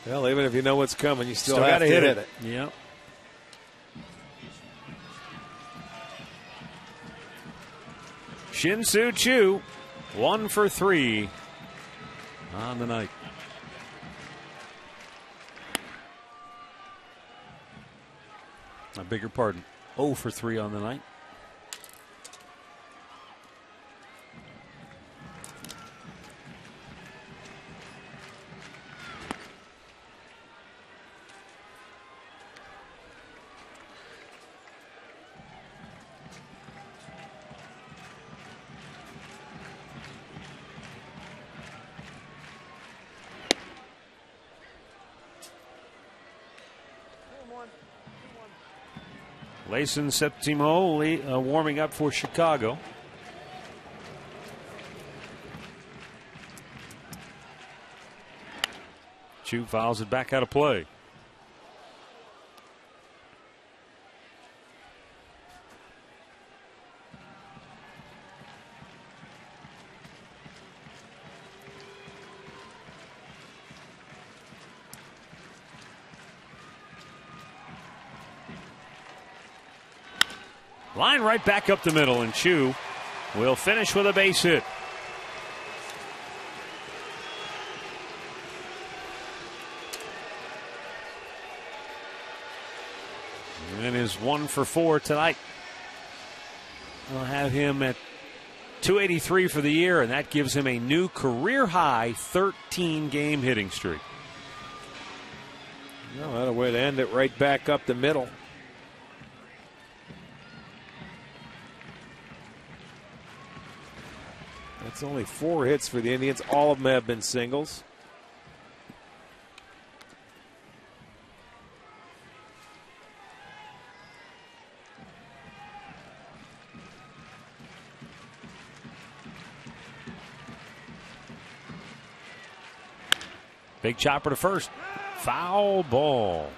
well, even if you know what's coming, you still got have to hit it. it. Yeah. Shin-Soo Choo, 1 for 3 on the night. I beg your pardon. 0 for 3 on the night. Layson Septimo warming up for Chicago. Choo fouls it back out of play. Line right back up the middle, and Choo will finish with a base hit. And is 1 for 4 tonight. We'll have him at 283 for the year, and that gives him a new career-high 13-game hitting streak. Well, that's a way to end it, right back up the middle. That's only 4 hits for the Indians. All of them have been singles. Big chopper to first. Foul ball.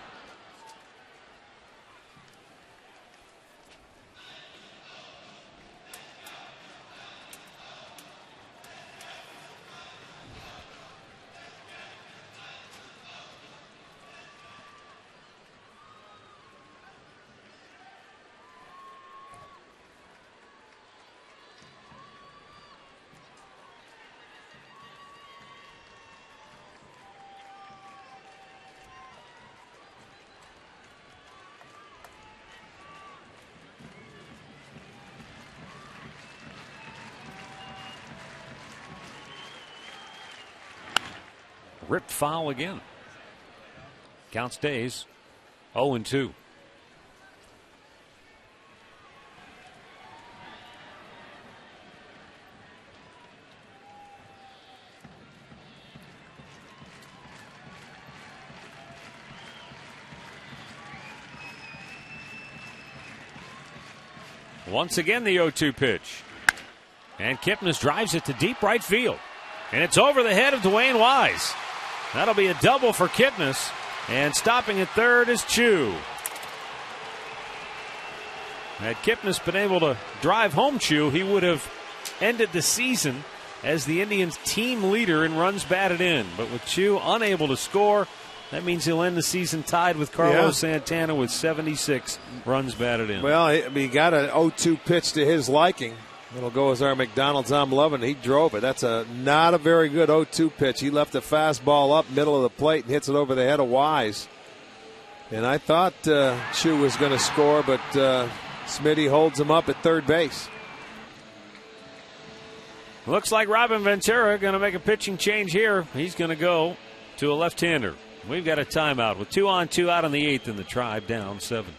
Ripped foul again. Count stays 0-2. Once again, the 0-2 pitch. And Kipnis drives it to deep right field. And it's over the head of Dwayne Wise. That'll be a double for Kipnis. And stopping at third is Chu. Had Kipnis been able to drive home Chu, he would have ended the season as the Indians' team leader in runs batted in. But with Chu unable to score, that means he'll end the season tied with Carlos Santana with 76 runs batted in. Well, he got an 0-2 pitch to his liking. It'll go as our McDonald's I'm loving. He drove it. That's not a very good 0-2 pitch. He left a fastball up middle of the plate and hits it over the head of Wise. And I thought Chu was going to score, but Smitty holds him up at third base. Looks like Robin Ventura going to make a pitching change here. He's going to go to a left-hander. We've got a timeout with 2 on, 2 out in the 8th, and the Tribe down 7.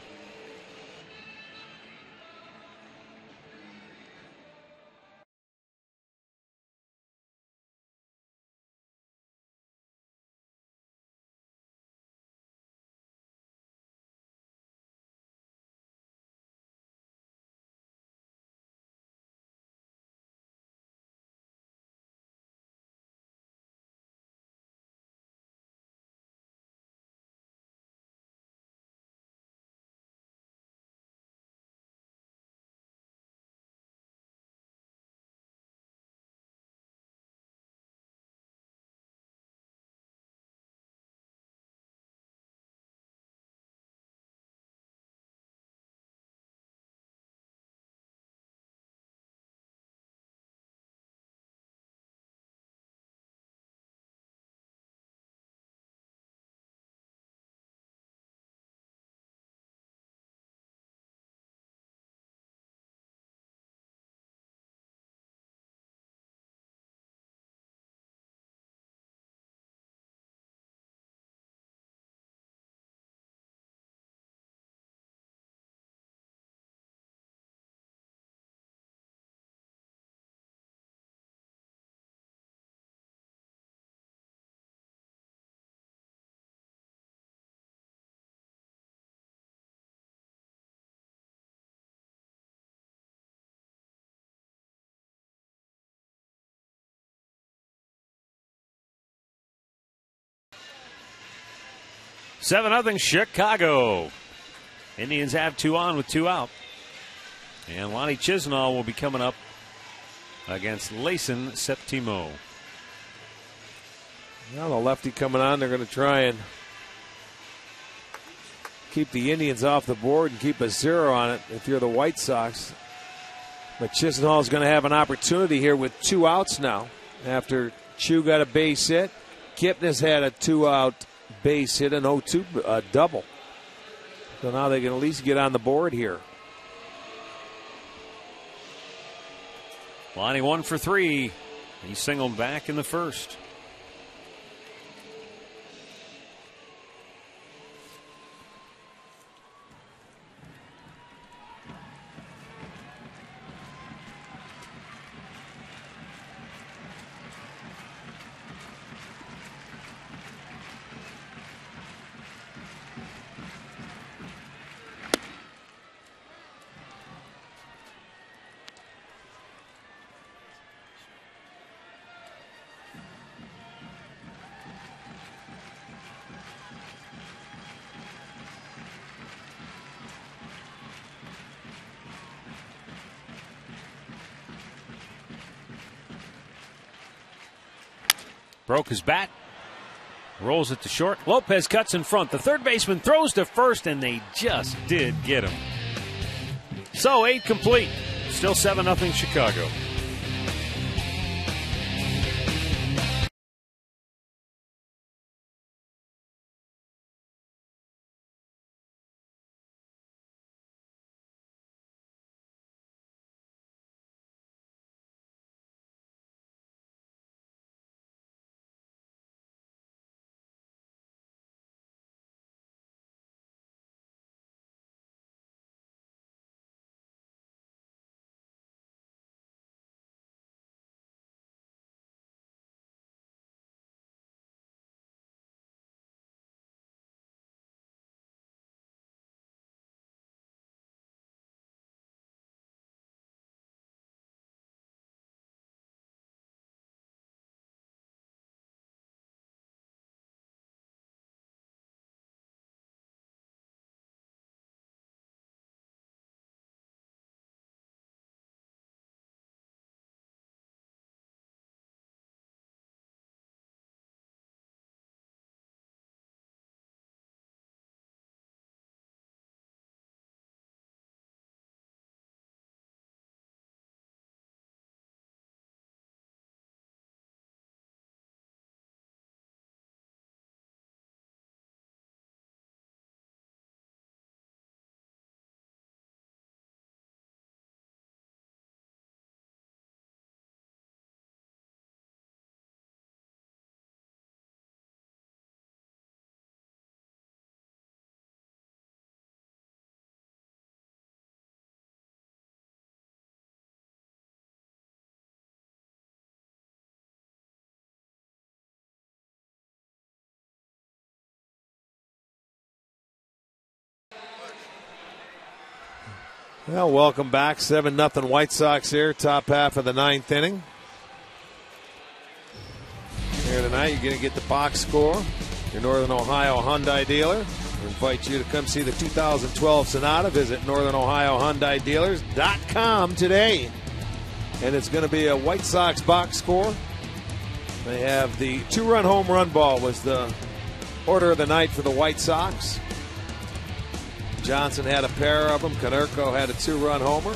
Seven 0 Chicago. Indians have 2 on with 2 out. And Lonnie Chisenhall will be coming up against Layson Septimo. Now the lefty coming on, they're going to try and keep the Indians off the board and keep a 0 on it if you're the White Sox. But Chisenhall is going to have an opportunity here with 2 outs now. After Chu got a base hit, Kipnis had a 2-out base hit, an 0-2 double. So now they can at least get on the board here. Lonnie 1 for 3. He singled back in the first. Broke his bat. Rolls it to short. Lopez cuts in front. The third baseman throws to first, and they just did get him. So 8 complete. Still 7-0 Chicago. Well, welcome back. 7-0 White Sox here, top half of the 9th inning. Here tonight, you're going to get the box score. Your Northern Ohio Hyundai dealer. We invite you to come see the 2012 Sonata. Visit NorthernOhioHyundaiDealers.com today. And it's going to be a White Sox box score. They have the 2-run home run ball was the order of the night for the White Sox. Johnson had a pair of them. Konerko had a 2-run homer.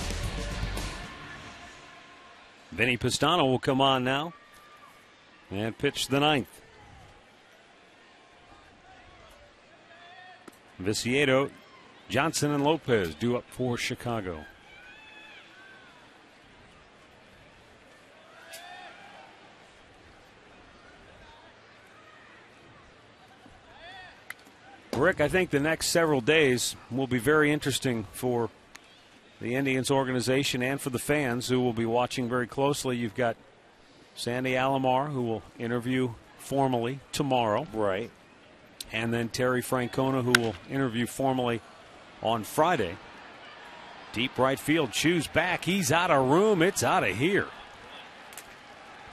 Vinny Pistano will come on now and pitch the 9th. Viciedo, Johnson, and Lopez due up for Chicago. Rick, I think the next several days will be very interesting for the Indians organization and for the fans who will be watching very closely. You've got Sandy Alomar, who will interview formally tomorrow. Right. And then Terry Francona, who will interview formally on Friday. Deep right field, Chu's back. He's out of room. It's out of here.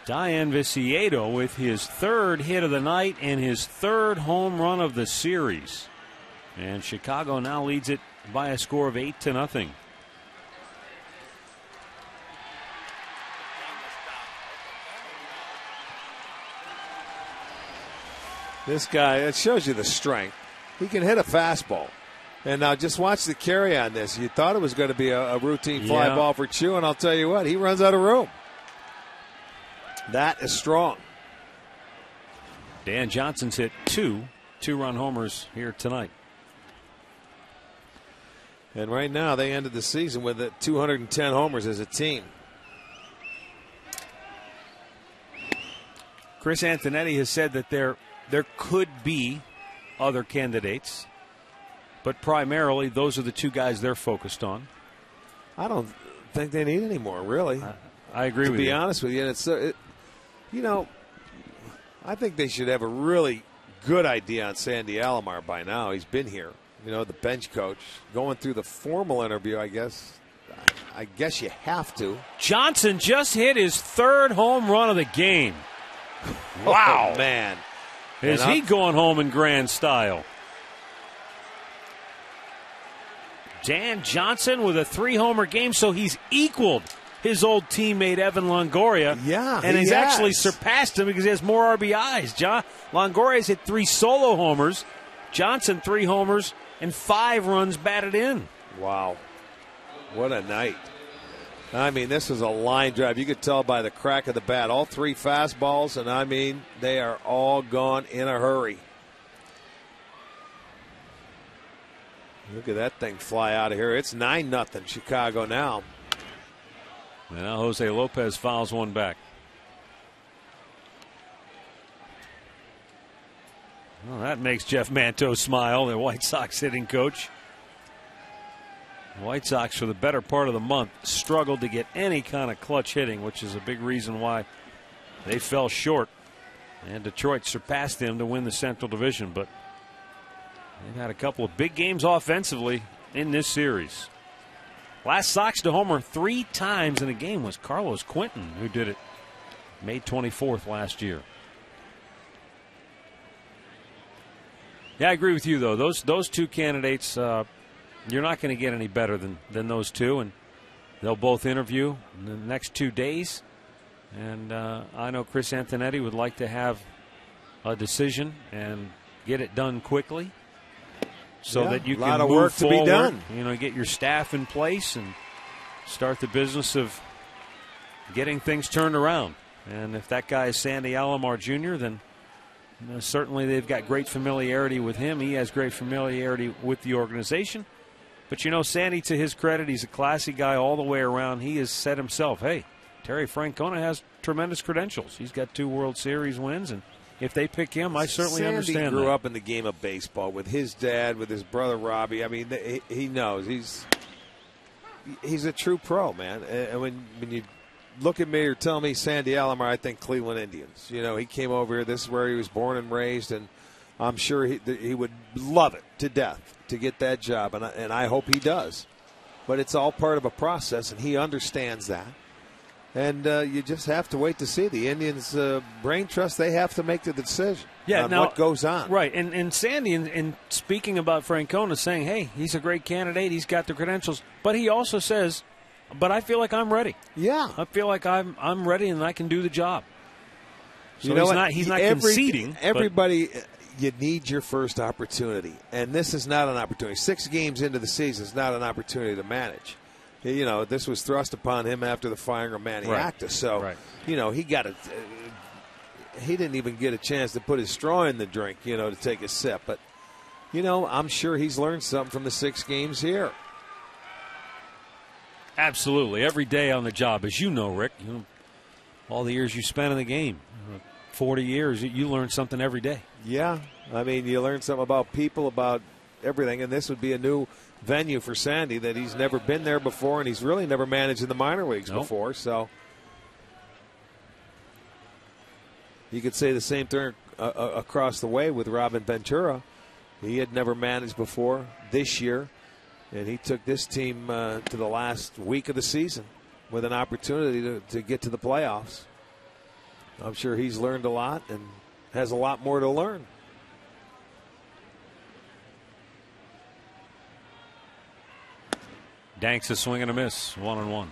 Dayan Viciedo with his 3rd hit of the night and his 3rd home run of the series. And Chicago now leads it by a score of 8-0. This guy, it shows you the strength. He can hit a fastball. And now just watch the carry on this. You thought it was going to be a routine fly ball for Chu, and I'll tell you what, he runs out of room. That is strong. Dan Johnson's hit 2 2-run homers here tonight. And right now they ended the season with 210 homers as a team. Chris Antonetti has said that there could be other candidates, but primarily those are the 2 guys they're focused on. I don't think they need any more, really. I agree with you. To be honest with you, I think they should have a really good idea on Sandy Alomar by now. He's been here, the bench coach. Going through the formal interview, I guess you have to. Johnson just hit his 3rd home run of the game. Wow. Oh, man. Is he going home in grand style? Dan Johnson with a 3-homer game, so he's equaled his old teammate Evan Longoria. Yeah, and he's actually surpassed him because he has more RBIs. Longoria's hit 3 solo homers. Johnson 3 homers and 5 runs batted in. Wow. What a night. I mean, this is a line drive. You could tell by the crack of the bat. All 3 fastballs, and I mean, they are all gone in a hurry. Look at that thing fly out of here. It's 9-0 Chicago now. And now Jose Lopez fouls one back. Well, that makes Jeff Manto smile, the White Sox hitting coach. The White Sox, for the better part of the month, struggled to get any kind of clutch hitting, which is a big reason why they fell short. And Detroit surpassed them to win the Central Division, but they've had a couple of big games offensively in this series. Last Sox to homer 3 times in a game was Carlos Quentin, who did it May 24th last year. Yeah, I agree with you, though. Those 2 candidates, you're not going to get any better than those 2, and they'll both interview in the next 2 days. And I know Chris Antonetti would like to have a decision and get it done quickly, so that you can move work forward, to be done. Get your staff in place and start the business of getting things turned around. And if that guy is Sandy Alomar Jr., then certainly they've got great familiarity with him. He has great familiarity with the organization. But Sandy, to his credit, he's a classy guy all the way around. He has said himself, hey, Terry Francona has tremendous credentials. He's got 2 World Series wins, and if they pick him, I certainly understand that. Sandy grew up in the game of baseball with his dad, with his brother Robbie. I mean, he knows. He's a true pro, man. And when you look at me or tell me Sandy Alomar, I think Cleveland Indians. He came over here. This is where he was born and raised, and I'm sure he would love it to death to get that job, and I hope he does. but it's all part of a process, and he understands that. And you just have to wait to see. The Indians' brain trust, they have to make the decision on what goes on. Right, and Sandy, in speaking about Francona, saying, hey, he's a great candidate, he's got the credentials, but he also says, but I feel like I'm ready. Yeah. I feel like I'm ready and I can do the job. So you know he's not conceding. Everybody, you need your first opportunity, and this is not an opportunity. 6 games into the season is not an opportunity to manage. You know, this was thrust upon him after the firing of Manny Acta. So, you know, he got it. He didn't even get a chance to put his straw in the drink, you know, to take a sip. But, you know, I'm sure he's learned something from the 6 games here. Absolutely. Every day on the job, as you know, Rick, you know, all the years you spent in the game, 40 years, you learn something every day. Yeah. I mean, you learn something about people, about everything, and this would be a new venue for Sandy that he's never been there before, and he's really never managed in the minor leagues before. So you could say the same thing across the way with Robin Ventura. He had never managed before this year, and he took this team to the last week of the season with an opportunity to get to the playoffs. I'm sure he's learned a lot and has a lot more to learn. Danks a swing and a miss, 1-1.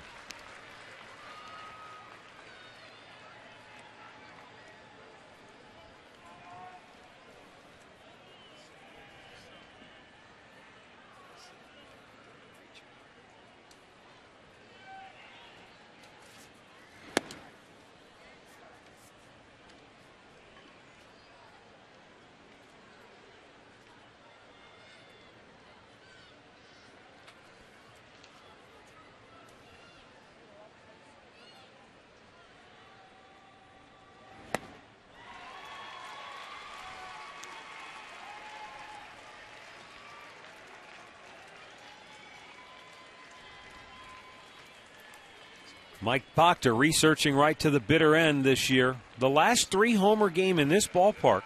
Mike Proctor researching right to the bitter end this year. The last 3-homer game in this ballpark,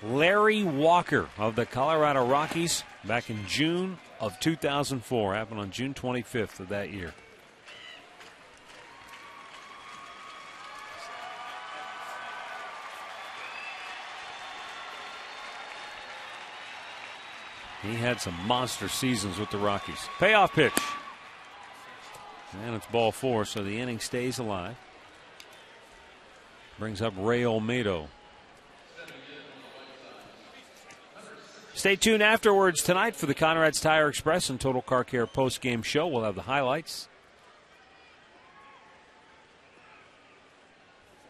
Larry Walker of the Colorado Rockies back in June of 2004. Happened on June 25th of that year. He had some monster seasons with the Rockies. Payoff pitch. And it's ball 4, so the inning stays alive. Brings up Ray Olmedo. Stay tuned afterwards tonight for the Conrad's Tire Express and Total Car Care post-game show. We'll have the highlights.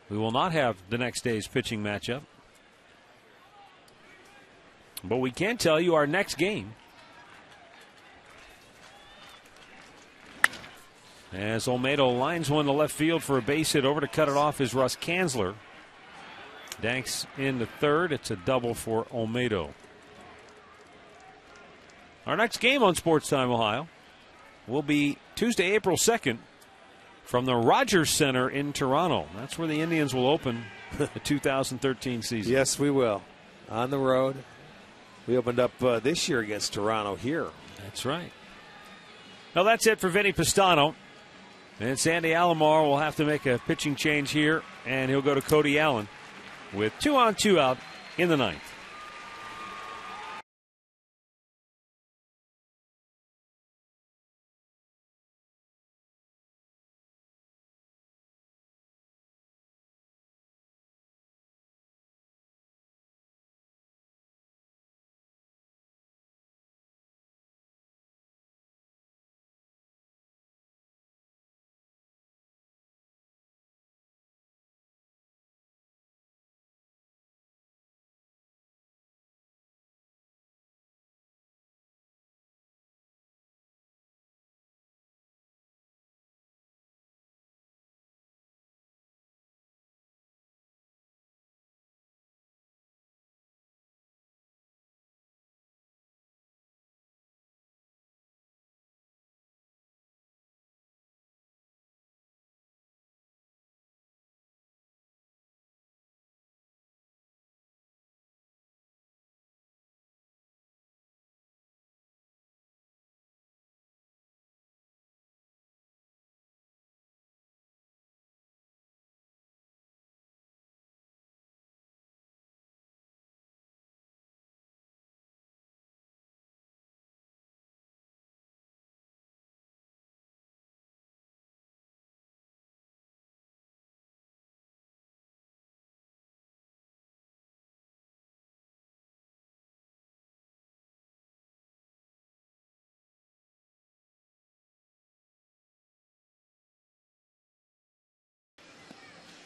We will not have the next day's pitching matchup. But we can tell you our next game. As Olmedo lines one to left field for a base hit, over to cut it off is Russ Kanzler. Danks in the third. It's a double for Olmedo. Our next game on Sports Time Ohio will be Tuesday, April 2nd from the Rogers Center in Toronto. That's where the Indians will open the 2013 season. Yes, we will. On the road. We opened up this year against Toronto here. That's right. Now that's it for Vinny Pistano. And Sandy Alomar will have to make a pitching change here, and he'll go to Cody Allen with 2-on-2 out in the 9th.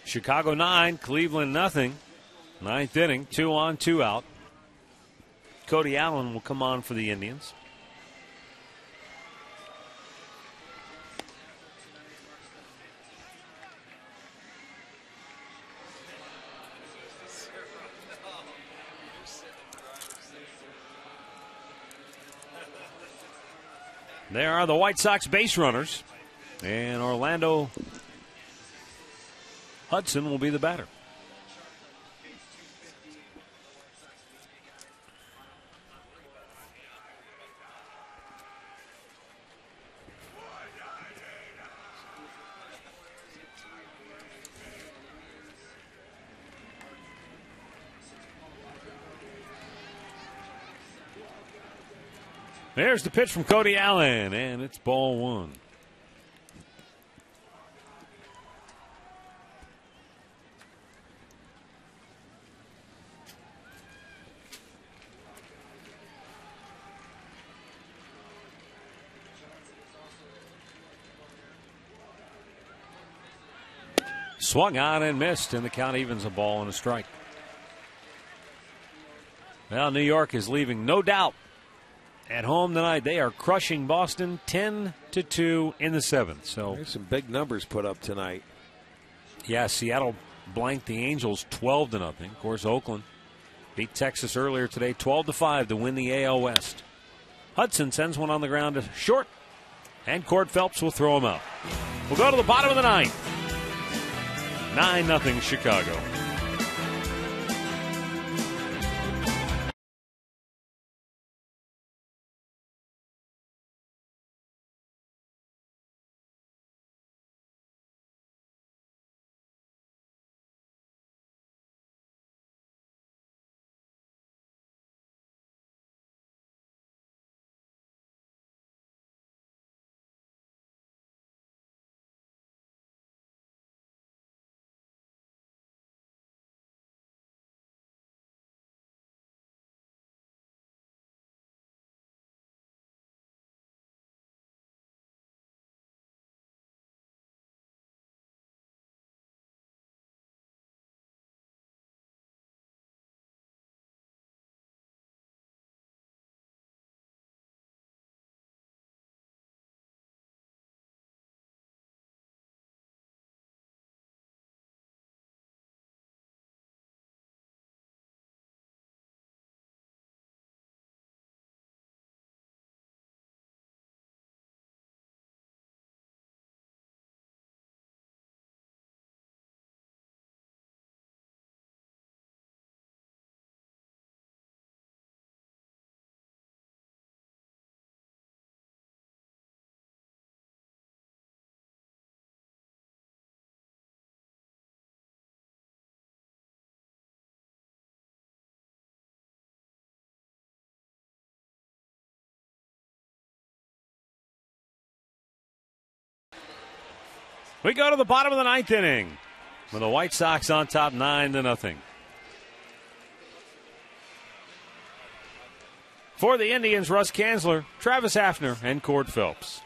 Chicago 9, Cleveland nothing. Ninth inning, 2 on, 2 out. Cody Allen will come on for the Indians. There are the White Sox base runners, and Orlando Hudson will be the batter. There's the pitch from Cody Allen, and it's ball 1. Swung on and missed, and the count evens a ball and a strike. Well, New York is leaving no doubt. At home tonight, they are crushing Boston 10-2 in the 7th. So there's some big numbers put up tonight. Yeah, Seattle blanked the Angels 12-0. Of course, Oakland beat Texas earlier today 12-5 to win the AL West. Hudson sends one on the ground to short, and Cord Phelps will throw him out. We'll go to the bottom of the 9th. 9-0 Chicago. We go to the bottom of the 9th inning with the White Sox on top 9-0. For the Indians, Russ Kanzler, Travis Hafner, and Cord Phelps.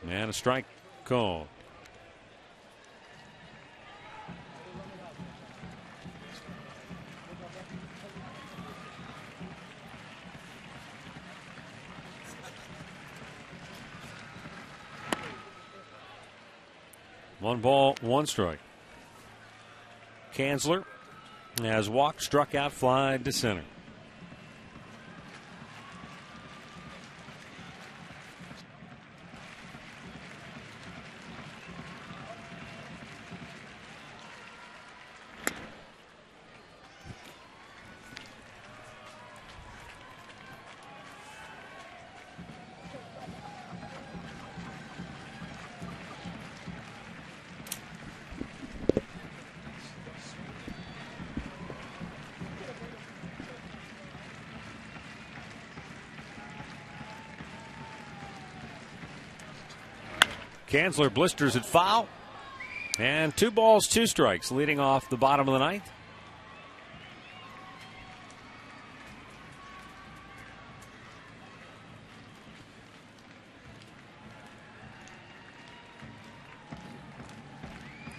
And a strike call. One ball, one strike. Kanzler has walked, struck out, fly to center. Kanzler blisters it foul. And 2 balls, 2 strikes leading off the bottom of the 9th.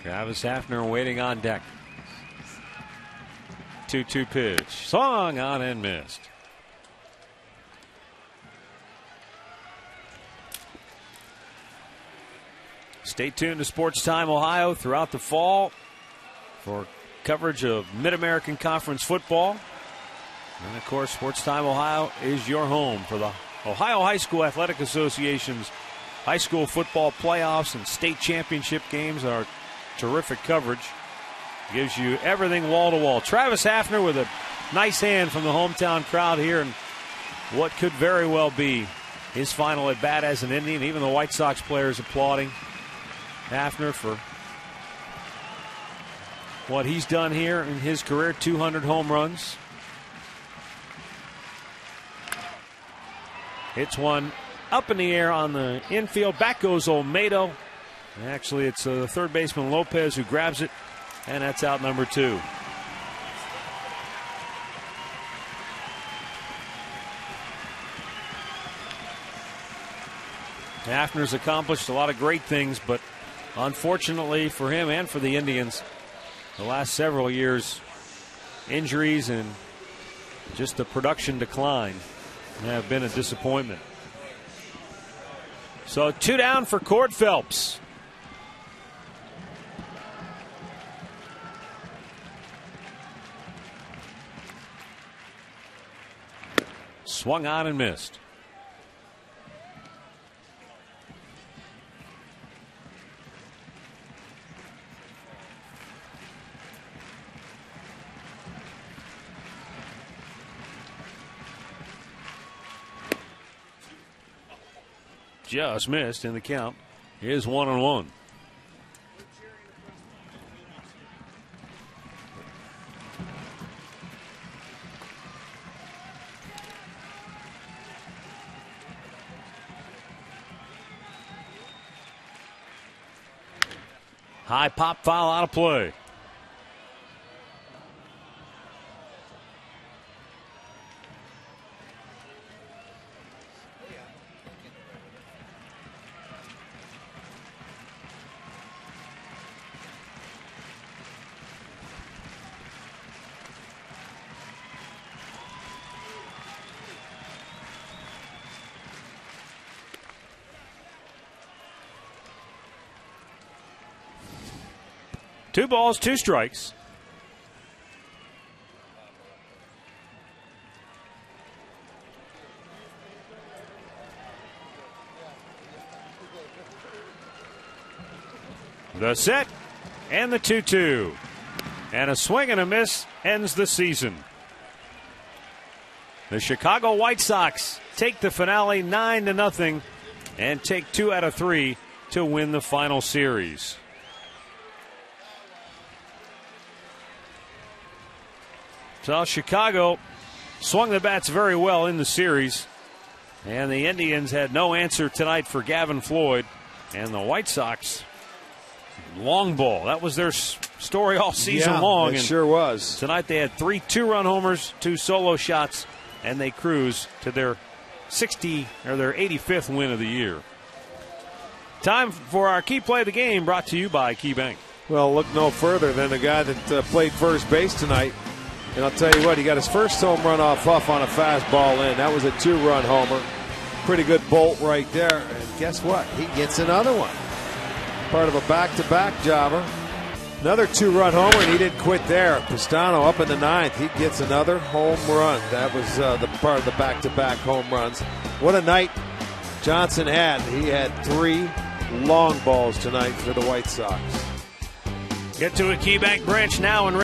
Travis Hafner waiting on deck. 2-2 pitch. Swung on and missed. Stay tuned to Sports Time Ohio throughout the fall for coverage of Mid-American Conference football. And, of course, Sports Time Ohio is your home for the Ohio High School Athletic Association's high school football playoffs and state championship games. Our terrific coverage gives you everything wall to wall. Travis Hafner with a nice hand from the hometown crowd here, and what could very well be his final at bat as an Indian. Even the White Sox players applauding Hafner for what he's done here in his career. 200 home runs. Hits one up in the air on the infield. Back goes Olmedo. Actually, it's the third baseman Lopez who grabs it, and that's out number 2. Hafner's accomplished a lot of great things, but unfortunately for him and for the Indians, the last several years, injuries and just the production decline have been a disappointment. So 2 down for Cord Phelps. Swung on and missed. Just missed, and the count is 1-1. High pop foul out of play. Two balls, 2 strikes. The set and the 2-2. And a swing and a miss ends the season. The Chicago White Sox take the finale 9-0 and take 2 out of 3 to win the final series. So Chicago swung the bats very well in the series, and the Indians had no answer tonight for Gavin Floyd, and the White Sox, long ball. That was their story all season long. It sure was. Tonight they had 3 2-run homers, 2 solo shots, and they cruise to their 85th win of the year. Time for our key play of the game, brought to you by KeyBank. Well, look no further than the guy that played first base tonight. And I'll tell you what, he got his first home run off Huff on a fastball in. That was a 2-run homer. Pretty good bolt right there. And guess what? He gets another one. Part of a back-to-back jobber. Another 2-run homer, and he didn't quit there. Pistano up in the 9th. He gets another home run. That was the part of the back-to-back home runs. What a night Johnson had. He had 3 long balls tonight for the White Sox. Get to a KeyBank branch now and